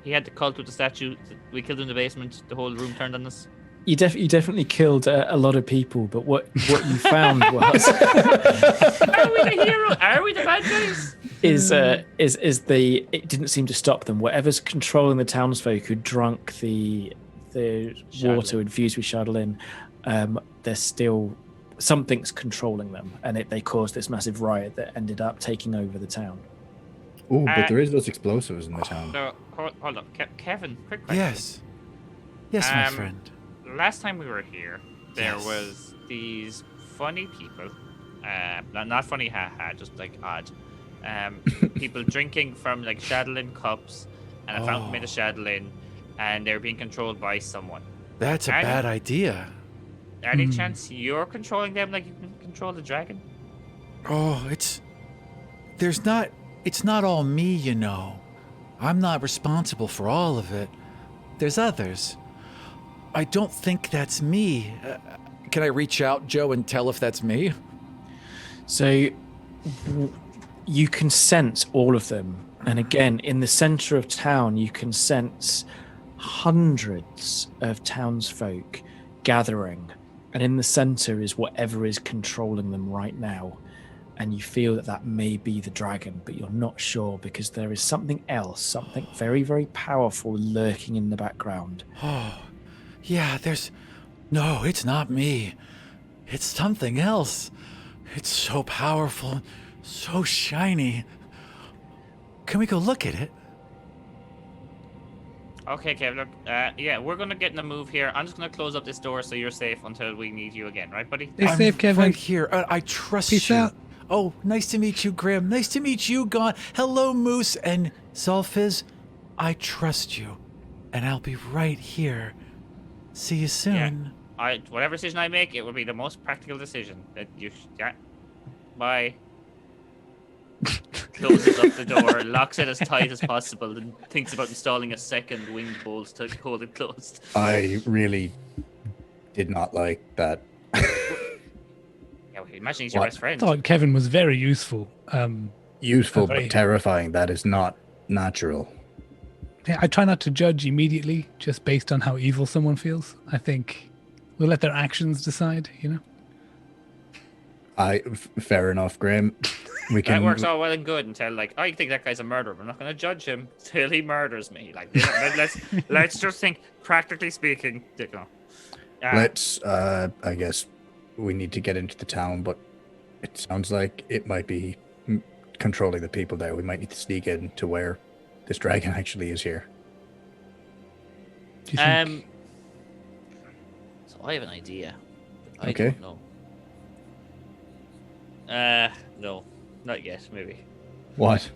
[SPEAKER 3] he had the cult with the statue. We killed him in the basement. The whole room turned on us.
[SPEAKER 1] You definitely killed a lot of people, but what you found was
[SPEAKER 3] Are we the hero? Are we the bad guys?
[SPEAKER 1] it didn't seem to stop them. Whatever's controlling the townsfolk who drunk the water infused with Chardolin, there's still something's controlling them, and they caused this massive riot that ended up taking over the town.
[SPEAKER 4] Oh, but there is those explosives in the town.
[SPEAKER 3] No, hold up, Kevin. Quick question.
[SPEAKER 6] Yes, my friend.
[SPEAKER 3] Last time we were here, there
[SPEAKER 6] Yes.
[SPEAKER 3] was these funny people. Not funny, haha, just like odd. People drinking from like Chardolin cups and a fountain made of Chardolin, and they're being controlled by someone.
[SPEAKER 6] That's a bad idea.
[SPEAKER 3] Any chance you're controlling them like you can control the dragon?
[SPEAKER 6] Oh, it's not all me, you know. I'm not responsible for all of it. There's others. I don't think that's me. Can I reach out, Joe, and tell if that's me?
[SPEAKER 1] So you can sense all of them. And again, in the center of town, you can sense hundreds of townsfolk gathering. And in the center is whatever is controlling them right now. And you feel that may be the dragon, but you're not sure because there is something else, something very, very powerful lurking in the background.
[SPEAKER 6] Oh, yeah, no, it's not me. It's something else. It's so powerful, so shiny. Can we go look at it?
[SPEAKER 3] Okay, Kevin, look, yeah, we're gonna get in the move here. I'm just gonna close up this door so you're safe until we need you again, right, buddy?
[SPEAKER 5] Stay safe, Kevin.
[SPEAKER 6] Right here. I trust
[SPEAKER 5] Peace
[SPEAKER 6] you.
[SPEAKER 5] out.
[SPEAKER 6] Oh, nice to meet you, Grim. Nice to meet you, Gann. Hello, Moose and Xalfiz. I trust you, and I'll be right here. See you soon.
[SPEAKER 3] Yeah. Whatever decision I make, it will be the most practical decision. Yeah. Bye. Closes up the door, locks it as tight as possible, and thinks about installing a second winged bolt to hold it closed.
[SPEAKER 4] I really did not like that.
[SPEAKER 3] Yeah, well, imagine he's your best
[SPEAKER 5] I
[SPEAKER 3] friend.
[SPEAKER 5] thought Kevin was very useful.
[SPEAKER 4] Useful
[SPEAKER 5] Very-
[SPEAKER 4] but terrifying. That is not natural.
[SPEAKER 5] Yeah, I try not to judge immediately just based on how evil someone feels. I think we'll let their actions decide, you know?
[SPEAKER 4] Fair enough, Graham. We can.
[SPEAKER 3] That works all well and good until, like, I think that guy's a murderer, but I'm not going to judge him till he murders me. Like, let's just think, practically speaking, you know.
[SPEAKER 4] Let's. I guess we need to get into the town, but it sounds like it might be controlling the people there. We might need to sneak in to where this dragon actually is here.
[SPEAKER 5] Do you think?
[SPEAKER 3] So I have an idea.
[SPEAKER 8] I
[SPEAKER 4] Okay.
[SPEAKER 8] don't know. No, not yet. Maybe.
[SPEAKER 4] What?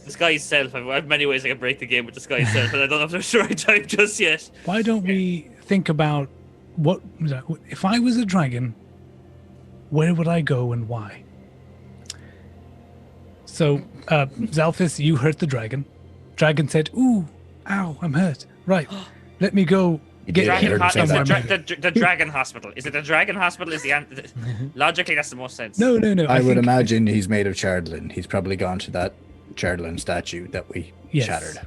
[SPEAKER 8] Disguise self. I have many ways I can break the game with disguise self, but I don't know if there's the right time just yet.
[SPEAKER 5] Why don't we think about what if I was a dragon? Where would I go and why? So, Xalfiz, you hurt the dragon. Dragon said, "Ooh, ow, I'm hurt. Right, let me go get
[SPEAKER 3] Dragon
[SPEAKER 5] him somewhere."
[SPEAKER 3] the dragon hospital. Is it the dragon hospital? Is the logically that's the most sense.
[SPEAKER 5] No.
[SPEAKER 4] I would
[SPEAKER 5] think
[SPEAKER 4] imagine he's made of chardlin. He's probably gone to that chardlin statue that we shattered.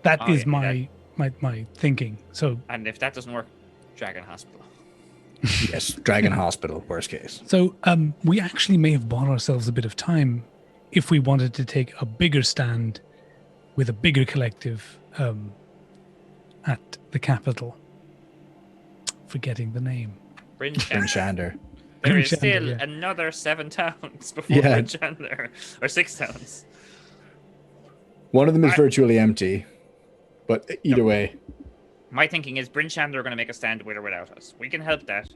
[SPEAKER 5] That
[SPEAKER 3] Oh,
[SPEAKER 5] is
[SPEAKER 3] yeah,
[SPEAKER 5] my thinking. So,
[SPEAKER 3] And if that doesn't work, dragon hospital.
[SPEAKER 4] Yes, Dragon Hospital, worst case.
[SPEAKER 5] So we actually may have bought ourselves a bit of time if we wanted to take a bigger stand with a bigger collective at the capital. Forgetting the name.
[SPEAKER 4] Bryn
[SPEAKER 3] Brinchander.
[SPEAKER 4] Shander.
[SPEAKER 3] There is
[SPEAKER 5] Brinchander,
[SPEAKER 3] still
[SPEAKER 5] yeah.
[SPEAKER 3] another 7 towns before
[SPEAKER 4] Yeah.
[SPEAKER 3] Brinchander, or 6 towns.
[SPEAKER 4] One of them is virtually empty, but either way,
[SPEAKER 3] My thinking is Brinchander are going to make a stand with or without us. We can help that,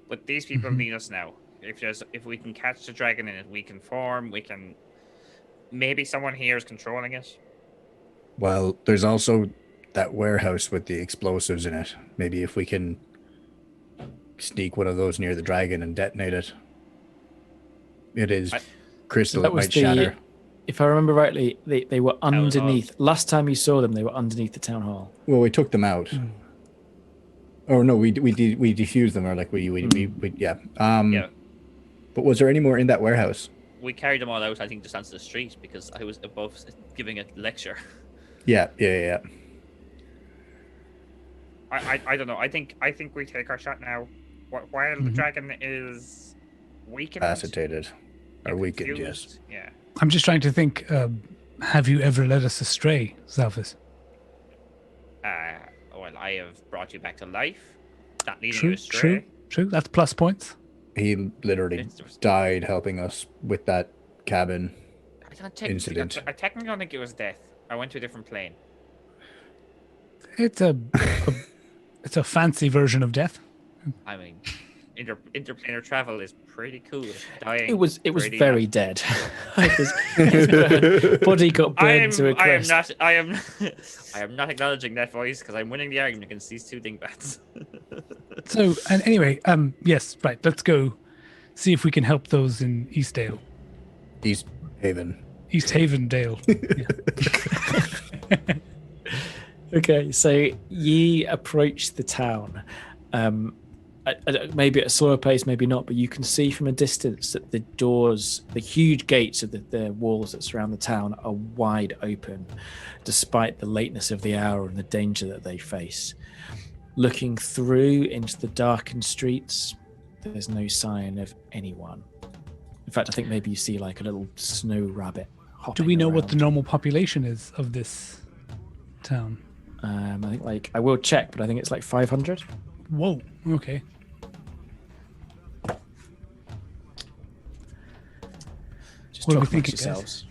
[SPEAKER 3] but these people need us now. If we can catch the dragon in it, we can form. We can. Maybe someone here is controlling it.
[SPEAKER 4] well, there's also that warehouse with the explosives in it. Maybe if we can sneak one of those near the dragon and detonate it. It is crystal.
[SPEAKER 1] That
[SPEAKER 4] It
[SPEAKER 1] was
[SPEAKER 4] might shatter.
[SPEAKER 1] if I remember rightly, they were
[SPEAKER 3] hall.
[SPEAKER 1] underneath. Last time you saw them, they were underneath the town hall.
[SPEAKER 4] Well, we took them out. Or no, we defused them, or like we yeah.
[SPEAKER 3] Yeah.
[SPEAKER 4] But was there any more in that warehouse?
[SPEAKER 8] We carried them all out, I think, just onto the street because I was above giving a lecture.
[SPEAKER 4] Yeah.
[SPEAKER 3] I don't know. I think we take our shot now. While the dragon is weakened.
[SPEAKER 4] Incapacitated. Or weakened, yes.
[SPEAKER 3] confused. Yeah.
[SPEAKER 5] I'm just trying to think. Have you ever led us astray, Xalfiz?
[SPEAKER 3] Well, I have brought you back to life. Not leading you
[SPEAKER 5] True.
[SPEAKER 3] astray.
[SPEAKER 5] That's plus points.
[SPEAKER 4] He literally died helping us with that cabin. Incident.
[SPEAKER 3] I technically don't think it was death. I went to a different plane.
[SPEAKER 5] It's a fancy version of death.
[SPEAKER 3] I mean, interplanar travel is pretty cool. Dying.
[SPEAKER 1] It was
[SPEAKER 3] pretty
[SPEAKER 1] very
[SPEAKER 3] not.
[SPEAKER 1] dead. His body got burned to a crisp.
[SPEAKER 3] I am not acknowledging that voice because I'm winning the argument against these two dingbats.
[SPEAKER 5] So, and anyway, yes, right. Let's go see if we can help those in Eastdale.
[SPEAKER 4] East Haven.
[SPEAKER 5] East Haven Dale. Yeah.
[SPEAKER 1] Okay, so ye approach the town. Maybe at a slower pace, maybe not, but you can see from a distance that the doors, the huge gates of the walls that surround the town are wide open, despite the lateness of the hour and the danger that they face. Looking through into the darkened streets, there's no sign of anyone. In fact, I think maybe you see like a little snow rabbit hopping
[SPEAKER 5] Do we know what
[SPEAKER 1] around.
[SPEAKER 5] the normal population is of this town?
[SPEAKER 1] I think I will check, but I think it's like 500.
[SPEAKER 5] Whoa. Okay.
[SPEAKER 1] Just
[SPEAKER 5] What do we
[SPEAKER 1] talk
[SPEAKER 5] think
[SPEAKER 1] amongst
[SPEAKER 5] it is?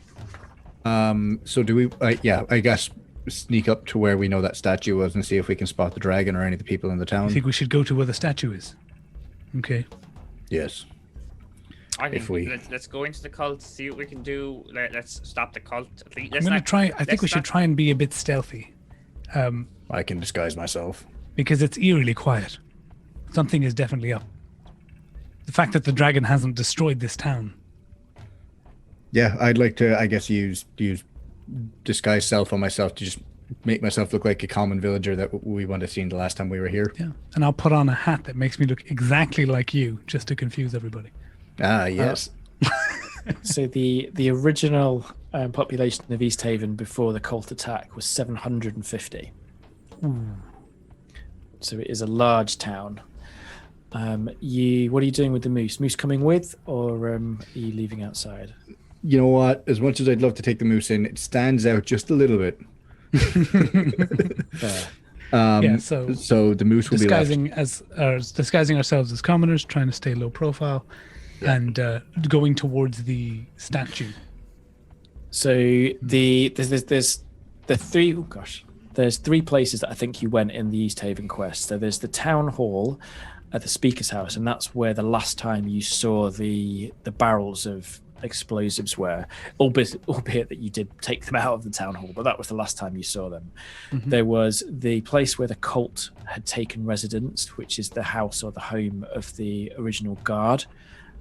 [SPEAKER 1] yourselves.
[SPEAKER 4] So do we? I guess sneak up to where we know that statue was and see if we can spot the dragon or any of the people in the
[SPEAKER 5] I
[SPEAKER 4] town.
[SPEAKER 5] think we should go to where the statue is. Okay.
[SPEAKER 4] Yes.
[SPEAKER 3] I think
[SPEAKER 4] If we-
[SPEAKER 3] let's go into the cult, see what we can do. Let's stop the cult. At least,
[SPEAKER 5] I'm going to try. I think we should try and be a bit stealthy.
[SPEAKER 4] I can disguise myself.
[SPEAKER 5] Because it's eerily quiet. Something is definitely up. The fact that the dragon hasn't destroyed this town.
[SPEAKER 4] Yeah, I'd like to, I guess, use disguise self on myself to just make myself look like a common villager that we would have seen the last time we were here.
[SPEAKER 5] Yeah. And I'll put on a hat that makes me look exactly like you, just to confuse everybody.
[SPEAKER 4] Ah, yes.
[SPEAKER 1] So the original population of East Haven before the cult attack was 750. So it is a large town. What are you doing with the moose? Moose coming with, or are you leaving outside?
[SPEAKER 4] You know what? As much as I'd love to take the moose in, it stands out just a little bit.
[SPEAKER 1] Fair.
[SPEAKER 5] Yeah, so
[SPEAKER 4] the moose will be left.
[SPEAKER 5] disguising ourselves as commoners, trying to stay low profile, and going towards the statue.
[SPEAKER 1] So there's three places that I think you went in the East Haven quest. So there's the town hall, at the speaker's house, and that's where the last time you saw the barrels of explosives were, albeit that you did take them out of the town hall, but that was the last time you saw them. There was the place where the cult had taken residence, which is the house or the home of the original guard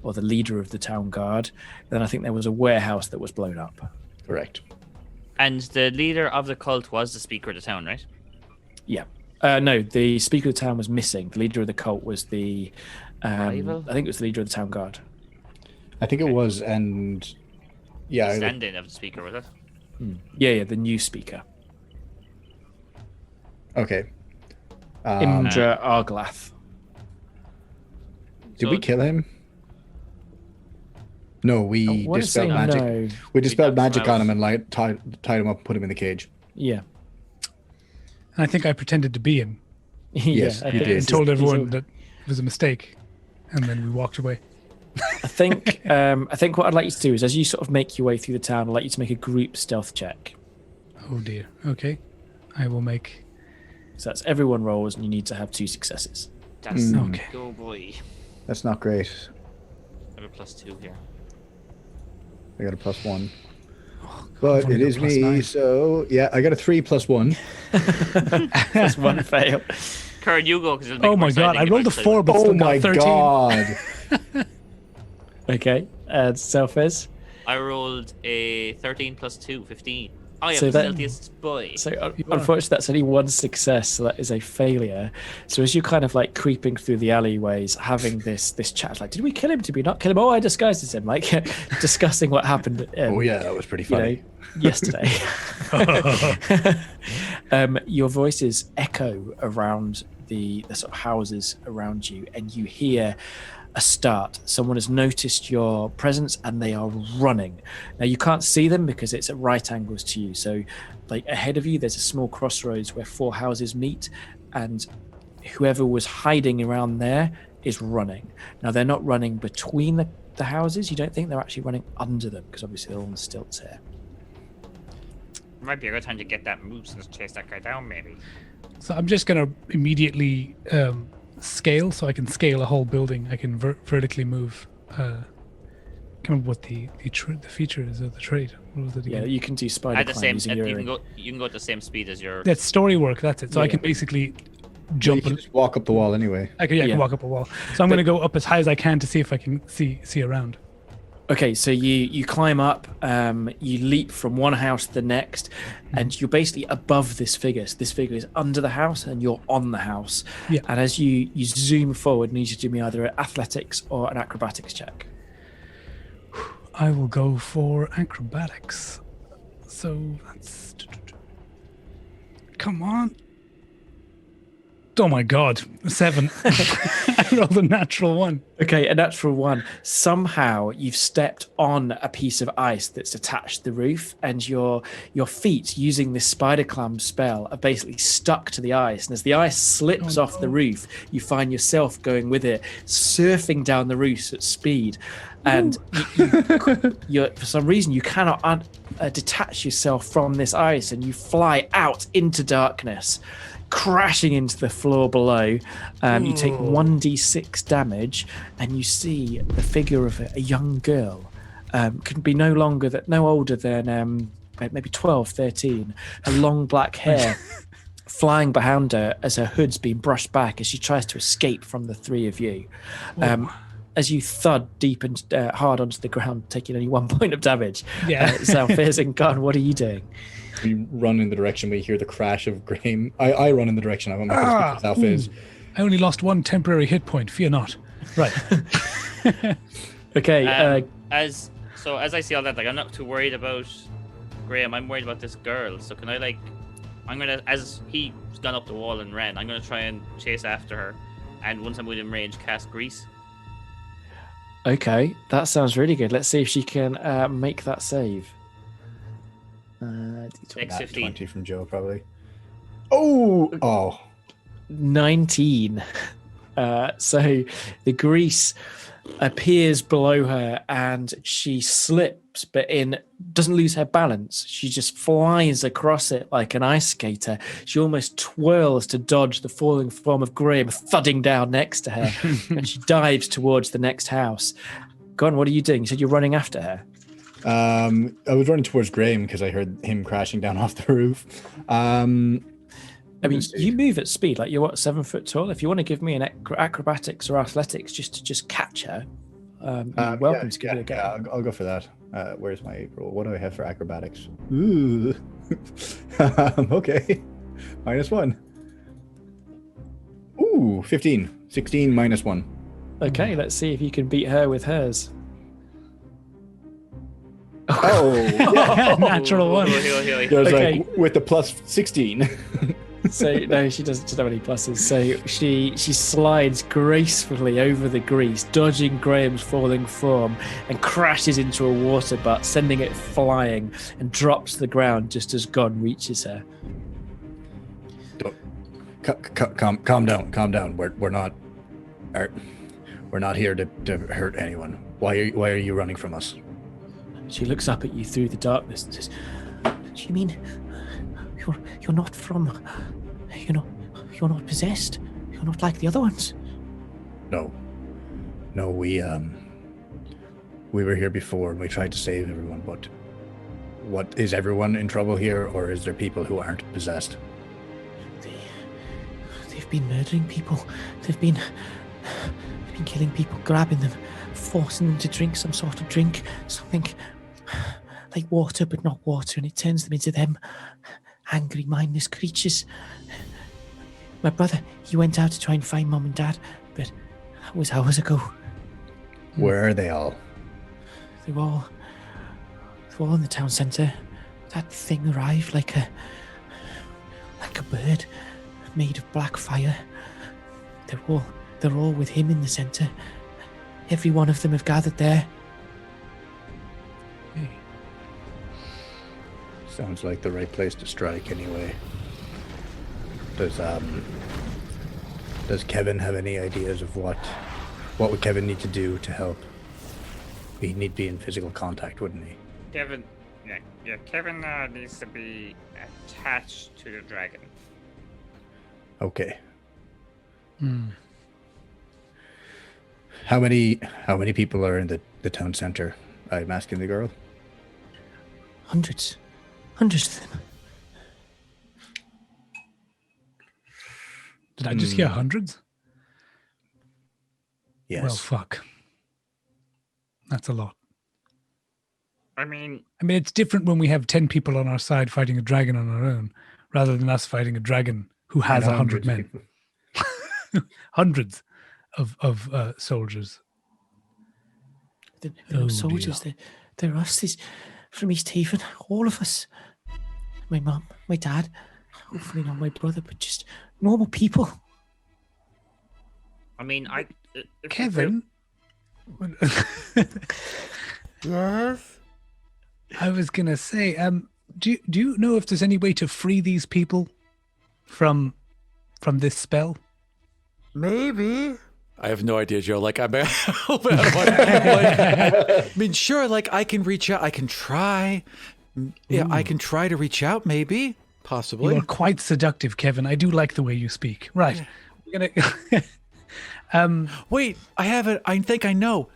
[SPEAKER 1] or the leader of the town guard. Then I think there was a warehouse that was blown up.
[SPEAKER 4] Correct.
[SPEAKER 3] And the leader of the cult was the speaker of the town, right?
[SPEAKER 1] Yeah. No, the speaker of the town was missing. The leader of the cult was the I think it was the leader of the town guard.
[SPEAKER 4] I think it was, and yeah,
[SPEAKER 3] Stand-in of the speaker, was it?
[SPEAKER 1] Yeah, the new speaker.
[SPEAKER 4] Okay.
[SPEAKER 1] Imdra Arglath.
[SPEAKER 4] Did we kill him? No, we dispelled magic.
[SPEAKER 1] No.
[SPEAKER 4] We dispelled magic on him and tied him up and put him in the cage.
[SPEAKER 1] Yeah.
[SPEAKER 5] And I think I pretended to be him.
[SPEAKER 4] Yes, you did.
[SPEAKER 5] And told everyone that it was a mistake, and then we walked away.
[SPEAKER 1] I think what I'd like you to do is, as you sort of make your way through the town, I'd like you to make a group stealth check.
[SPEAKER 5] Oh dear. Okay. I will make...
[SPEAKER 1] So that's everyone rolls, and you need to have 2 successes.
[SPEAKER 3] That's
[SPEAKER 5] okay.
[SPEAKER 3] Go boy.
[SPEAKER 4] That's not great.
[SPEAKER 3] I have a +2 here.
[SPEAKER 4] I got a +1. But
[SPEAKER 5] only
[SPEAKER 4] it
[SPEAKER 5] got
[SPEAKER 4] is me,
[SPEAKER 5] +9.
[SPEAKER 4] so yeah, I got a 3 + 1.
[SPEAKER 1] That's one fail.
[SPEAKER 3] Karen, you go, because
[SPEAKER 5] Oh my god, I rolled a 4, but
[SPEAKER 4] Oh
[SPEAKER 5] still
[SPEAKER 4] my
[SPEAKER 5] got 13.
[SPEAKER 4] god.
[SPEAKER 1] Okay, and Xalfiz.
[SPEAKER 3] I rolled a 13 + 2, 15. I am
[SPEAKER 1] So
[SPEAKER 3] the
[SPEAKER 1] that-
[SPEAKER 3] stealthiest boy.
[SPEAKER 1] So unfortunately, that's only 1 success, so that is a failure. So as you're kind of like creeping through the alleyways, having this chat, like, did we kill him? Did we not kill him? Oh, I disguised as him, like discussing what happened.
[SPEAKER 4] Oh yeah, that was pretty funny.
[SPEAKER 1] Yesterday. Your voices echo around the sort of houses around you, and you hear a start. Someone has noticed your presence and they are running. Now you can't see them because it's at right angles to you. So like ahead of you, there's a small crossroads where 4 houses meet, and whoever was hiding around there is running. Now they're not running between the houses. You don't think they're actually running under them, because obviously they're on the stilts here.
[SPEAKER 3] Might be a good time to get that moose and chase that guy down, maybe.
[SPEAKER 5] So I'm just going to immediately scale, so I can scale a whole building. I can vertically move. Come up with the feature is of the trait. What was it again?
[SPEAKER 1] Yeah, you can do spider
[SPEAKER 3] At the
[SPEAKER 1] climb
[SPEAKER 3] same,
[SPEAKER 1] using your
[SPEAKER 3] you can go at the same speed as your.
[SPEAKER 5] That's story work. That's it. So I can basically jump
[SPEAKER 4] You can
[SPEAKER 5] and
[SPEAKER 4] just walk up the wall anyway.
[SPEAKER 5] I can walk up a wall. So I'm going to go up as high as I can to see if I can see around.
[SPEAKER 1] Okay, so you climb up, you leap from one house to the next, and you're basically above this figure. So this figure is under the house, and you're on the house.
[SPEAKER 5] Yeah.
[SPEAKER 1] And as you zoom forward, I need you to do me either an athletics or an acrobatics check.
[SPEAKER 5] I will go for acrobatics. So that's... Come on. Oh my god, 7. I rolled a natural 1.
[SPEAKER 1] Okay, a natural 1. Somehow you've stepped on a piece of ice that's attached to the roof, and your feet, using this spider climb spell, are basically stuck to the ice. And as the ice slips off the roof, you find yourself going with it, surfing down the roof at speed. And you for some reason, you cannot detach yourself from this ice, and you fly out into darkness, crashing into the floor below. You take 1d6 damage, and you see the figure of a young girl. Can be no older than maybe 12, 13. Her long black hair flying behind her as her hood's been brushed back as she tries to escape from the 3 of you. As you thud deep and hard onto the ground, taking only 1 point of damage.
[SPEAKER 5] Yeah.
[SPEAKER 1] Xalfiz and Gann, what are you doing?
[SPEAKER 4] We run in the direction we hear the crash of Graham. I run in the direction I'm going to Xalfiz.
[SPEAKER 5] I only lost 1 temporary hit point. Fear not. Right.
[SPEAKER 1] Okay.
[SPEAKER 3] As I see all that, like, I'm not too worried about Graham. I'm worried about this girl. So can I, I'm gonna, as he's gone up the wall and ran, I'm gonna try and chase after her, and once I'm within range, cast grease.
[SPEAKER 1] Okay, that sounds really good. Let's see if she can make that save.
[SPEAKER 3] Next 15.
[SPEAKER 4] 20 from Joe, probably. Oh!
[SPEAKER 1] 19. So the grease appears below her and she slips, but doesn't lose her balance. She just flies across it like an ice skater. She almost twirls to dodge the falling form of Grim thudding down next to her, and she dives towards the next house. Gon, what are you doing? You said you're running after her.
[SPEAKER 4] I was running towards Graham because I heard him crashing down off the roof. I mean,
[SPEAKER 1] you move at speed. Like, you're 7 foot tall. If you want to give me an acrobatics or athletics just to catch her, you're welcome to give it a go.
[SPEAKER 4] Yeah, I'll go for that. Where's my roll? What do I have for acrobatics? Ooh. Okay. -1. Ooh, 15. 16 -1.
[SPEAKER 1] Okay, let's see if you can beat her with hers.
[SPEAKER 4] Oh,
[SPEAKER 5] natural one.
[SPEAKER 4] There's like with the plus 16.
[SPEAKER 1] So no, she doesn't have any pluses. So she slides gracefully over the grease, dodging Graham's falling form, and crashes into a water butt, sending it flying, and drops to the ground just as Gon reaches her.
[SPEAKER 4] Calm down. We're not here to hurt anyone. Why are you running from us?
[SPEAKER 1] She looks up at you through the darkness and says, "Do you mean you're not from? You're not possessed? You're not like the other ones?"
[SPEAKER 4] No. We were here before and we tried to save everyone. But what is everyone in trouble here, or is there people who aren't possessed?
[SPEAKER 1] They've been murdering people. They've been killing people, grabbing them, forcing them to drink some sort of drink, something like water, but not water, and it turns them into them angry, mindless creatures. My brother, he went out to try and find Mum and Dad, but that was hours ago.
[SPEAKER 4] Where are they all?
[SPEAKER 1] They're all in the town centre. That thing arrived like a bird made of black fire. They're all with him in the centre. Every one of them have gathered there.
[SPEAKER 4] Hey. Sounds like the right place to strike anyway. Does Kevin have any ideas of what would Kevin need to do to help? He'd need to be in physical contact, wouldn't he?
[SPEAKER 3] Kevin needs to be attached to the dragon.
[SPEAKER 4] Okay. How many people are in the town center? I'm asking the girl.
[SPEAKER 1] Hundreds of them.
[SPEAKER 5] Did I just hear hundreds?
[SPEAKER 4] Yes.
[SPEAKER 5] Well, fuck. That's a lot.
[SPEAKER 3] I mean,
[SPEAKER 5] it's different when we have 10 people on our side fighting a dragon on our own, rather than us fighting a dragon who has 100 men. Hundreds of soldiers.
[SPEAKER 1] They're not soldiers. They're us. From East Haven, all of us. My mum, my dad, hopefully not my brother, but just normal people.
[SPEAKER 3] I mean,
[SPEAKER 5] Kevin.
[SPEAKER 7] Yes.
[SPEAKER 5] I was gonna say, do you know if there's any way to free these people from this spell?
[SPEAKER 7] Maybe.
[SPEAKER 6] I have no idea, Joe. Like, I mean, sure. Like, I can reach out. I can try. Yeah, I can try to reach out. Maybe, possibly.
[SPEAKER 5] You are quite seductive, Kevin. I do like the way you speak. Right. We're gonna.
[SPEAKER 6] Wait, I have it. I think I know.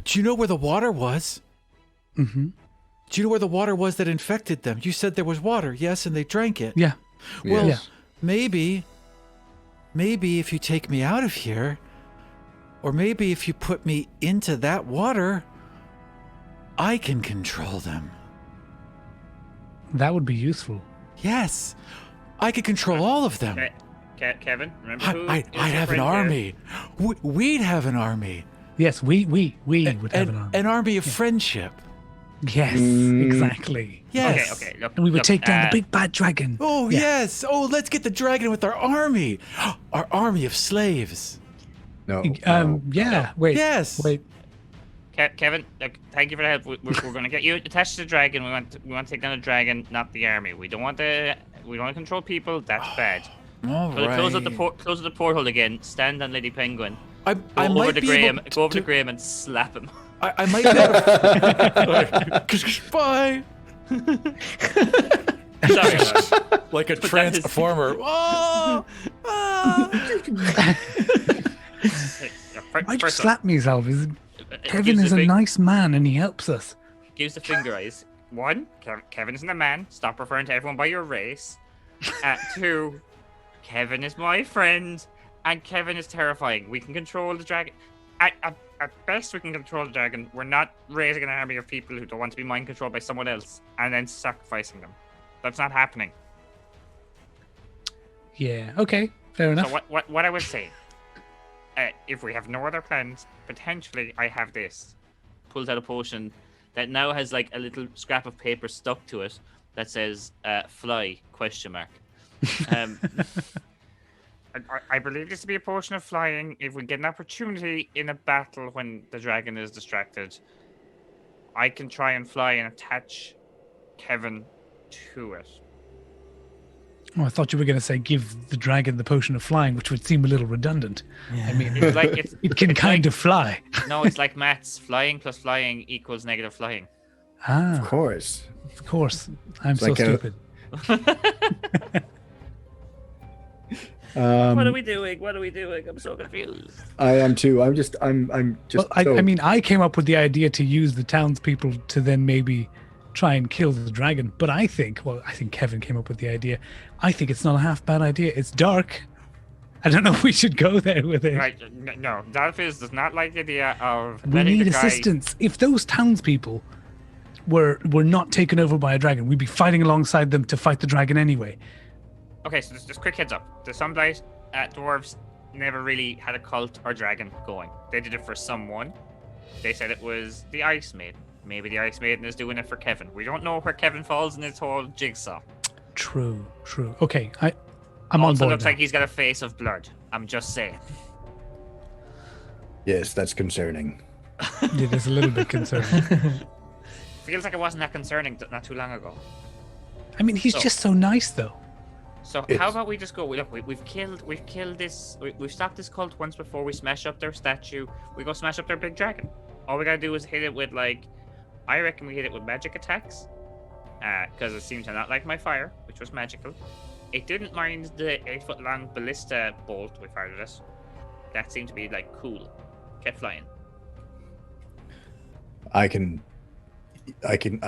[SPEAKER 6] Do you know where the water was?
[SPEAKER 5] Mm-hmm.
[SPEAKER 6] Do you know where the water was that infected them? You said there was water, yes, and they drank it.
[SPEAKER 5] Yeah.
[SPEAKER 6] Well,
[SPEAKER 5] yeah.
[SPEAKER 6] maybe if you take me out of here, or maybe if you put me into that water, I can control them.
[SPEAKER 5] That would be useful.
[SPEAKER 6] Yes, I could control all of them.
[SPEAKER 3] Kevin, remember
[SPEAKER 6] I'd have an army. We'd have an army.
[SPEAKER 5] Yes, we would have an army.
[SPEAKER 6] An army of friendship.
[SPEAKER 5] Yes, exactly.
[SPEAKER 6] Yes.
[SPEAKER 3] Okay. Look,
[SPEAKER 5] And we would take down the big bad dragon.
[SPEAKER 6] Oh, yes. Oh, let's get the dragon with our army. Our army of slaves.
[SPEAKER 4] No.
[SPEAKER 5] Yeah. Wait.
[SPEAKER 6] Yes.
[SPEAKER 5] Wait.
[SPEAKER 3] Kevin, look, thank you for the help. We're going to get you attached to the dragon. We want to take down the dragon, not the army. We don't want to control people. That's bad.
[SPEAKER 6] All
[SPEAKER 8] So
[SPEAKER 6] right.
[SPEAKER 8] close up the porthole again. Stand on Lady Penguin.
[SPEAKER 6] I
[SPEAKER 8] Go
[SPEAKER 6] might
[SPEAKER 8] over to
[SPEAKER 6] be
[SPEAKER 8] Graham.
[SPEAKER 6] able
[SPEAKER 8] Go over to Graham and slap him.
[SPEAKER 6] I might be able to... Bye.
[SPEAKER 8] Sorry, man.
[SPEAKER 6] Like a
[SPEAKER 8] But that
[SPEAKER 6] transformer. Oh!
[SPEAKER 5] Why'd you
[SPEAKER 8] First
[SPEAKER 5] slap me, Xalfiz? Kevin
[SPEAKER 8] gives
[SPEAKER 5] is
[SPEAKER 8] the
[SPEAKER 5] a
[SPEAKER 8] big-
[SPEAKER 5] nice man and he helps us.
[SPEAKER 8] Gives the finger eyes. 1, Kevin isn't a man. Stop referring to everyone by your race. 2, Kevin is my friend, and Kevin is terrifying. We can control the dragon. At best, we can control the dragon. We're not raising an army of people who don't want to be mind controlled by someone else and then sacrificing them. That's not happening.
[SPEAKER 5] Yeah, okay, fair enough.
[SPEAKER 8] So what I would say, if we have no other plans, potentially I have this. Pulls out a potion that now has like a little scrap of paper stuck to it that says "fly?" ? I believe this to be a potion of flying. If we get an opportunity in a battle when the dragon is distracted, I can try and fly and attach Kevin to it.
[SPEAKER 5] Oh, I thought you were going to say give the dragon the potion of flying, which would seem a little redundant. I mean,
[SPEAKER 8] It's like
[SPEAKER 5] it can kind of fly.
[SPEAKER 8] No, it's like maths. Flying plus flying equals negative flying.
[SPEAKER 5] Ah,
[SPEAKER 4] Of course.
[SPEAKER 5] of course. I'm
[SPEAKER 4] It's
[SPEAKER 5] so
[SPEAKER 4] like a-
[SPEAKER 5] stupid.
[SPEAKER 8] What are we doing? What are we doing? I'm so confused.
[SPEAKER 4] I am too. I'm just.
[SPEAKER 5] Well, I mean, I came up with the idea to use the townspeople to then maybe try and kill the dragon. But I think Kevin came up with the idea. I think it's not a half bad idea. It's dark. I don't know if we should go there with it.
[SPEAKER 8] Right? No, Xalfiz does not like the idea of
[SPEAKER 5] We
[SPEAKER 8] letting
[SPEAKER 5] need
[SPEAKER 8] the guy.
[SPEAKER 5] assistance. If those townspeople were not taken over by a dragon, we'd be fighting alongside them to fight the dragon anyway.
[SPEAKER 8] Okay, so just quick heads up. The Sunblight dwarves never really had a cult or dragon going. They did it for someone. They said it was the Ice Maiden. Maybe the Ice Maiden is doing it for Kevin. We don't know where Kevin falls in this whole jigsaw.
[SPEAKER 5] True. Okay, I'm on
[SPEAKER 8] Also
[SPEAKER 5] board
[SPEAKER 8] looks
[SPEAKER 5] now.
[SPEAKER 8] like he's got a face of blood. I'm just saying.
[SPEAKER 4] Yes, that's concerning.
[SPEAKER 5] It is a little bit concerning.
[SPEAKER 8] Feels like it wasn't that concerning not too long ago.
[SPEAKER 5] I mean, he's
[SPEAKER 8] So-
[SPEAKER 5] just so nice, though.
[SPEAKER 8] So
[SPEAKER 4] It's-
[SPEAKER 8] how about we just go? Look, we've killed this. We've stopped this cult once before. We smash up their statue. We go smash up their big dragon. All we gotta do is hit it with I reckon we hit it with magic attacks, because it seemed to not like my fire, which was magical. It didn't mind the 8-foot-long ballista bolt we fired at it. That seemed to be cool. Kept flying.
[SPEAKER 4] I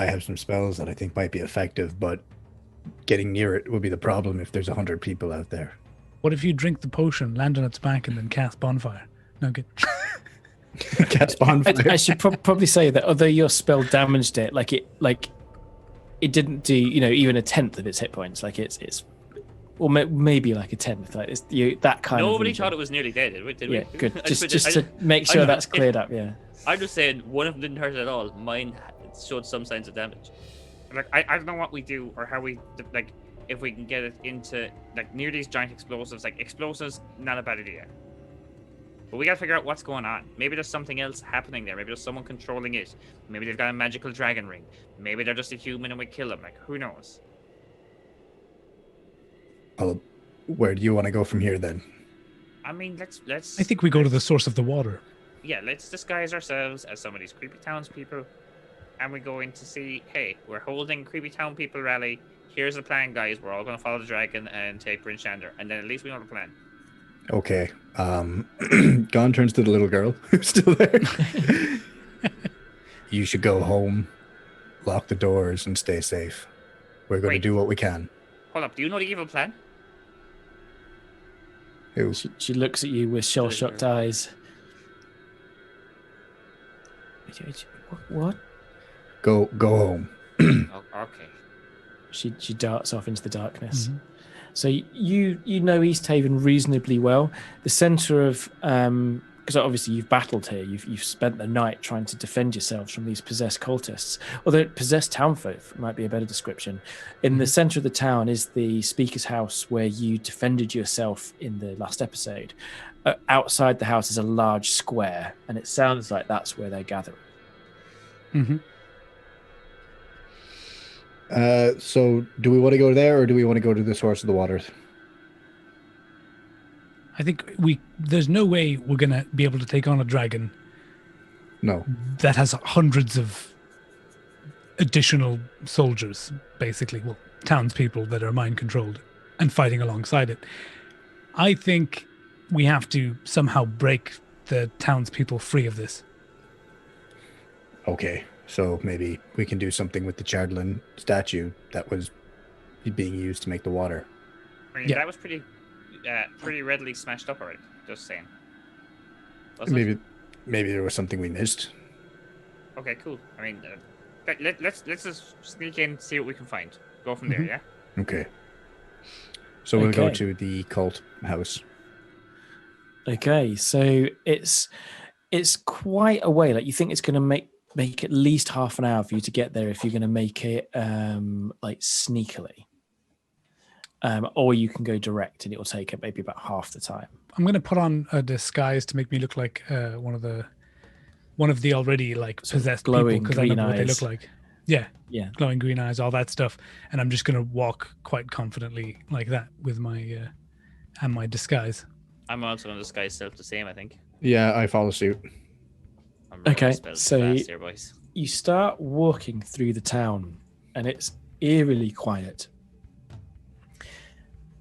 [SPEAKER 4] have some spells that I think might be effective, but getting near it would be the problem if there's 100 people out there.
[SPEAKER 5] What if you drink the potion, land on its back, and then cast bonfire? No good.
[SPEAKER 4] Cat's bonfire.
[SPEAKER 1] I should probably say that although your spell damaged it, it didn't do even a tenth of its hit points. It's or maybe like a tenth. That kind of.
[SPEAKER 8] Nobody
[SPEAKER 1] region.
[SPEAKER 8] thought it was nearly dead, did we?
[SPEAKER 1] Yeah, good.
[SPEAKER 8] I
[SPEAKER 1] Just
[SPEAKER 8] I
[SPEAKER 1] to make sure
[SPEAKER 8] know.
[SPEAKER 1] that's cleared up. Yeah.
[SPEAKER 8] I'm just saying one of them didn't hurt at all. Mine showed some signs of damage. I don't know what we do or how we if we can get it into near these giant explosives. Explosives, not a bad idea. But we gotta figure out what's going on. Maybe there's something else happening there. Maybe there's someone controlling it. Maybe they've got a magical dragon ring. Maybe they're just a human and we kill them. Who knows?
[SPEAKER 4] Well, where do you want to go from here then?
[SPEAKER 8] I mean, let's.
[SPEAKER 5] I think we go to the source of the water.
[SPEAKER 8] Yeah, let's disguise ourselves as some of these creepy townspeople, and we go in to see. Hey, we're holding creepy town people rally. Here's the plan, guys. We're all gonna follow the dragon and take Bryn Shander, and then at least we know the plan.
[SPEAKER 4] Okay. Gann turns to the little girl who's still there. You should go home, lock the doors, and stay safe. We're going to
[SPEAKER 8] Wait.
[SPEAKER 4] do what we can.
[SPEAKER 8] Hold up. Do you know the evil plan?
[SPEAKER 4] Who?
[SPEAKER 1] She looks at you with shell-shocked eyes. What?
[SPEAKER 4] Go home.
[SPEAKER 8] Oh, okay.
[SPEAKER 1] She darts off into the darkness. Mm-hmm. So you know East Haven reasonably well. The center of because obviously you've battled here. You've spent the night trying to defend yourselves from these possessed cultists. Although possessed townfolk might be a better description. In the center of the town is the speaker's house where you defended yourself in the last episode. Outside the house is a large square, and it sounds like that's where they're gathering.
[SPEAKER 5] Mm-hmm.
[SPEAKER 4] So do we want to go there or do we want to go to the source of the waters?
[SPEAKER 5] I think there's no way we're going to be able to take on a dragon
[SPEAKER 4] No.
[SPEAKER 5] that has hundreds of additional soldiers, basically. Well, townspeople that are mind controlled and fighting alongside it. I think we have to somehow break the townspeople free of this.
[SPEAKER 4] Okay, so maybe we can do something with the Chardlin statue that was being used to make the water.
[SPEAKER 3] I mean, that was pretty readily smashed up already. Just saying.
[SPEAKER 4] Maybe there was something we missed.
[SPEAKER 3] Okay, cool. I mean, let's just sneak in, see what we can find. Go from there, yeah.
[SPEAKER 4] Okay. So we'll go to the cult house.
[SPEAKER 1] Okay, so it's quite a way. Like, you think it's going to make at least half an hour for you to get there if you're going to make it like sneakily. Or you can go direct and it will take maybe about half the time.
[SPEAKER 5] I'm going to put on a disguise to make me look like one of the already like possessed
[SPEAKER 1] glowing
[SPEAKER 5] people, because I know
[SPEAKER 1] green
[SPEAKER 5] what they
[SPEAKER 1] eyes.
[SPEAKER 5] look like. Yeah, glowing green eyes, all that stuff. And I'm just going to walk quite confidently like that with my and my disguise.
[SPEAKER 3] I'm also going to disguise self the same, I think.
[SPEAKER 4] Yeah, I follow suit.
[SPEAKER 1] Okay, so
[SPEAKER 3] here, boys.
[SPEAKER 1] You start walking through the town and it's eerily quiet.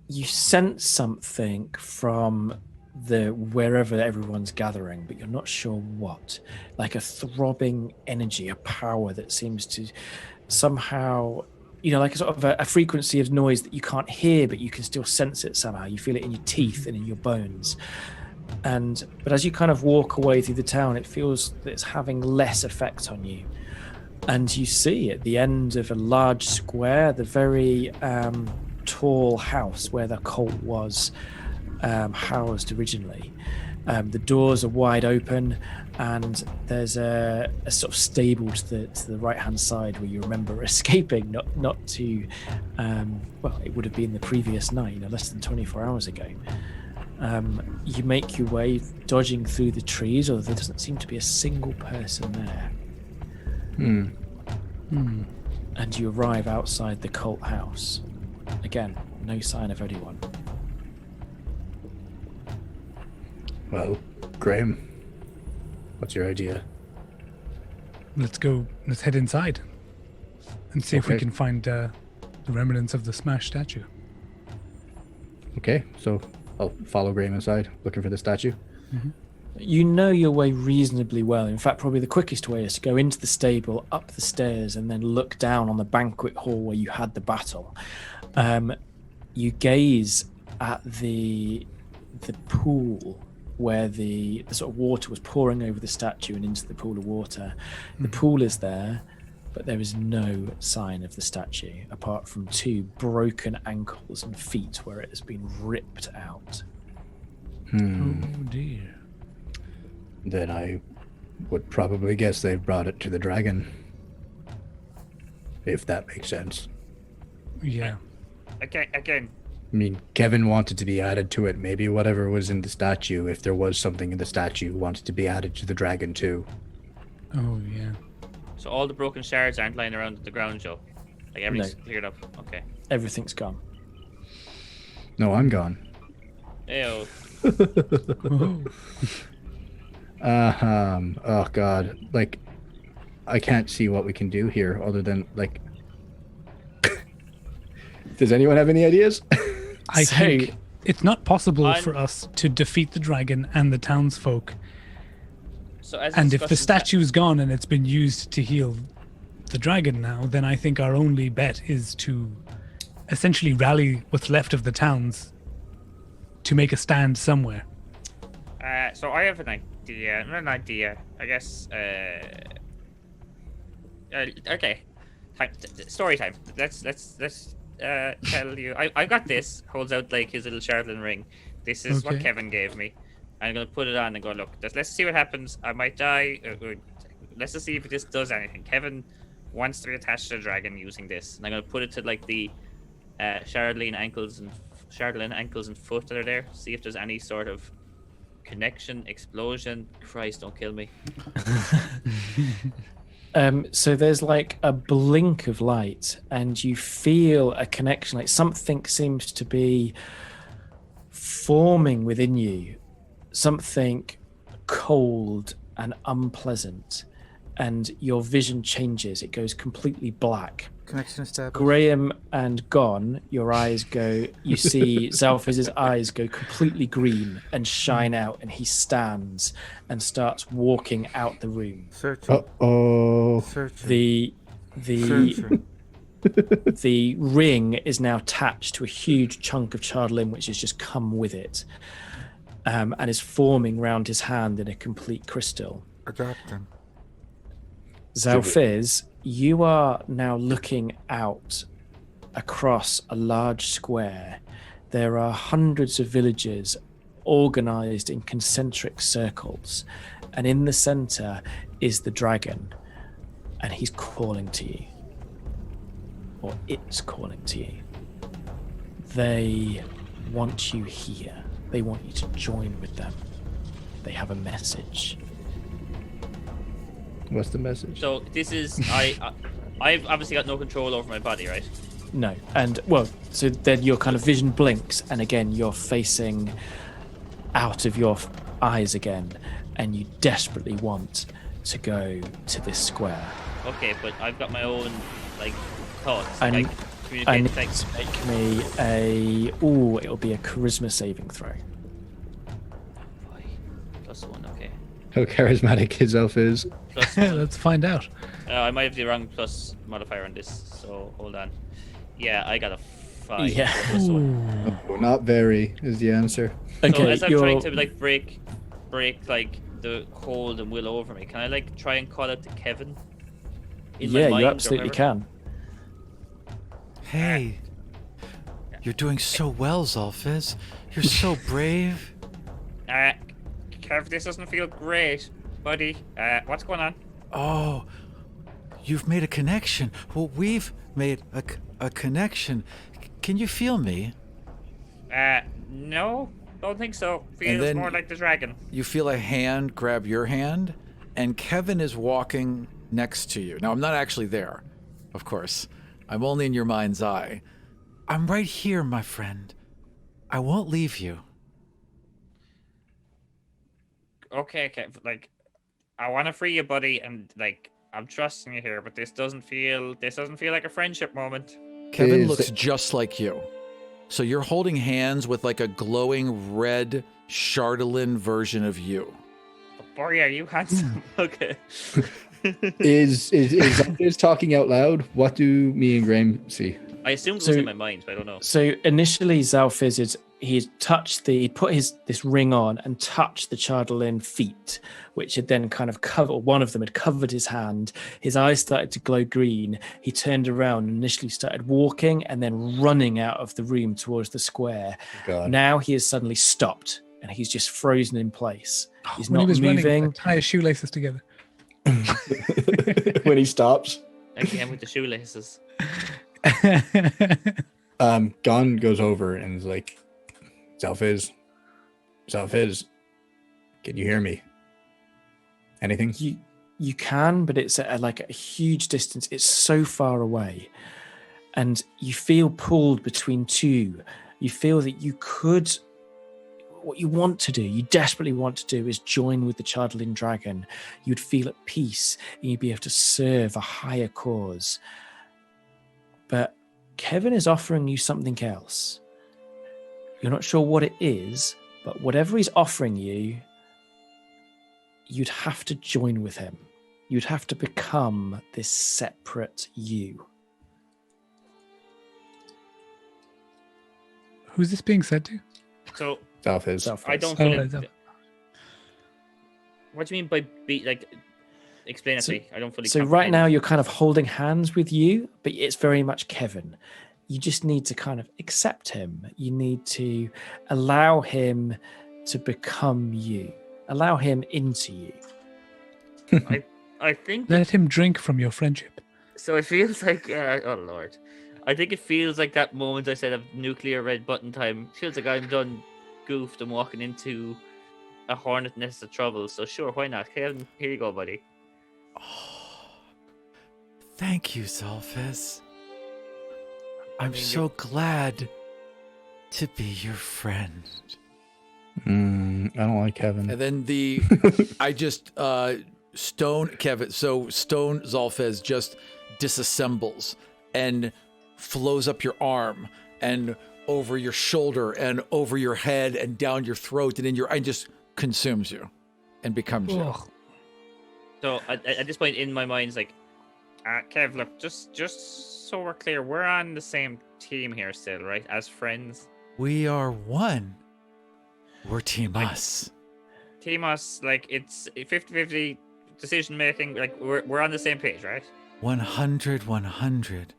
[SPEAKER 1] You sense something from wherever everyone's gathering, but you're not sure what. Like a throbbing energy, a power that seems to somehow, like a sort of a frequency of noise that you can't hear, but you can still sense it somehow. You feel it in your teeth and in your bones. But as you kind of walk away through the town, it feels that it's having less effect on you. And you see at the end of a large square, the very tall house where the cult was housed originally. The doors are wide open, and there's a sort of stable to the right hand side where you remember escaping, not to it would have been the previous night, less than 24 hours ago. You make your way dodging through the trees, although there doesn't seem to be a single person there. And you arrive outside the cult house. Again, no sign of anyone.
[SPEAKER 4] Well, Graham, what's your idea?
[SPEAKER 5] Let's head inside and see if we can find the remnants of the smashed statue.
[SPEAKER 4] Okay, so I'll follow Graham inside, looking for the statue.
[SPEAKER 5] Mm-hmm.
[SPEAKER 1] You know your way reasonably well. In fact, probably the quickest way is to go into the stable, up the stairs, and then look down on the banquet hall where you had the battle. You gaze at the pool where the sort of water was pouring over the statue and into the pool of water. The pool is there, but there is no sign of the statue, apart from 2 broken ankles and feet where it has been ripped out.
[SPEAKER 5] Oh dear.
[SPEAKER 4] Then I would probably guess they've brought it to the dragon. If that makes sense.
[SPEAKER 5] Yeah.
[SPEAKER 3] Again.
[SPEAKER 4] I mean, Kevin wanted to be added to it. Maybe whatever was in the statue, if there was something in the statue, wanted to be added to the dragon too.
[SPEAKER 5] Oh, yeah.
[SPEAKER 3] So all the broken shards aren't lying around the ground, Joe? Like everything's cleared up? Okay.
[SPEAKER 1] Everything's gone.
[SPEAKER 4] No, I'm gone.
[SPEAKER 3] Ew.
[SPEAKER 4] Oh God. Like, I can't see what we can do here other than, like... Does anyone have any ideas?
[SPEAKER 5] I think it's not possible for us to defeat the dragon and the townsfolk.
[SPEAKER 3] So as
[SPEAKER 5] and if the statue's gone and it's been used to heal the dragon now, then I think our only bet is to essentially rally what's left of the towns to make a stand somewhere.
[SPEAKER 3] So I have an idea. Not an idea. I guess. Okay. Story time. Let's tell you. I got this. Holds out like his little Chardlin ring. This is what Kevin gave me. I'm gonna put it on and go, look. Let's see what happens. I might die. Let's just see if this does anything. Kevin wants to reattach to the dragon using this, and I'm gonna put it to like the Chardlin ankles and foot that are there. See if there's any sort of connection, explosion. Christ, don't kill me.
[SPEAKER 1] So there's like a blink of light and you feel a connection, like something seems to be forming within you something cold and unpleasant, and your vision changes. It goes completely black.
[SPEAKER 6] Connection established.
[SPEAKER 1] Graham and Gann, your eyes go, you see Xalfiz's eyes go completely green and shine out, and he stands and starts walking out the room.
[SPEAKER 6] Searching.
[SPEAKER 4] Uh-oh.
[SPEAKER 6] Searching.
[SPEAKER 1] The the ring is now attached to a huge chunk of Chardalin, which has just come with it, and is forming round his hand in a complete crystal.
[SPEAKER 6] Adapting.
[SPEAKER 1] Xalfiz, you are now looking out across a large square. There are hundreds of villages organized in concentric circles, and in the center is the dragon, and he's calling to you. Or it's calling to you. They want you here. They want you to join with them. They have a message.
[SPEAKER 4] What's the message?
[SPEAKER 8] So this is I've obviously got no control over my body, right?
[SPEAKER 1] No. And, well, so then your kind of vision blinks, and again, you're facing out of your eyes again, and you desperately want to go to this square.
[SPEAKER 8] Okay, but I've got my own, like, thoughts.
[SPEAKER 1] I
[SPEAKER 8] Like,
[SPEAKER 1] need
[SPEAKER 8] communicate
[SPEAKER 1] to make me it'll be a charisma saving throw.
[SPEAKER 8] +1, okay.
[SPEAKER 4] How charismatic his elf is.
[SPEAKER 8] +1.
[SPEAKER 5] Let's find out.
[SPEAKER 8] I might have the wrong plus modifier on this, so hold on. Yeah, I got a 5.
[SPEAKER 1] Yeah.
[SPEAKER 8] +1.
[SPEAKER 4] Oh, not very is the answer.
[SPEAKER 8] So
[SPEAKER 1] Okay,
[SPEAKER 8] as I'm trying to like break like the hold and will over me, can I like try and call out to Kevin? In my
[SPEAKER 1] yeah,
[SPEAKER 8] mind
[SPEAKER 1] you
[SPEAKER 8] or
[SPEAKER 1] absolutely
[SPEAKER 8] whatever?
[SPEAKER 1] can.
[SPEAKER 6] Hey, you're doing so well, Xalfiz. You're so brave.
[SPEAKER 8] Kev, this doesn't feel great, buddy. What's going on?
[SPEAKER 6] Oh, you've made a connection. Well, we've made a connection. Can you feel me?
[SPEAKER 8] No, don't think so. Feels
[SPEAKER 6] then
[SPEAKER 8] more like the dragon.
[SPEAKER 6] You feel a hand grab your hand, and Kevin is walking next to you. Now, I'm not actually there, of course. I'm only in your mind's eye. I'm right here, my friend. I won't leave you.
[SPEAKER 8] Okay, Kev, like, I want to free you, buddy, and like, I'm trusting you here, but this doesn't feel like a friendship moment.
[SPEAKER 6] Kevin looks just like you. So you're holding hands with like a glowing red Chardalin version of you.
[SPEAKER 8] Boy, are you handsome? Okay.
[SPEAKER 4] Is talking out loud? What do me and Graham see?
[SPEAKER 8] I assumed it was in my mind, but I don't know.
[SPEAKER 1] So initially, Xalfiz he put this ring on and touched the Chardalin feet, which had then kind of covered, one of them had covered his hand. His eyes started to glow green. He turned around and initially started walking and then running out of the room towards the square.
[SPEAKER 4] God.
[SPEAKER 1] Now he has suddenly stopped and he's just frozen in place. He's
[SPEAKER 5] When
[SPEAKER 1] not
[SPEAKER 5] he was
[SPEAKER 1] moving.
[SPEAKER 5] running, tie his shoelaces together.
[SPEAKER 4] When he stops,
[SPEAKER 8] Again with the shoelaces.
[SPEAKER 4] Gann goes over and is like, Xalfiz, can you hear me? Anything?
[SPEAKER 1] You can, but it's at like a huge distance. It's so far away. And you feel pulled between two. You feel that you could, what you want to do, you desperately want to do is join with the Chardalin dragon. You'd feel at peace and you'd be able to serve a higher cause. But Kevin is offering you something else. You're not sure what it is, but whatever he's offering you, you'd have to join with him. You'd have to become this separate you.
[SPEAKER 5] Who's this being said to?
[SPEAKER 8] So
[SPEAKER 4] Xalfiz.
[SPEAKER 8] I don't.
[SPEAKER 5] Oh,
[SPEAKER 8] What do you mean by explain it to me? I don't fully.
[SPEAKER 1] So right
[SPEAKER 8] comprehend.
[SPEAKER 1] now you're kind of holding hands with you, but it's very much Kevin. You just need to kind of accept him. You need to allow him to become you. Allow him into you.
[SPEAKER 8] I think
[SPEAKER 5] Let him drink from your friendship.
[SPEAKER 8] so. It feels like oh lord, I think it feels like that moment I said of nuclear red button time. Feels like I'm done, goofed, and walking into a hornet nest of trouble. So sure, why not? Kevin, here you go, buddy.
[SPEAKER 6] Oh, thank you, Xalfiz. I'm so glad to be your friend.
[SPEAKER 4] I don't like Kevin.
[SPEAKER 6] And then I just stone Kevin. So stone Xalfiz just disassembles and flows up your arm and over your shoulder and over your head and down your throat and and just consumes you and becomes you.
[SPEAKER 3] So at this point in my mind, it's like, Kev, look, just so we're clear, we're on the same team here still, right? As friends.
[SPEAKER 6] We are one. We're Team Us.
[SPEAKER 3] Team Us, like it's 50-50 decision making. Like we're on the same page, right?
[SPEAKER 6] 100.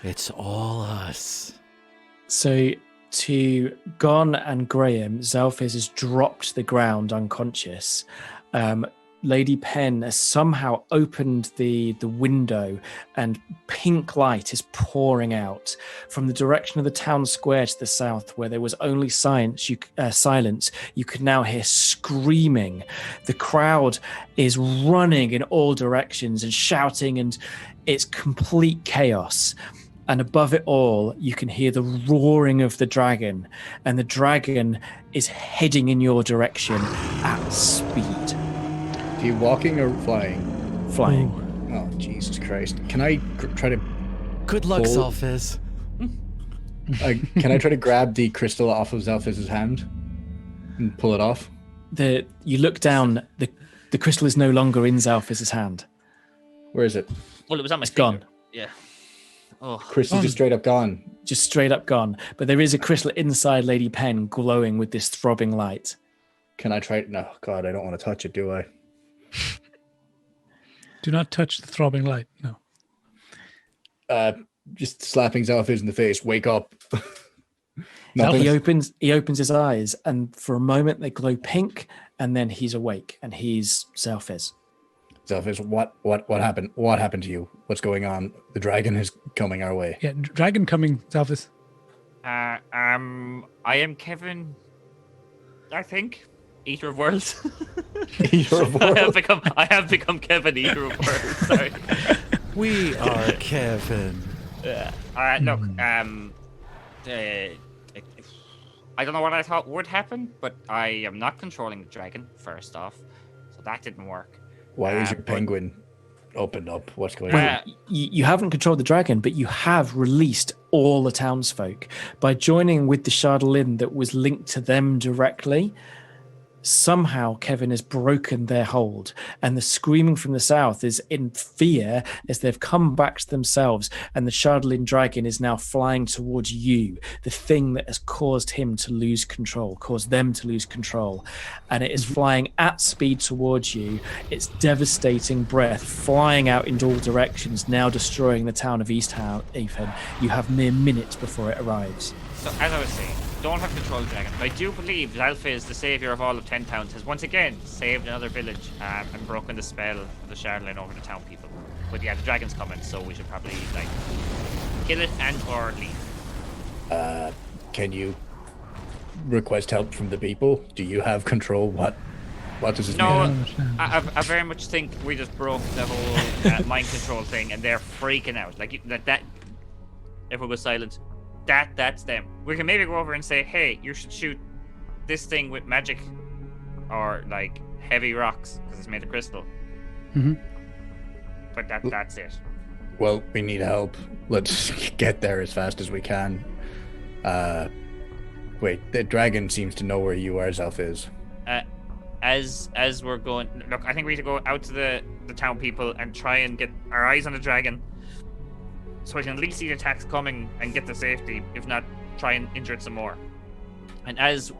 [SPEAKER 6] It's all us.
[SPEAKER 1] So to Gann and Graham, Xalfiz has dropped to the ground unconscious. Lady Penn has somehow opened the window and pink light is pouring out from the direction of the town square to the south, where there was only silence. You could now hear screaming. The crowd is running in all directions and shouting, and it's complete chaos. And above it all, you can hear the roaring of the dragon, and the dragon is heading in your direction at speed.
[SPEAKER 4] Are you walking or flying?
[SPEAKER 1] Flying.
[SPEAKER 4] Ooh. Oh, Jesus Christ. Can I try to...
[SPEAKER 6] Good luck, Xalfiz.
[SPEAKER 4] Can I try to grab the crystal off of Xalfiz's hand and pull it off?
[SPEAKER 1] You look down, the crystal is no longer in Xalfiz's hand.
[SPEAKER 4] Where is it?
[SPEAKER 3] Well, it was on my
[SPEAKER 1] It's
[SPEAKER 3] finger.
[SPEAKER 1] gone.
[SPEAKER 3] Yeah. Oh.
[SPEAKER 4] Crystal just straight up gone.
[SPEAKER 1] Just straight up gone. But there is a crystal inside Lady Penn glowing with this throbbing light.
[SPEAKER 4] Can I try... No, God, I don't want to touch it, do I?
[SPEAKER 5] Do not touch the throbbing light. No.
[SPEAKER 4] Just slapping Xalfiz in the face. Wake up.
[SPEAKER 1] He opens his eyes, and for a moment they glow pink, and then he's awake, and he's Xalfiz.
[SPEAKER 4] Xalfiz, what happened? What happened to you? What's going on? The dragon is coming our way.
[SPEAKER 5] Yeah, dragon coming, Xalfiz.
[SPEAKER 3] I am Kevin, I think. Eater of Worlds.
[SPEAKER 4] Eater of Worlds.
[SPEAKER 3] I have become Kevin, Eater of Worlds. Sorry.
[SPEAKER 6] We are Kevin.
[SPEAKER 3] Look, I don't know what I thought would happen, but I am not controlling the dragon, first off. So that didn't work.
[SPEAKER 4] Why is your penguin opened up? What's going on?
[SPEAKER 1] You haven't controlled the dragon, but you have released all the townsfolk. By joining with the Shardolin that was linked to them directly, somehow Kevin has broken their hold, and the screaming from the south is in fear as they've come back to themselves, and the Shardolin dragon is now flying towards you, the thing that has caused them to lose control, and it is flying at speed towards you, its devastating breath flying out in all directions, now destroying the town of Easthaven. You have mere minutes before it arrives.
[SPEAKER 3] So, as I was saying, don't have control of the dragon. But I do believe Xalfiz, the savior of all of 10 towns, has once again saved another village and broken the spell of the Shardolin over the town people. But yeah, the dragon's coming, so we should probably kill it and or leave.
[SPEAKER 4] Can you request help from the people? Do you have control? What does this mean?
[SPEAKER 3] I very much think we just broke the whole mind control thing, and they're freaking out. Like that. Everyone goes silent. That's them. We can maybe go over and say, hey, you should shoot this thing with magic or like heavy rocks because it's made of crystal.
[SPEAKER 5] Mm-hmm.
[SPEAKER 3] But that's it.
[SPEAKER 4] Well, we need help. Let's get there as fast as we can. Wait, the dragon seems to know where you are, Xalfiz.
[SPEAKER 3] As we're going, look, I think we need to go out to the town people and try and get our eyes on the dragon, so we can at least see the attacks coming and get to safety. If not, try and injure it some more. And as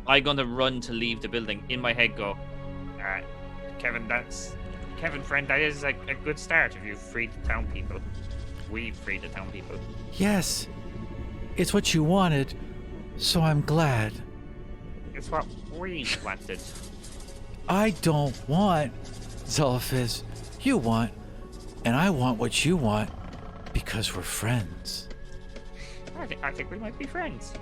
[SPEAKER 3] I'm going to run to leave the building, in my head go, Kevin, friend, that is like a good start. If you freed the town people, we freed the town people.
[SPEAKER 6] Yes, it's what you wanted, so I'm glad.
[SPEAKER 3] It's what we wanted.
[SPEAKER 6] I don't want Xalfiz. You want, and I want what you want. Because we're friends.
[SPEAKER 3] I think we might be friends.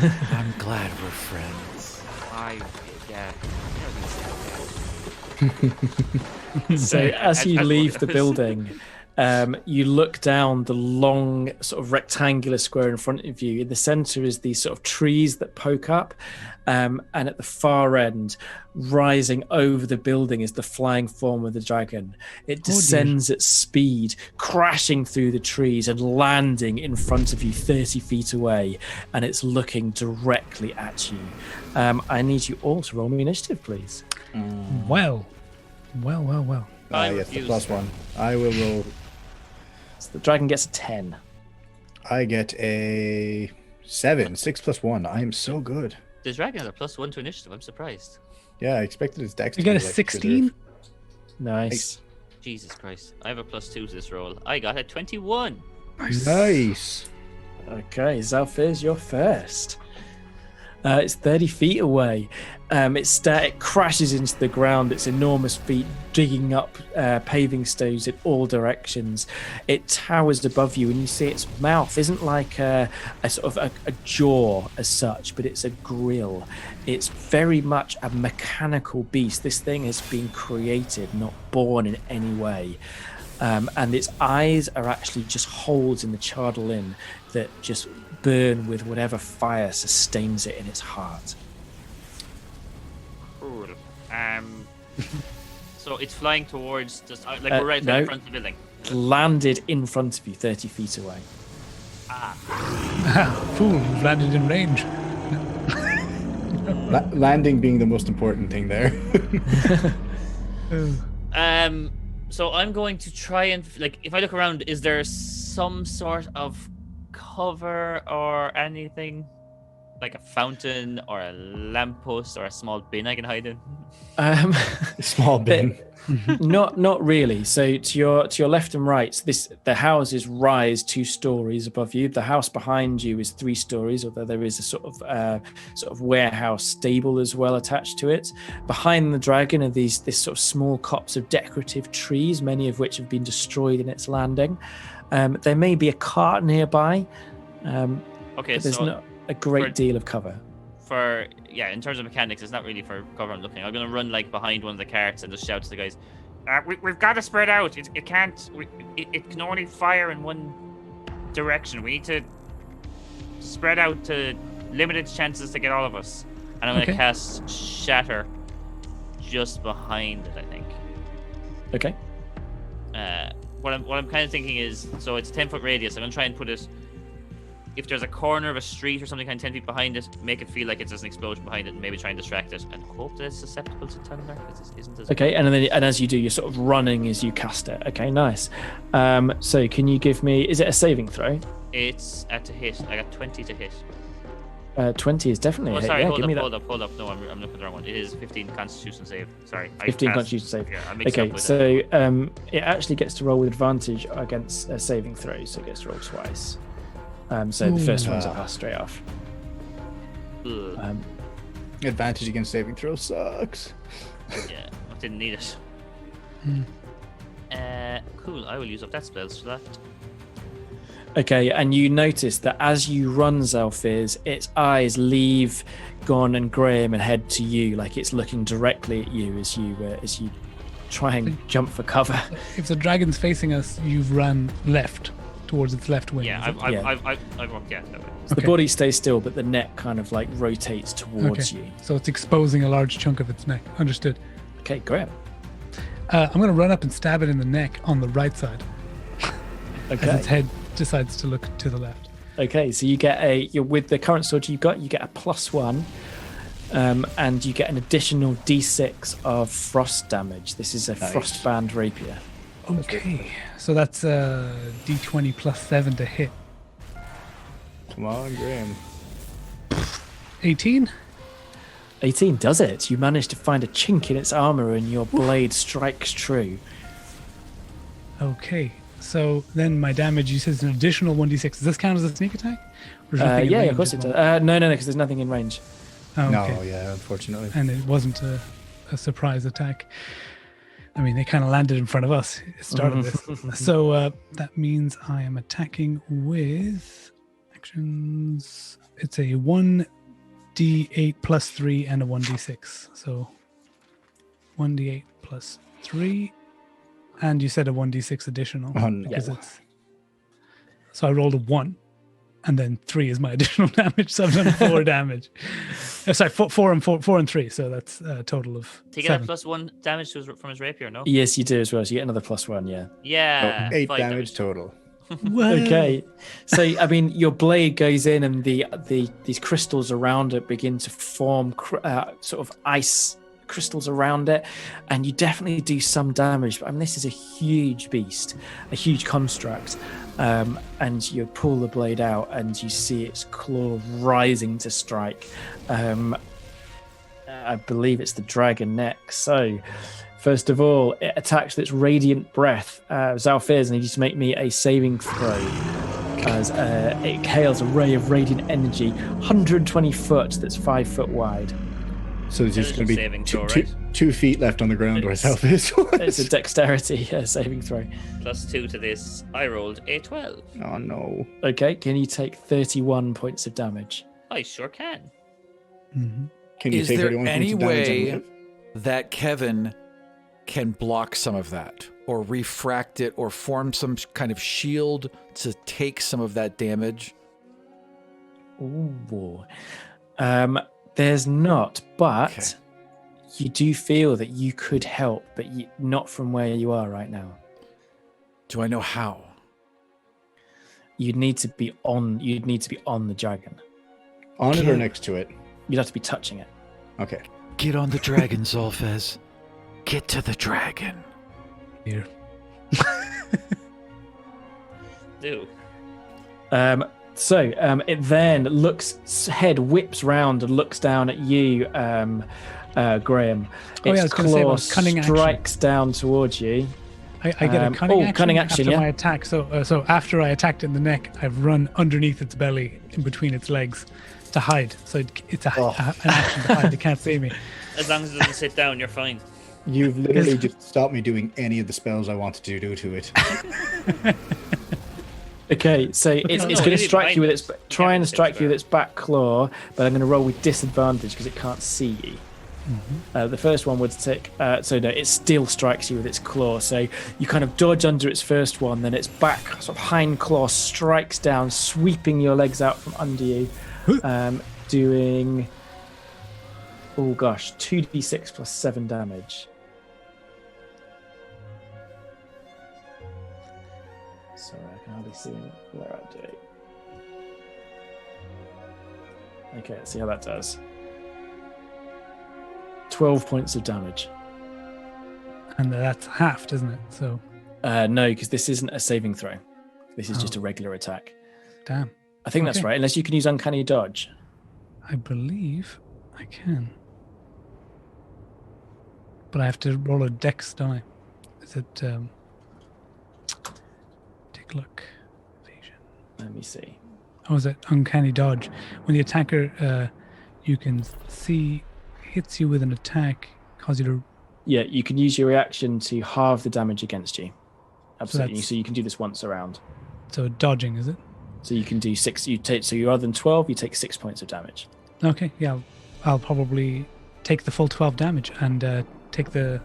[SPEAKER 6] I'm glad we're friends.
[SPEAKER 1] So as you leave the building, You look down the long sort of rectangular square in front of you. In the center is these sort of trees that poke up, and at the far end, rising over the building, is the flying form of the dragon. It descends at speed, crashing through the trees and landing in front of you 30 feet away, and it's looking directly at you. I need you all to roll me initiative, please.
[SPEAKER 5] Well.
[SPEAKER 4] Yes, the +1. I will roll.
[SPEAKER 1] So the dragon gets a 10.
[SPEAKER 4] I get a 7. 6 + 1. I am so good.
[SPEAKER 8] The dragon has a +1 to initiative. I'm surprised.
[SPEAKER 4] Yeah, I expected his dex.
[SPEAKER 5] You get a 16?
[SPEAKER 1] Nice.
[SPEAKER 8] Jesus Christ. I have a +2 to this roll. I got a 21.
[SPEAKER 4] Nice.
[SPEAKER 1] Okay, Xalfiz, you're first. It's 30 feet away. It crashes into the ground. Its enormous feet digging up paving stones in all directions. It towers above you, and you see its mouth isn't like a sort of a jaw as such, but it's a grill. It's very much a mechanical beast. This thing has been created, not born in any way. And its eyes are actually just holes in the chandelier that just burn with whatever fire sustains it in its heart.
[SPEAKER 8] Cool. So it's flying towards just we're right in front of the building.
[SPEAKER 1] Landed in front of you, 30 feet away.
[SPEAKER 5] Fool, you've landed in range.
[SPEAKER 4] Landing being the most important thing there.
[SPEAKER 8] So I'm going to try and if I look around, is there some sort of cover or anything, like a fountain or a lamppost or a small bin I can hide in?
[SPEAKER 4] Small bin.
[SPEAKER 1] Not really. So to your left and right, the houses rise 2 stories above you. The house behind you is 3 stories, although there is a sort of warehouse stable as well attached to it. Behind the dragon are this sort of small copse of decorative trees, many of which have been destroyed in its landing. There may be a cart nearby.
[SPEAKER 8] Okay,
[SPEAKER 1] but there's
[SPEAKER 8] so
[SPEAKER 1] not a great deal of cover.
[SPEAKER 8] In terms of mechanics, it's not really for cover I'm looking. I'm gonna run behind one of the carts and just shout to the guys, we've got to spread out. It can't. It can only fire in one direction. We need to spread out to limit its chances to get all of us. And I'm gonna cast Shatter just behind it, I think.
[SPEAKER 1] Okay.
[SPEAKER 8] What I'm kind of thinking is, so it's a 10-foot radius. I'm gonna try and put it. If there's a corner of a street or something kind of 10 feet behind it, make it feel like it's just an explosion behind it, and maybe try and distract it, and hope that it's susceptible to thunder.
[SPEAKER 1] Okay, and as you do, you're sort of running as you cast it. Okay, nice. So can you give me? Is it a saving throw?
[SPEAKER 8] It's to hit. I got 20 to hit.
[SPEAKER 1] 20 is definitely a hit.
[SPEAKER 8] Sorry,
[SPEAKER 1] Yeah,
[SPEAKER 8] hold up. No, I'm looking at the wrong one. It is 15 Constitution save. Sorry.
[SPEAKER 1] 15 Constitution save.
[SPEAKER 8] Yeah, I mixed
[SPEAKER 1] okay,
[SPEAKER 8] up with
[SPEAKER 1] so it actually gets to roll with advantage against a saving throw, so it gets to roll twice. So the first one's a pass straight off.
[SPEAKER 4] Advantage against saving throw sucks.
[SPEAKER 8] Yeah, I didn't need it. Cool, I will use up that spell slot.
[SPEAKER 1] Okay, and you notice that as you run, Xalfiz, its eyes leave Gann and Graham and head to you, like it's looking directly at you as you try and jump for cover.
[SPEAKER 5] If the dragon's facing us, you've run left towards its left wing.
[SPEAKER 8] Yeah, I've walked that way.
[SPEAKER 1] So the body stays still, but the neck kind of rotates towards you.
[SPEAKER 5] So it's exposing a large chunk of its neck. Understood.
[SPEAKER 1] Okay, Graham.
[SPEAKER 5] I'm going to run up and stab it in the neck on the right side.
[SPEAKER 1] Okay.
[SPEAKER 5] As its head decides to look to the left.
[SPEAKER 1] Okay, so you get with the current sword you get a +1, and you get an additional D6 of frost damage. This is a frostband rapier.
[SPEAKER 5] Okay, so that's D20 +7 to hit.
[SPEAKER 4] Come on, Graham.
[SPEAKER 5] 18?
[SPEAKER 1] 18 does it. You manage to find a chink in its armor and your blade strikes true.
[SPEAKER 5] Okay, so then my damage, you said, is an additional 1d6. Does this count as a sneak attack?
[SPEAKER 1] Yeah, of course it does. No, because there's nothing in range.
[SPEAKER 5] Oh, okay.
[SPEAKER 4] No, yeah, unfortunately.
[SPEAKER 5] And it wasn't a surprise attack. I mean, they kind of landed in front of us. It started this. So that means I am attacking with actions. It's a 1d8 +3 and a 1d6. So 1d8 +3. And you said a 1d6 additional.
[SPEAKER 4] Oh, no.
[SPEAKER 5] Because it's... So I rolled a 1. And then 3 is my additional damage. So I've done 4 damage. Sorry, 4 and 3. So that's a total of
[SPEAKER 3] Take it
[SPEAKER 5] 7.
[SPEAKER 3] at +1 damage from his rapier, no?
[SPEAKER 1] Yes, you do as well. So you get another +1, yeah.
[SPEAKER 3] Yeah.
[SPEAKER 4] 8
[SPEAKER 3] 5
[SPEAKER 4] damage total.
[SPEAKER 1] Okay. So, I mean, your blade goes in and these crystals around it begin to form sort of ice crystals around it. And you definitely do some damage. But I mean, this is a huge beast, a huge construct. And you pull the blade out and you see its claw rising to strike. I believe it's the dragon next. So, first of all, it attacks with its radiant breath. Xalfiz, I need you to make me a saving throw as it exhales a ray of radiant energy, 120 foot, that's 5 foot wide.
[SPEAKER 4] So there's just going to be
[SPEAKER 3] saving throw, right?
[SPEAKER 4] 2 feet left on the ground where Self is.
[SPEAKER 1] It's a dexterity saving throw.
[SPEAKER 3] +2 to this. I rolled a 12.
[SPEAKER 4] Oh, no.
[SPEAKER 1] Okay, can you take 31 points of damage?
[SPEAKER 3] I sure can.
[SPEAKER 5] Mm-hmm.
[SPEAKER 4] Can you
[SPEAKER 6] Is
[SPEAKER 4] take
[SPEAKER 6] there
[SPEAKER 4] 31
[SPEAKER 6] any
[SPEAKER 4] points of damage and
[SPEAKER 6] way
[SPEAKER 4] live?
[SPEAKER 6] that Kevin can block some of that, or refract it, or form some kind of shield to take some of that damage?
[SPEAKER 1] Ooh. There's not, but
[SPEAKER 6] Okay.
[SPEAKER 1] you do feel that you could help, but not from where you are right now.
[SPEAKER 6] Do I know how?
[SPEAKER 1] You'd need to be on the dragon.
[SPEAKER 4] On it or next to it?
[SPEAKER 1] You'd have to be touching it.
[SPEAKER 4] Okay.
[SPEAKER 6] Get on the dragon, Xalfiz. Get to the dragon.
[SPEAKER 5] Here.
[SPEAKER 3] Do.
[SPEAKER 1] So it then head whips round and looks down at you, Graham.
[SPEAKER 5] I was
[SPEAKER 1] Its
[SPEAKER 5] gonna say
[SPEAKER 1] claw
[SPEAKER 5] about cunning action.
[SPEAKER 1] strikes down towards you.
[SPEAKER 5] I get a cunning action
[SPEAKER 1] after
[SPEAKER 5] after
[SPEAKER 1] yeah.
[SPEAKER 5] my attack. So after I attacked it in the neck, I've run underneath its belly, in between its legs, to hide. So it's an action to hide. They can't see me.
[SPEAKER 3] As long as it doesn't sit down, you're fine.
[SPEAKER 4] You've literally just stopped me doing any of the spells I wanted to do to it.
[SPEAKER 1] Okay, so it's going to strike you with its strike you with its back claw, but I'm going to roll with disadvantage because it can't see you.
[SPEAKER 5] Mm-hmm.
[SPEAKER 1] The first one would take, it still strikes you with its claw. So you kind of dodge under its first one, then its back sort of hind claw strikes down, sweeping your legs out from under you, doing, 2d6 plus 7 damage. Sorry, I can hardly see where I do. Okay, let's see how that does. 12 points of damage.
[SPEAKER 5] And that's halved, isn't it? So
[SPEAKER 1] No, because this isn't a saving throw. This is just a regular attack.
[SPEAKER 5] damn.
[SPEAKER 1] I think that's
[SPEAKER 5] Okay.
[SPEAKER 1] right, unless you can use Uncanny Dodge.
[SPEAKER 5] I believe I can. But I have to roll a dex, don't I? Is it take a look. Evasion.
[SPEAKER 1] Let me see.
[SPEAKER 5] Oh, is it uncanny dodge? When the attacker you can see hits you with an attack, cause you to
[SPEAKER 1] Yeah, you can use your reaction to halve the damage against you. Absolutely.
[SPEAKER 5] that's-
[SPEAKER 1] So you can do this once around.
[SPEAKER 5] so dodging, is it?
[SPEAKER 1] So you can do 6. So you rather than 12, you take 6 points of damage.
[SPEAKER 5] Okay, yeah. I'll probably take the full 12 damage and take the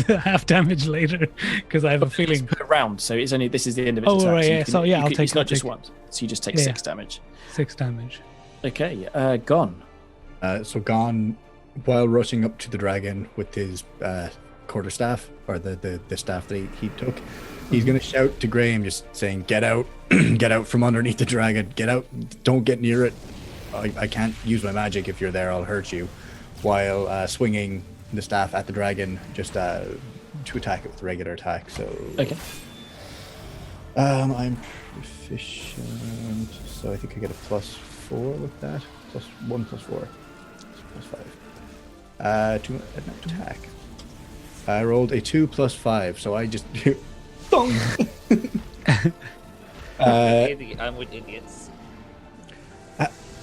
[SPEAKER 5] the half damage later because I have a feeling.
[SPEAKER 1] It's per round, so it's only this is the end of its
[SPEAKER 5] Oh,
[SPEAKER 1] attack.
[SPEAKER 5] right,
[SPEAKER 1] so
[SPEAKER 5] yeah.
[SPEAKER 1] you can,
[SPEAKER 5] So, yeah,
[SPEAKER 1] you
[SPEAKER 5] I'll
[SPEAKER 1] can-
[SPEAKER 5] take-
[SPEAKER 1] It's not
[SPEAKER 5] I'll
[SPEAKER 1] just
[SPEAKER 5] take-
[SPEAKER 1] once. So you just take
[SPEAKER 5] Yeah,
[SPEAKER 1] 6 damage.
[SPEAKER 5] 6 damage.
[SPEAKER 1] Okay, gone.
[SPEAKER 4] So Gann, while rushing up to the dragon with his quarterstaff, or the staff that he took, he's going to shout to Graham, just saying, "Get out! Get out from underneath the dragon! Get out! Don't get near it! I can't use my magic if you're there. I'll hurt you." While swinging the staff at the dragon, just to attack it with regular attack. So
[SPEAKER 1] Okay.
[SPEAKER 4] I'm proficient, so I think I get a +4 with that. +1 +4, +5. To an attack. I rolled a 2 + 5, so I just thunk.
[SPEAKER 3] I'm with idiots.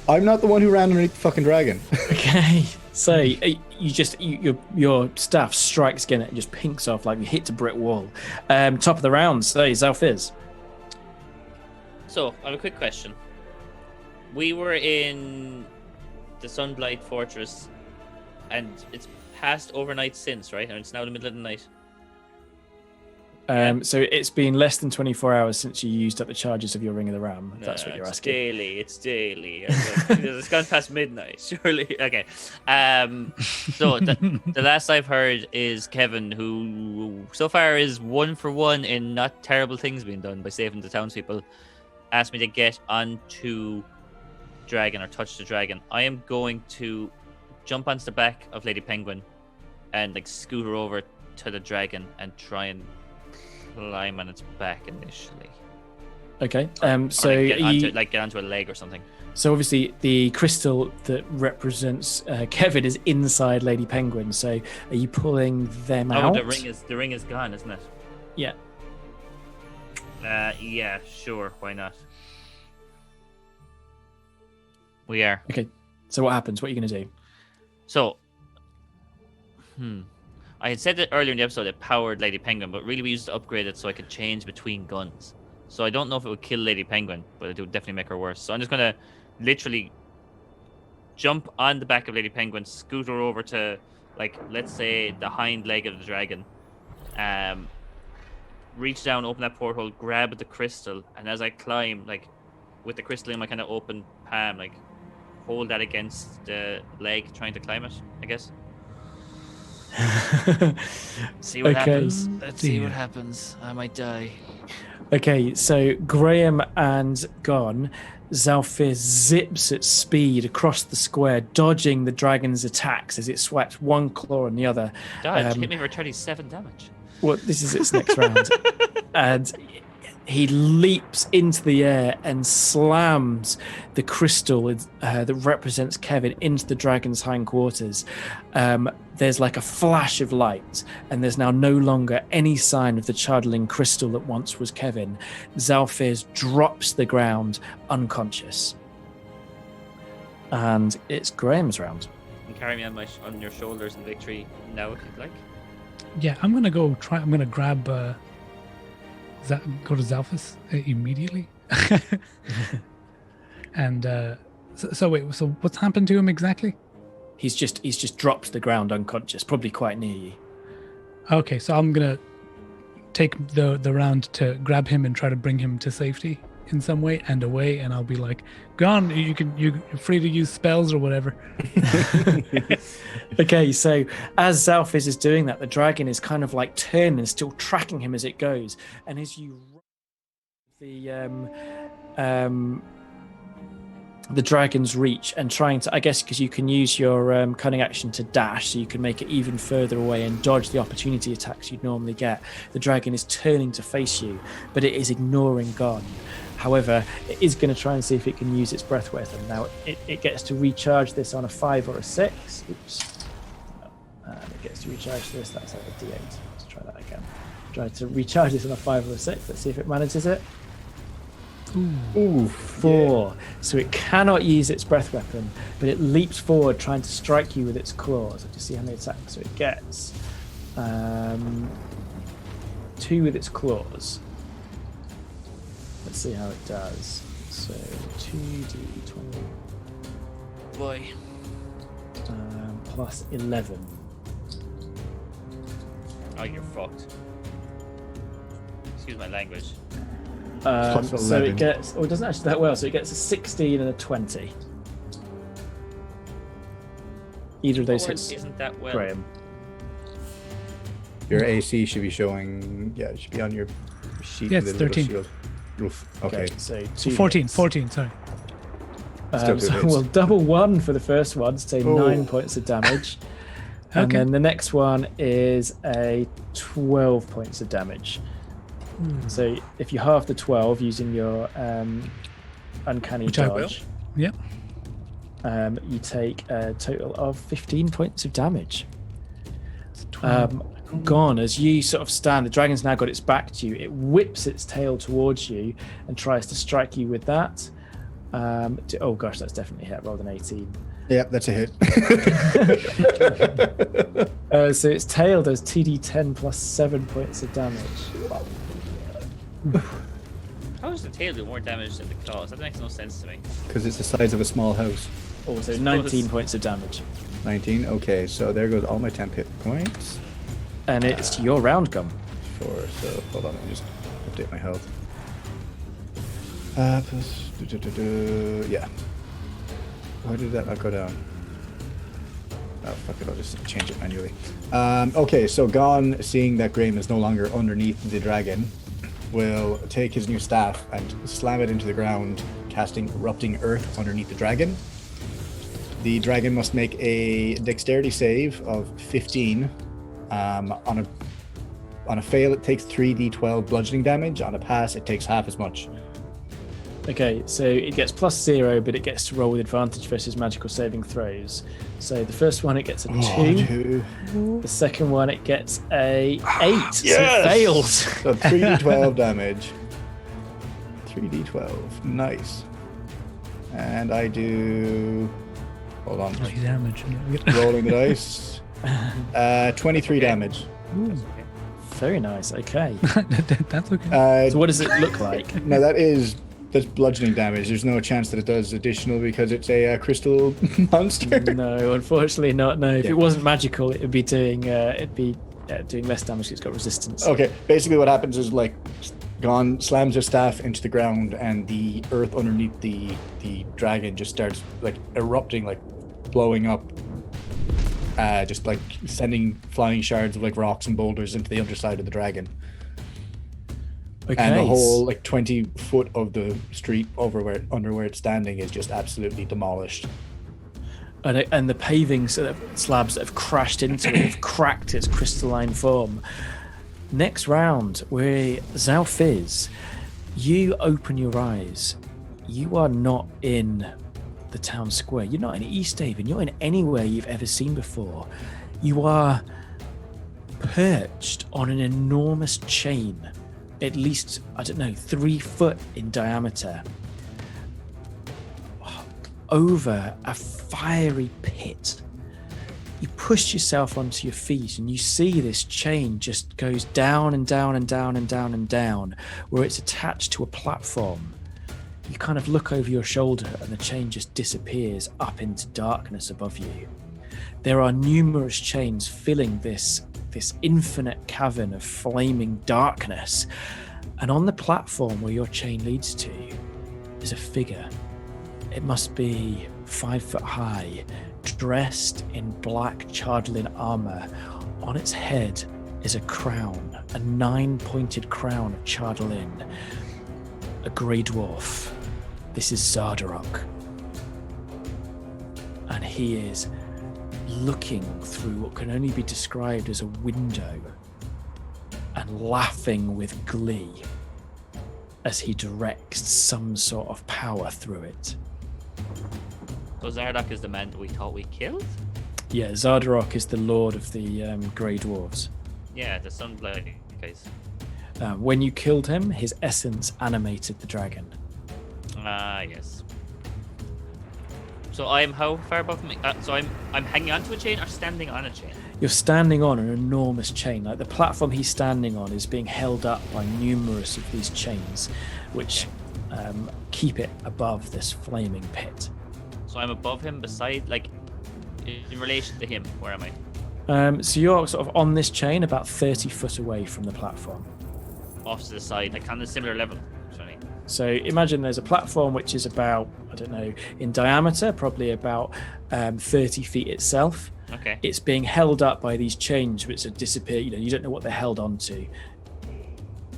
[SPEAKER 4] I'm not the one who ran underneath the fucking dragon.
[SPEAKER 1] Okay. So your staff strikes again, it just pinks off like you hit a brick wall. Top of the round, so Xalfiz.
[SPEAKER 3] So, I have a quick question. We were in the Sunblight Fortress, and it's passed overnight since, right? And it's now the middle of the night.
[SPEAKER 1] So it's been less than 24 hours since you used up the charges of your Ring of the Ram. If that's what you're asking.
[SPEAKER 8] It's daily. It's gone past midnight, surely. Okay. So the last I've heard is Kevin, who so far is 1 for 1 in not terrible things being done by saving the townspeople, asked me to get onto dragon or touch the dragon. I am going to jump onto the back of Lady Penguin and like scoot her over to the dragon and try and climb on its back initially.
[SPEAKER 1] Okay.
[SPEAKER 8] So get onto a leg or something.
[SPEAKER 1] So obviously the crystal that represents Kevin is inside Lady Penguin. So are you pulling them out?
[SPEAKER 8] The ring is gone, isn't it?
[SPEAKER 1] Yeah.
[SPEAKER 8] Yeah, sure. Why not? We are.
[SPEAKER 1] Okay. So what happens? What are you going to do?
[SPEAKER 8] So, I had said that earlier in the episode it powered Lady Penguin, but really we used to upgrade it so I could change between guns. So I don't know if it would kill Lady Penguin, but it would definitely make her worse. So I'm just going to literally jump on the back of Lady Penguin, scoot her over to, like, let's say the hind leg of the dragon, reach down, open that porthole, grab the crystal, and as I climb, like, with the crystal in my kind of open palm, like, hold that against the leg, trying to climb it, I guess. See what happens. Let's see what happens. I might die.
[SPEAKER 1] Okay, so Graham and Gann, Xalfiz zips at speed across the square, dodging the dragon's attacks as it swipes one claw on the other.
[SPEAKER 8] Hit me for 37 damage.
[SPEAKER 1] Well, this is its next round. And he leaps into the air and slams the crystal that represents Kevin into the dragon's hindquarters. There's like a flash of light, and there's now no longer any sign of the chudling crystal that once was Kevin. Xalfiz drops to the ground, unconscious. And it's Graham's round.
[SPEAKER 8] You can carry me on your shoulders in victory now if you'd like.
[SPEAKER 5] Yeah, I'm gonna go try. I'm gonna grab. Go to Xalfiz immediately. And so what's happened to him exactly?
[SPEAKER 1] He's just dropped to the ground unconscious, probably quite near you.
[SPEAKER 5] Okay, so I'm gonna take the round to grab him and try to bring him to safety in some way and away, and I'll be like, "Gone. You're free to use spells or whatever."
[SPEAKER 1] Okay, so as Xalfiz is doing that, the dragon is kind of like turning, still tracking him as it goes, and as you the dragon's reach and trying to, I guess, because you can use your cunning action to dash, so you can make it even further away and dodge the opportunity attacks you'd normally get. The dragon is turning to face you, but it is ignoring Gann. However, it is going to try and see if it can use its breath weapon. Now, it gets to recharge this on a 5 or a 6. Oops. It gets to recharge this. That's like a D8. Let's try that again. Try to recharge this on a 5 or a 6. Let's see if it manages it. Ooh, 4. Yeah. So it cannot use its breath weapon, but it leaps forward trying to strike you with its claws. Let's see how many attacks. So it gets 2 with its claws. Let's see how it does. So 2d20.
[SPEAKER 8] Boy.
[SPEAKER 1] Plus 11.
[SPEAKER 8] Oh, you're fucked. Excuse my language.
[SPEAKER 1] So it gets, it doesn't actually that well, so it gets a 16 and a 20. Either of those hits
[SPEAKER 8] isn't that well.
[SPEAKER 1] Graham.
[SPEAKER 4] Your AC should be showing, it should be on your sheet.
[SPEAKER 5] Yeah, it's 13.
[SPEAKER 4] Okay,
[SPEAKER 1] so
[SPEAKER 5] 14, sorry.
[SPEAKER 1] So we'll double 1 for the first one, so 9 points of damage. And then the next one is a 12 points of damage. So if you halve the 12 using your uncanny dodge, you take a total of 15 points of damage. Gann, as you sort of stand, the dragon's now got its back to you. It whips its tail towards you and tries to strike you with that. Oh gosh, that's definitely a hit. Rolled an 18.
[SPEAKER 4] Yeah, that's a hit.
[SPEAKER 1] So its tail does 2d10 plus 7 points of damage.
[SPEAKER 8] How does the tail do more damage than the claws? That makes no sense to me.
[SPEAKER 4] Because it's the size of a small house.
[SPEAKER 1] Also 19 points of damage.
[SPEAKER 4] 19? Okay, so there goes all my temp hit points.
[SPEAKER 1] And it's your round, Gann.
[SPEAKER 4] before, so hold on, let me just update my health. Yeah. Why did that not go down? Oh, fuck it, I'll just change it manually. Okay, so Gann, seeing that Graham is no longer underneath the dragon, will take his new staff and slam it into the ground, casting Erupting Earth underneath the dragon. The dragon must make a dexterity save of 15. On a fail, it takes 3d12 bludgeoning damage. On a pass, it takes half as much.
[SPEAKER 1] Okay, so it gets +0, but it gets to roll with advantage versus magical saving throws. So the first one, it gets a 2. The second one, it gets a 8.
[SPEAKER 4] Yes!
[SPEAKER 1] So it fails.
[SPEAKER 4] So 3d12 damage. 3d12. Nice. And I do... Hold on.
[SPEAKER 5] Oh, damage.
[SPEAKER 4] Rolling the dice. 23 damage.
[SPEAKER 1] Ooh. Very nice. Okay.
[SPEAKER 5] That's okay.
[SPEAKER 1] So what does it look like?
[SPEAKER 4] Now that's bludgeoning damage. There's no chance that it does additional because it's a crystal monster.
[SPEAKER 1] No, unfortunately not. No, if it wasn't magical, it'd be doing doing less damage. It's got resistance.
[SPEAKER 4] Okay, basically what happens is like Gann slams his staff into the ground, and the earth underneath the dragon just starts like erupting, like blowing up, just like sending flying shards of like rocks and boulders into the underside of the dragon.
[SPEAKER 1] Okay.
[SPEAKER 4] And the whole like 20 foot of the street under where it's standing is just absolutely demolished.
[SPEAKER 1] And the paving slabs that have crashed into it have cracked its crystalline form. Next round, we're Xalfiz. You open your eyes. You are not in the town square. You're not in Easthaven. You're in anywhere you've ever seen before. You are perched on an enormous chain, at least, 3 foot in diameter, over a fiery pit. You push yourself onto your feet and you see this chain just goes down and down and down and down and down, where it's attached to a platform. You kind of look over your shoulder and the chain just disappears up into darkness above you. There are numerous chains filling this infinite cavern of flaming darkness. And on the platform where your chain leads to is a figure. It must be 5 foot high, dressed in black chardalin armor. On its head is a crown, a 9-pointed crown of chardalin. A grey dwarf. This is Zardarok. And he is looking through what can only be described as a window and laughing with glee as he directs some sort of power through it.
[SPEAKER 8] So Zardarok is the man that we thought we killed?
[SPEAKER 1] Yeah, Zardarok is the lord of the grey dwarves.
[SPEAKER 8] Yeah, the Sunblade guys.
[SPEAKER 1] When you killed him, his essence animated the dragon.
[SPEAKER 8] Yes. So I'm how far above me? So I'm hanging onto a chain or standing on a chain?
[SPEAKER 1] You're standing on an enormous chain. Like the platform he's standing on is being held up by numerous of these chains, which keep it above this flaming pit.
[SPEAKER 8] So I'm above him, beside, like, in relation to him. Where am I?
[SPEAKER 1] So you're sort of on this chain, about 30 foot away from the platform.
[SPEAKER 8] Off to the side, like on a similar level. Sorry.
[SPEAKER 1] So imagine there's a platform which is about, in diameter, probably about 30 feet itself.
[SPEAKER 8] Okay.
[SPEAKER 1] It's being held up by these chains which have disappeared. You don't know what they're held onto.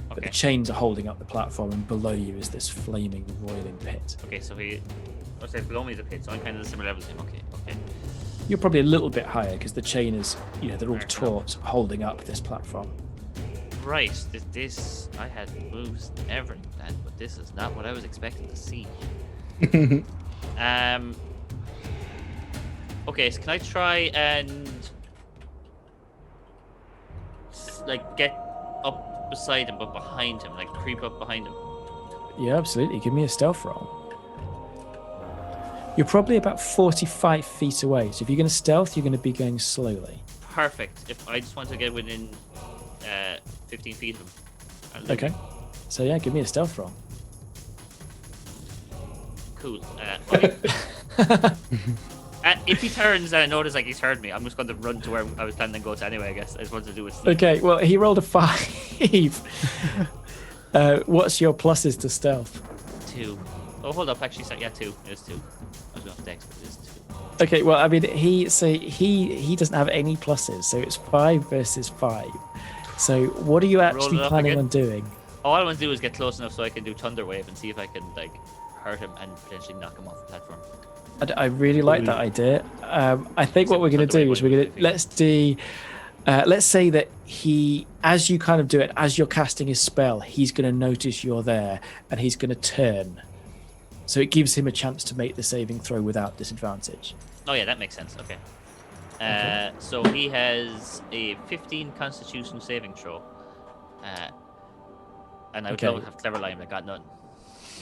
[SPEAKER 1] But the chains are holding up the platform, and below you is this flaming, roiling pit.
[SPEAKER 8] Okay, so below me is a pit, so I'm kind of the similar level as him. Okay.
[SPEAKER 1] You're probably a little bit higher because the chain is, they're all taut, holding up this platform.
[SPEAKER 8] Right, this I had moves and everything, but this is not what I was expecting to see. Okay, so can I try and like get up beside him but behind him, like creep up behind him?
[SPEAKER 1] Yeah, absolutely. Give me a stealth roll. You're probably about 45 feet away, so if you're going to stealth, you're going to be going slowly.
[SPEAKER 8] Perfect. If I just want to get within 15 feet of him.
[SPEAKER 1] Okay. So yeah, give me a stealth roll.
[SPEAKER 8] Cool.
[SPEAKER 3] If he turns and I notice like he's heard me, I'm just going to run to where I was planning to go to anyway. I guess I just wanted to do it.
[SPEAKER 1] Okay, well, he rolled a 5. What's your pluses to stealth?
[SPEAKER 3] 2. Oh, hold up. Actually, sorry, yeah, 2. It is 2. I was going to dex, but it is 2.
[SPEAKER 1] Okay, well, I mean, he doesn't have any pluses, so it's 5 versus 5. So what are you actually planning on doing?
[SPEAKER 3] All I want to do is get close enough so I can do Thunder Wave and see if I can like hurt him and potentially knock him off the platform.
[SPEAKER 1] I really like that idea. I think what we're going to do is let's say that as you kind of do it, as you're casting his spell, he's going to notice you're there and he's going to turn. So it gives him a chance to make the saving throw without disadvantage.
[SPEAKER 3] Oh yeah, that makes sense. Okay. So he has a 15 Constitution saving throw. And I would love to have Clever Lime, but got none.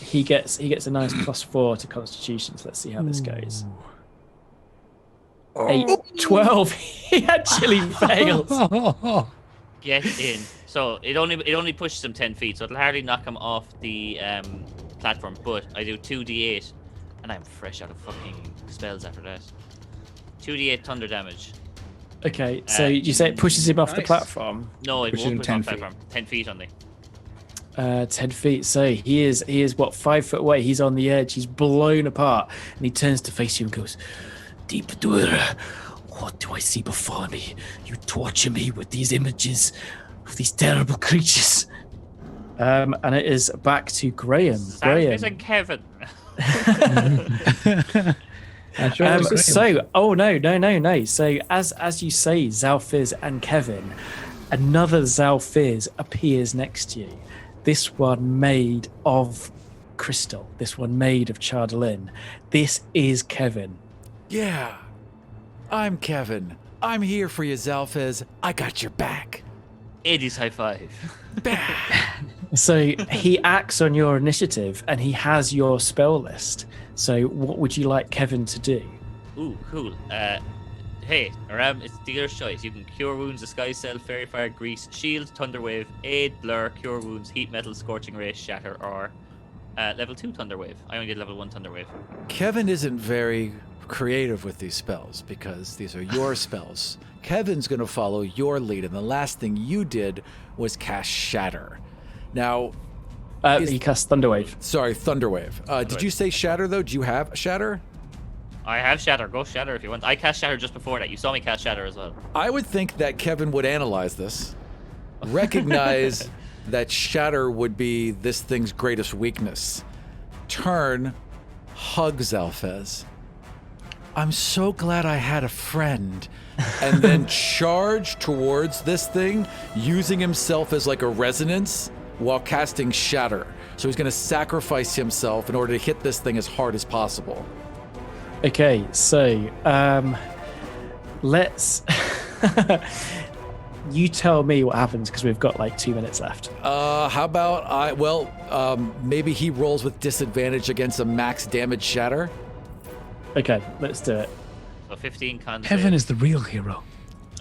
[SPEAKER 1] He gets a nice +4 to Constitution, so let's see how this goes. 8, 12. He actually fails.
[SPEAKER 3] Get in. So it only pushes him 10 feet, so it'll hardly knock him off the platform. But I do 2d8, and I'm fresh out of fucking spells after that. 2d8 thunder damage.
[SPEAKER 1] Okay, so you say it pushes him off the platform?
[SPEAKER 3] No, it
[SPEAKER 4] Pushes
[SPEAKER 3] won't
[SPEAKER 4] him
[SPEAKER 3] push him off the
[SPEAKER 4] 10
[SPEAKER 3] platform. 10 feet only.
[SPEAKER 1] 10 feet. So he is what, 5 foot away. He's on the edge. He's blown apart, and he turns to face you and goes, "Deep Dweller, what do I see before me? You torture me with these images of these terrible creatures." And it is back to Graham.
[SPEAKER 3] Xalfiz and Kevin.
[SPEAKER 1] No. So as you say, Xalfiz and Kevin, another Xalfiz appears next to you. This one made of crystal. This one made of Chardalyn. This is Kevin.
[SPEAKER 6] Yeah, I'm Kevin. I'm here for you, Xalfiz. I got your back.
[SPEAKER 3] 80s high five.
[SPEAKER 1] So he acts on your initiative, and he has your spell list. So what would you like Kevin to do?
[SPEAKER 3] Ooh, cool. Hey, Aram, it's dealer's choice. You can cure wounds, disguise self, fairy fire, grease, shield, thunder wave, aid, blur, cure wounds, heat metal, scorching ray, shatter, or level 2 thunder wave. I only did level 1 thunder wave.
[SPEAKER 6] Kevin isn't very creative with these spells because these are your spells. Kevin's going to follow your lead, and the last thing you did was cast Shatter. Now,
[SPEAKER 1] he cast Thunderwave.
[SPEAKER 6] Sorry, Thunderwave. Did you say Shatter, though? Do you have Shatter?
[SPEAKER 3] I have Shatter. Go Shatter if you want. I cast Shatter just before that. You saw me cast Shatter as well.
[SPEAKER 6] I would think that Kevin would analyze this, recognize that Shatter would be this thing's greatest weakness. Turn, hug Xalfiz. I'm so glad I had a friend. And then charge towards this thing, using himself as like a resonance while casting Shatter. So he's going to sacrifice himself in order to hit this thing as hard as possible.
[SPEAKER 1] Okay, so let's you tell me what happens because we've got like 2 minutes left.
[SPEAKER 6] How about maybe he rolls with disadvantage against a max damage Shatter.
[SPEAKER 1] Okay, let's do it.
[SPEAKER 3] So 15 con.
[SPEAKER 5] Kevin is the real hero.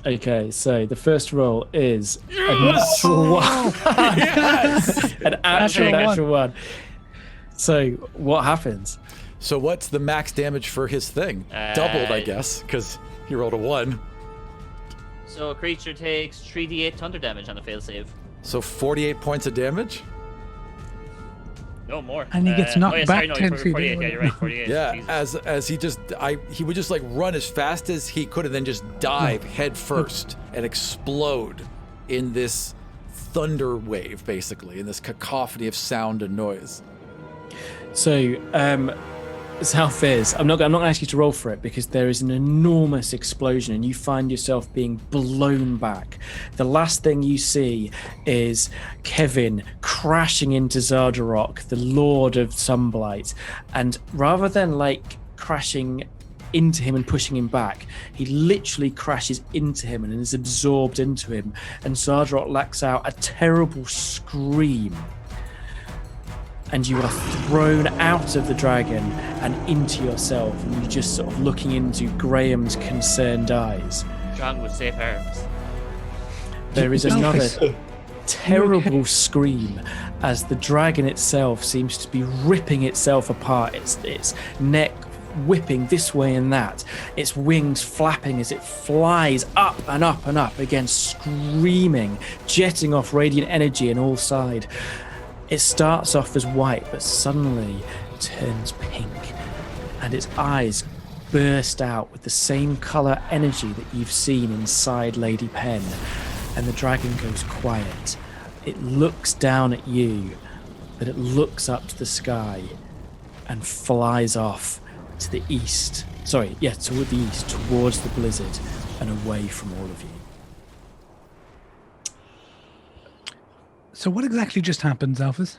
[SPEAKER 1] Okay, so the first roll is a natural one.
[SPEAKER 6] Yes!
[SPEAKER 1] An actual natural one. So what happens?
[SPEAKER 6] So what's the max damage for his thing? Doubled, I guess, because he rolled a 1.
[SPEAKER 3] So a creature takes 3d8 thunder damage on a fail save.
[SPEAKER 6] So 48 points of damage?
[SPEAKER 3] No more.
[SPEAKER 5] And he gets knocked back 10 feet.
[SPEAKER 3] 48, yeah, you're right, 48.
[SPEAKER 6] Yeah,
[SPEAKER 3] Jesus.
[SPEAKER 6] as he would just like run as fast as he could and then just dive head first and explode in this thunder wave, basically, in this cacophony of sound and noise.
[SPEAKER 1] So, Xalfiz, I'm not going to ask you to roll for it because there is an enormous explosion and you find yourself being blown back. The last thing you see is Kevin crashing into Zardarok, the Lord of Sunblight, and rather than like crashing into him and pushing him back, he literally crashes into him and is absorbed into him, and Zardarok lets out a terrible scream. And you are thrown out of the dragon and into yourself, and you're just sort of looking into Graham's concerned eyes.
[SPEAKER 3] Strong with safe arms.
[SPEAKER 1] There is another terrible scream as the dragon itself seems to be ripping itself apart. Its neck whipping this way and that, its wings flapping as it flies up and up and up, again screaming, jetting off radiant energy on all sides. It starts off as white, but suddenly turns pink, and its eyes burst out with the same color energy that you've seen inside Lady Pen, and the dragon goes quiet. It looks down at you, but it looks up to the sky and flies off to the east. Toward the east, towards the blizzard and away from all of you.
[SPEAKER 5] So what exactly just happened, Xalfiz?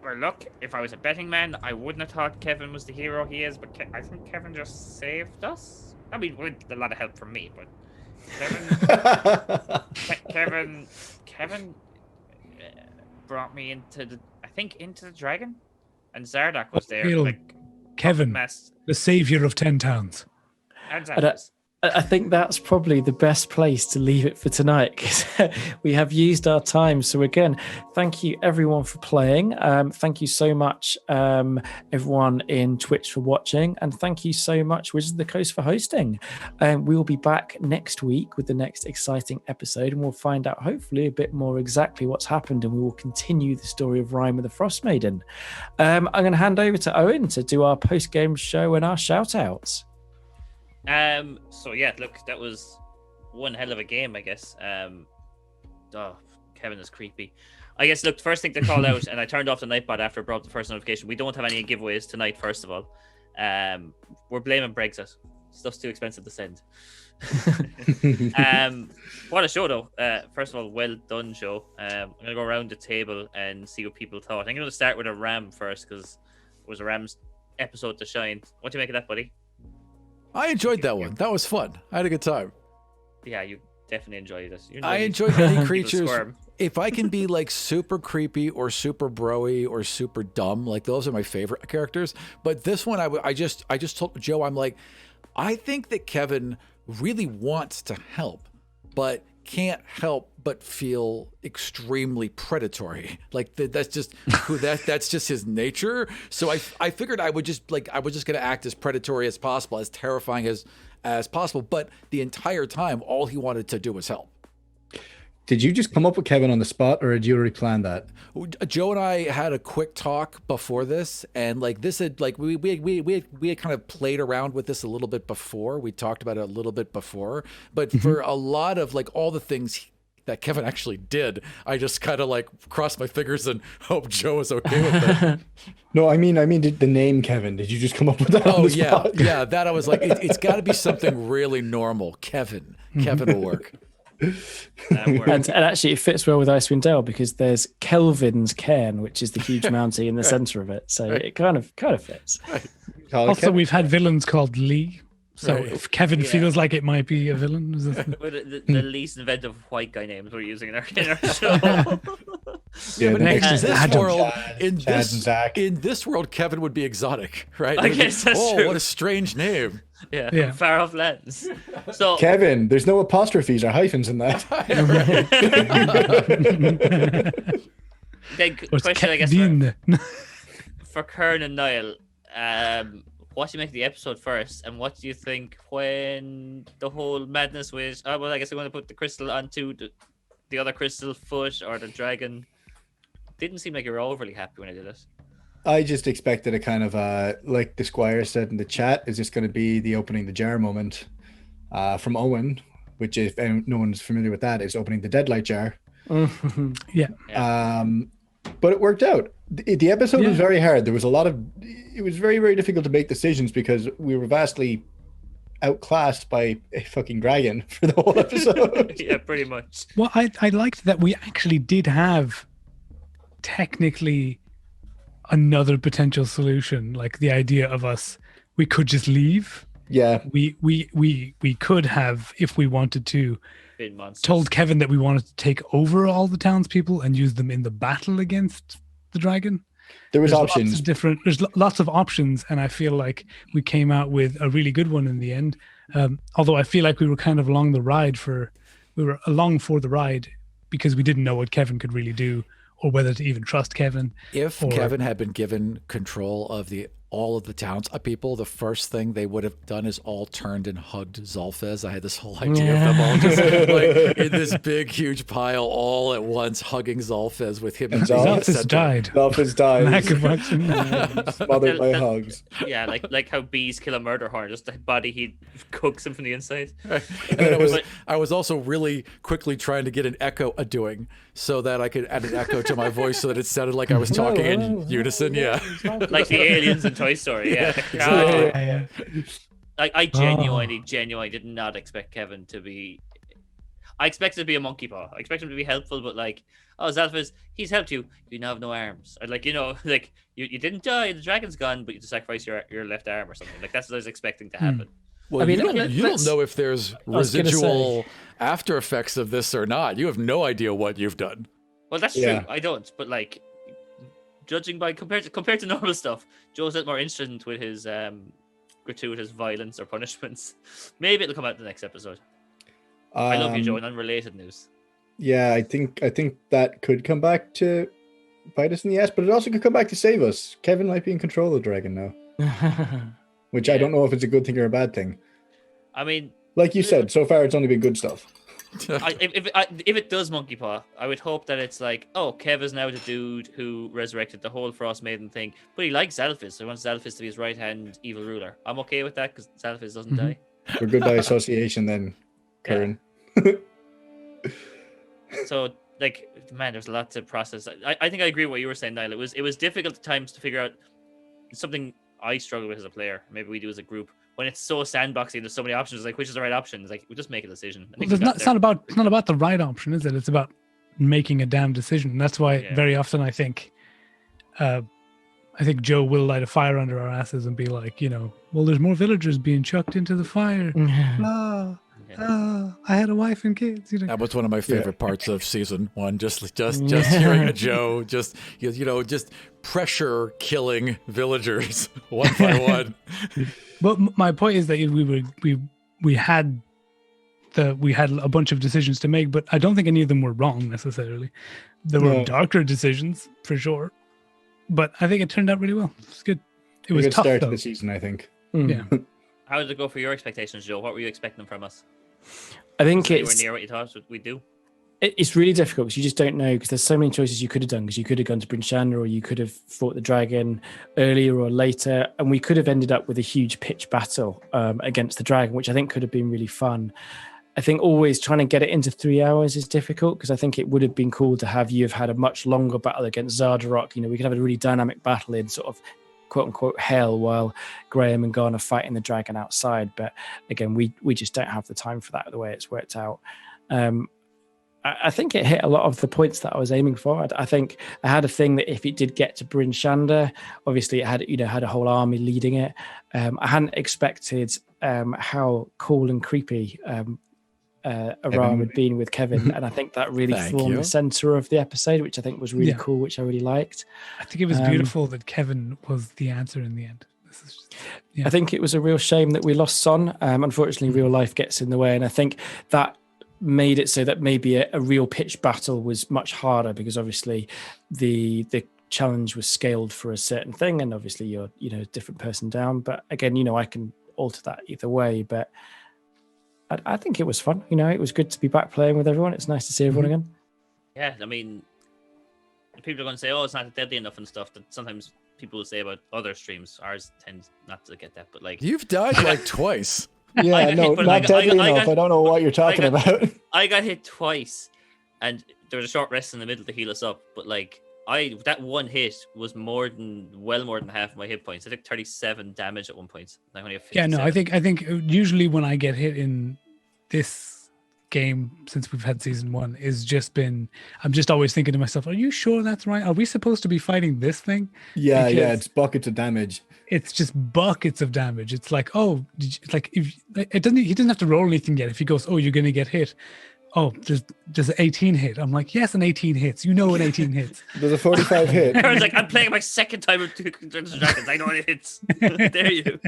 [SPEAKER 3] Well, look, if I was a betting man, I wouldn't have thought Kevin was the hero he is, but I think Kevin just saved us. I mean, with a lot of help from me, but Kevin brought me into the dragon, and Zardak was there. Like,
[SPEAKER 5] Kevin, the savior of 10 towns.
[SPEAKER 3] And Xalfiz.
[SPEAKER 1] I think that's probably the best place to leave it for tonight, because we have used our time. So again, thank you everyone for playing. Thank you so much, everyone in Twitch for watching, and thank you so much, Wizards of the Coast, for hosting. We will be back next week with the next exciting episode, and we'll find out hopefully a bit more exactly what's happened, and we will continue the story of Rime and the Frost Maiden. I'm going to hand over to Owen to do our post-game show and our shout-outs.
[SPEAKER 3] So yeah, look, that was one hell of a game, I guess. Kevin is creepy. I guess, look, first thing to call out, and I turned off the Nightbot after I brought up the first notification. We don't have any giveaways tonight, first of all. We're blaming Brexit. Stuff's too expensive to send. What a show, though. First of all, well done, show. I'm going to go around the table and see what people thought. I'm going to start with Aram first, because it was Aram's episode to shine. What do you make of that, buddy?
[SPEAKER 6] I enjoyed that one. That was fun. I had a good time.
[SPEAKER 3] Yeah, you definitely enjoyed this.
[SPEAKER 6] I enjoyed any creatures. If I can be like super creepy or super broy or super dumb, like those are my favorite characters. But this one, I just told Joe, I'm like, I think that Kevin really wants to help, but can't help but feel extremely predatory. Like that's just that's just his nature. So I figured I was just going to act as predatory as possible, as terrifying as possible. But the entire time, all he wanted to do was help.
[SPEAKER 4] Did you just come up with Kevin on the spot, or did you already plan that?
[SPEAKER 6] Joe and I had a quick talk before this, and like this had like we had kind of played around with this a little bit before. We talked about it a little bit before, but for a lot of like all the things that Kevin actually did, I just kind of like crossed my fingers and hope Joe is okay with it.
[SPEAKER 4] No, I mean, the name Kevin. Did you just come up with that? On the spot?
[SPEAKER 6] Yeah. That I was like, it's got to be something really normal. Kevin will work.
[SPEAKER 1] And actually, it fits well with Icewind Dale, because there's Kelvin's cairn, which is the huge mountain in the center of it. So it kind of fits.
[SPEAKER 4] Right.
[SPEAKER 5] Also, we've had villains called Lee. So if Kevin feels like it might be a villain,
[SPEAKER 3] the least inventive white guy names we're using in our show.
[SPEAKER 6] But in this world, Kevin would be exotic, right?
[SPEAKER 3] I guess that's true.
[SPEAKER 6] What a strange name.
[SPEAKER 3] Yeah. Far off lands. So
[SPEAKER 4] Kevin, there's no apostrophes or hyphens in that.
[SPEAKER 3] Okay, question, I guess, for Kuran and Niall. What do you make of the episode first, and what do you think when the whole madness was? I guess I'm going to put the crystal onto the other crystal foot, or the dragon. Didn't seem like you were overly happy when I did it.
[SPEAKER 4] I just expected a kind of like the Squire said in the chat, is just going to be the opening the jar moment from Owen, which if no one's familiar with that, is opening the Deadlight jar.
[SPEAKER 5] Yeah.
[SPEAKER 4] But it worked out. The episode was very hard. There was it was very, very difficult to make decisions because we were vastly outclassed by a fucking dragon for the whole episode.
[SPEAKER 3] Yeah, pretty much.
[SPEAKER 5] Well, I liked that we actually did have technically another potential solution, like the idea of we could just leave.
[SPEAKER 4] Yeah.
[SPEAKER 5] We could have, if we wanted to,
[SPEAKER 3] Been monsters.
[SPEAKER 5] Told Kevin that we wanted to take over all the townspeople and use them in the battle against the dragon.
[SPEAKER 4] There's options.
[SPEAKER 5] There's lots of options, and I feel like we came out with a really good one in the end. Although I feel like we were kind of along for the ride because we didn't know what Kevin could really do or whether to even trust Kevin.
[SPEAKER 6] If Kevin had been given control of the all of the towns people, the first thing they would have done is all turned and hugged Xalfiz. I had this whole idea of them all just like in this big, huge pile all at once hugging Xalfiz with him.
[SPEAKER 4] And
[SPEAKER 5] Xalfiz died.
[SPEAKER 4] Xalfiz died.
[SPEAKER 3] Smothered
[SPEAKER 4] by hugs.
[SPEAKER 3] Yeah, like how bees kill a murder hornet, just the body he cooks him from the inside.
[SPEAKER 6] And then I was also really quickly trying to get an echo doing so that I could add an echo to my voice so that it sounded like I was talking in unison. Yeah.
[SPEAKER 3] Like the aliens in Toy Story. Yeah.
[SPEAKER 6] Exactly.
[SPEAKER 3] I genuinely did not expect Kevin to be. I expected to be a monkey paw. I expected him to be helpful, but like, oh, Xalfiz, he's helped you. You now have no arms. Or like, like you didn't die. The dragon's gone, but you just sacrifice your left arm or something. Like that's what I was expecting to happen.
[SPEAKER 6] Well, I mean, you don't know if there's residual after effects of this or not. You have no idea what you've done.
[SPEAKER 3] Well, that's true. I don't. But like, judging by compared to normal stuff, Joe's a bit more interested with his gratuitous violence or punishments. Maybe it'll come out in the next episode. I love you, Joe. In unrelated news.
[SPEAKER 4] Yeah, I think that could come back to bite us in the ass, but it also could come back to save us. Kevin might be in control of the dragon now. Which I don't know if it's a good thing or a bad thing.
[SPEAKER 3] I mean,
[SPEAKER 4] like you said, so far it's only been good stuff.
[SPEAKER 3] If it does monkey paw, I would hope that it's like, oh, Kev is now the dude who resurrected the whole Frost Maiden thing, but he likes Xalfiz, so he wants Xalfiz to be his right hand evil ruler. I'm okay with that because Xalfiz doesn't die.
[SPEAKER 4] We're good by association then, Kuran.
[SPEAKER 3] Yeah. So, like, man, there's a lot to process. I think I agree with what you were saying, Niall. It was difficult at times to figure out something I struggle with as a player. Maybe we do as a group. When it's so sandboxy, there's so many options. Like, which is the right option? It's like, we just make a decision.
[SPEAKER 5] Well, it's not about the right option, is it? It's about making a damn decision. And that's why very often I think Joe will light a fire under our asses and be like, well, there's more villagers being chucked into the fire. I had a wife and kids.
[SPEAKER 6] That was one of my favorite parts of season 1. Just hearing a Joe, just pressure killing villagers one by one.
[SPEAKER 5] But my point is that we had a bunch of decisions to make, but I don't think any of them were wrong necessarily. There were darker decisions for sure, but I think it turned out really well. It's good. It was a good tough
[SPEAKER 4] start to the season, I think.
[SPEAKER 5] Yeah.
[SPEAKER 3] How did it go for your expectations, Joe? What were you expecting from us?
[SPEAKER 1] I think
[SPEAKER 3] it's near what you thought we'd do.
[SPEAKER 1] It's really difficult because you just don't know, because there's so many choices you could have done, because you could have gone to Bryn Shander, or you could have fought the dragon earlier or later, and we could have ended up with a huge pitch battle against the dragon, which I think could have been really fun. I think always trying to get it into 3 hours is difficult, because I think it would have been cool to have you have had a much longer battle against Zardarok. We could have a really dynamic battle in sort of quote unquote hell while Graham and Gann are fighting the dragon outside. But again, we just don't have the time for that the way it's worked out. I think it hit a lot of the points that I was aiming for. I think I had a thing that if it did get to Bryn Shander, obviously it had had a whole army leading it. I hadn't expected how cool and creepy Aram had been with Kevin, and I think that really formed the center of the episode, which I think was really cool, which I really liked.
[SPEAKER 5] I think it was beautiful that Kevin was the answer in the end.
[SPEAKER 1] I think it was a real shame that we lost Son. Unfortunately, real life gets in the way, and I think that made it so that maybe a real pitch battle was much harder, because obviously the challenge was scaled for a certain thing, and obviously you're a different person down. But again, I can alter that either way. But I think it was fun. It was good to be back playing with everyone. It's nice to see everyone again.
[SPEAKER 3] Yeah, I mean, people are going to say, "Oh, it's not deadly enough" and stuff. That sometimes people will say about other streams. Ours tends not to get that, but like
[SPEAKER 6] you've died like twice.
[SPEAKER 4] Yeah, not deadly enough. I don't know what you're talking about.
[SPEAKER 3] I got hit twice, and there was a short rest in the middle to heal us up. But like, that one hit was well more than half of my hit points. I took 37 damage at one point. I only have 57.
[SPEAKER 5] Yeah, no, I think usually when I get hit in this game since we've had season 1 is just been, I'm just always thinking to myself, are you sure that's right? Are we supposed to be fighting this thing?
[SPEAKER 4] Yeah, it's buckets of damage.
[SPEAKER 5] It's just buckets of damage. It's like, it's like if he doesn't have to roll anything yet. If he goes, oh, you're going to get hit. Oh, there's an 18 hit. I'm like, yes, an 18 hits. An 18 hits.
[SPEAKER 4] There's a 45 hit.
[SPEAKER 3] I was like, I'm playing my second time with Dungeons & Dragons. I know it hits. There you.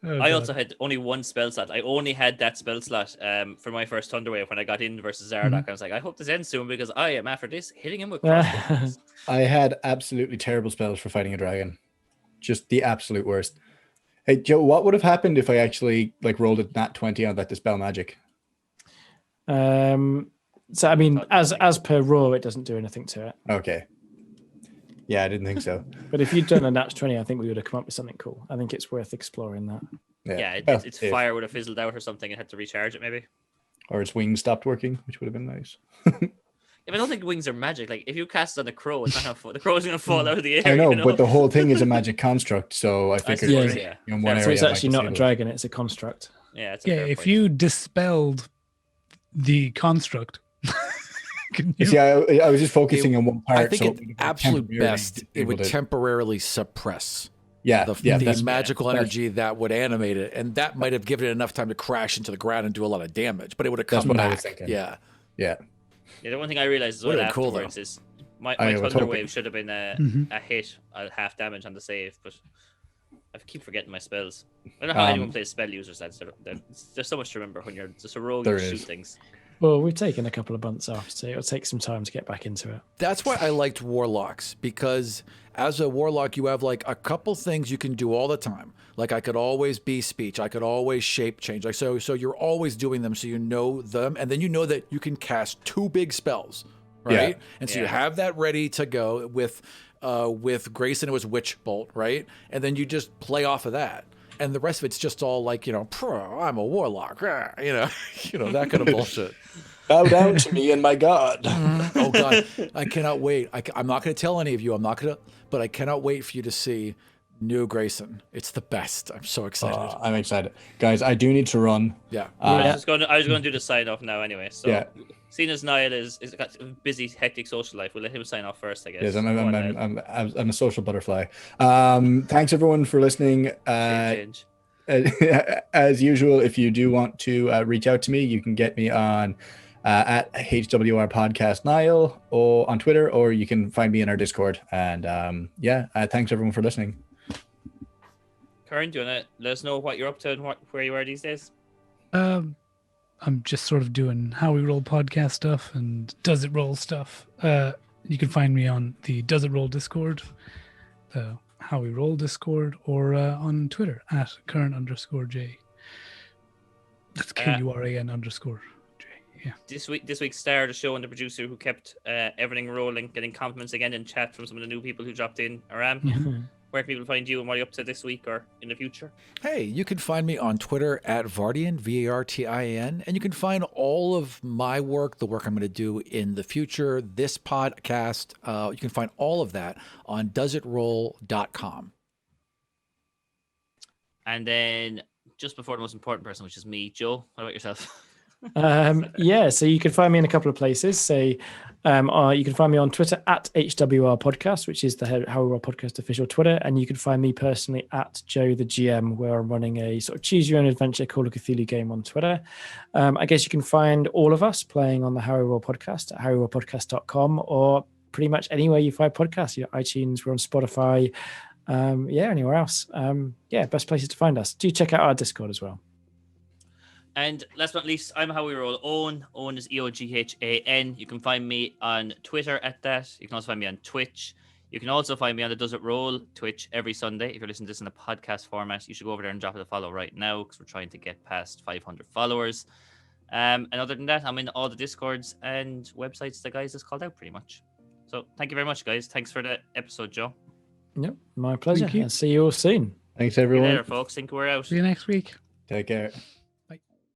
[SPEAKER 3] I also had only one spell slot. I only had that spell slot for my first Thunderwave when I got in versus Zardak. I was like, I hope this ends soon, because I am after this hitting him with crossbows.
[SPEAKER 4] I had absolutely terrible spells for fighting a dragon. Just the absolute worst. Hey, Joe, what would have happened if I actually like rolled a nat 20 on that Dispel Magic?
[SPEAKER 1] So I mean, as per raw, it doesn't do anything to it.
[SPEAKER 4] Okay. Yeah, I didn't think so.
[SPEAKER 1] But if you'd done a nat 20, I think we would have come up with something cool. I think it's worth exploring that.
[SPEAKER 8] Yeah, its fire would have fizzled out or something and had to recharge it maybe.
[SPEAKER 4] Or its wings stopped working, which would have been nice.
[SPEAKER 8] Yeah, I don't think wings are magic. Like, if you cast it on a crow, it's not gonna fall. The crow's gonna fall out of the air.
[SPEAKER 4] I know, but the whole thing is a magic construct, so I think
[SPEAKER 1] in one area. So it's actually not a dragon; it's a construct.
[SPEAKER 8] Yeah, it's
[SPEAKER 5] if you dispelled the construct.
[SPEAKER 4] You see, I was just focusing on one part.
[SPEAKER 6] I think at absolute best, it would temporarily suppress. The magical energy that would animate it, and that might have given it enough time to crash into the ground and do a lot of damage. But it would have come back.
[SPEAKER 4] Yeah.
[SPEAKER 8] The one thing I realized as well afterwards is my Thunder Wave should have been a hit, a half damage on the save, but I keep forgetting my spells. I don't know how anyone plays spell users. There's so much to remember when you're just a rogue and shoot things.
[SPEAKER 1] Well, we've taken a couple of months off, so it'll take some time to get back into it.
[SPEAKER 6] That's why I liked warlocks, because as a warlock, you have like a couple things you can do all the time. Like I could always be speech, I could always shape change. Like so you're always doing them, so you know them, and then you know that you can cast 2 big spells, right? Yeah. And so you have that ready to go with Grayson. It was Witch Bolt, right? And then you just play off of that. And the rest of it's just all like, I'm a warlock, that kind of bullshit.
[SPEAKER 4] Bow down to me and my god.
[SPEAKER 6] Oh god, I cannot wait. I'm not going to tell any of you. But I cannot wait for you to see new Grayson. It's the best. I'm so excited.
[SPEAKER 4] I'm excited, guys. I do need to run.
[SPEAKER 6] Yeah.
[SPEAKER 8] I was going to do the sign off now anyway. So, seeing as Niall is got a busy, hectic social life, we'll let him sign off first, I guess.
[SPEAKER 4] Yes, I'm a social butterfly. Thanks everyone for listening. As usual, if you do want to reach out to me, you can get me on at HWR Podcast Niall or on Twitter, or you can find me in our Discord. And thanks everyone for listening.
[SPEAKER 8] Kuran, do you want to let us know what you're up to and where you are these days?
[SPEAKER 5] I'm just sort of doing How We Roll podcast stuff and Does It Roll stuff. You can find me on the Does It Roll Discord, the How We Roll Discord, or on Twitter at Kuran_J. That's KURAN_J. Yeah.
[SPEAKER 8] This week's star, the show, and the producer who kept everything rolling, getting compliments again in chat from some of the new people who dropped in. Aram, where can people find you and what are you up to this week or in the future?
[SPEAKER 6] Hey, you can find me on Twitter at Vartian, VARTIN, and you can find all of my work, the work I'm going to do in the future, this podcast. You can find all of that on doesitroll.com.
[SPEAKER 8] And then just before the most important person, which is me, Joe, what about yourself?
[SPEAKER 1] So you can find me in a couple of places. So you can find me on Twitter at HWR Podcast, which is the How We Roll Podcast official Twitter, and you can find me personally at Joe the GM, where I'm running a sort of choose your own adventure Call of Cthulhu game on Twitter. I guess you can find all of us playing on the How We Roll Podcast at howwerollpodcast.com, or pretty much anywhere you find podcasts. iTunes, we're on Spotify, anywhere else. Best places to find us. Do check out our Discord as well.
[SPEAKER 8] And last but not least, I'm How We Roll Owen. Owen is EOGHAN. You can find me on Twitter at that. You can also find me on Twitch. You can also find me on the Does It Roll Twitch every Sunday. If you're listening to this in a podcast format, you should go over there and drop it a follow right now, because we're trying to get past 500 followers. And other than that, I'm in all the Discords and websites the guys just called out pretty much. So thank you very much, guys. Thanks for the episode, Joe.
[SPEAKER 1] Yep, my pleasure. I'll see you all soon.
[SPEAKER 4] Thanks, everyone.
[SPEAKER 8] See you later, folks. Think we're out.
[SPEAKER 5] See you next week.
[SPEAKER 4] Take care.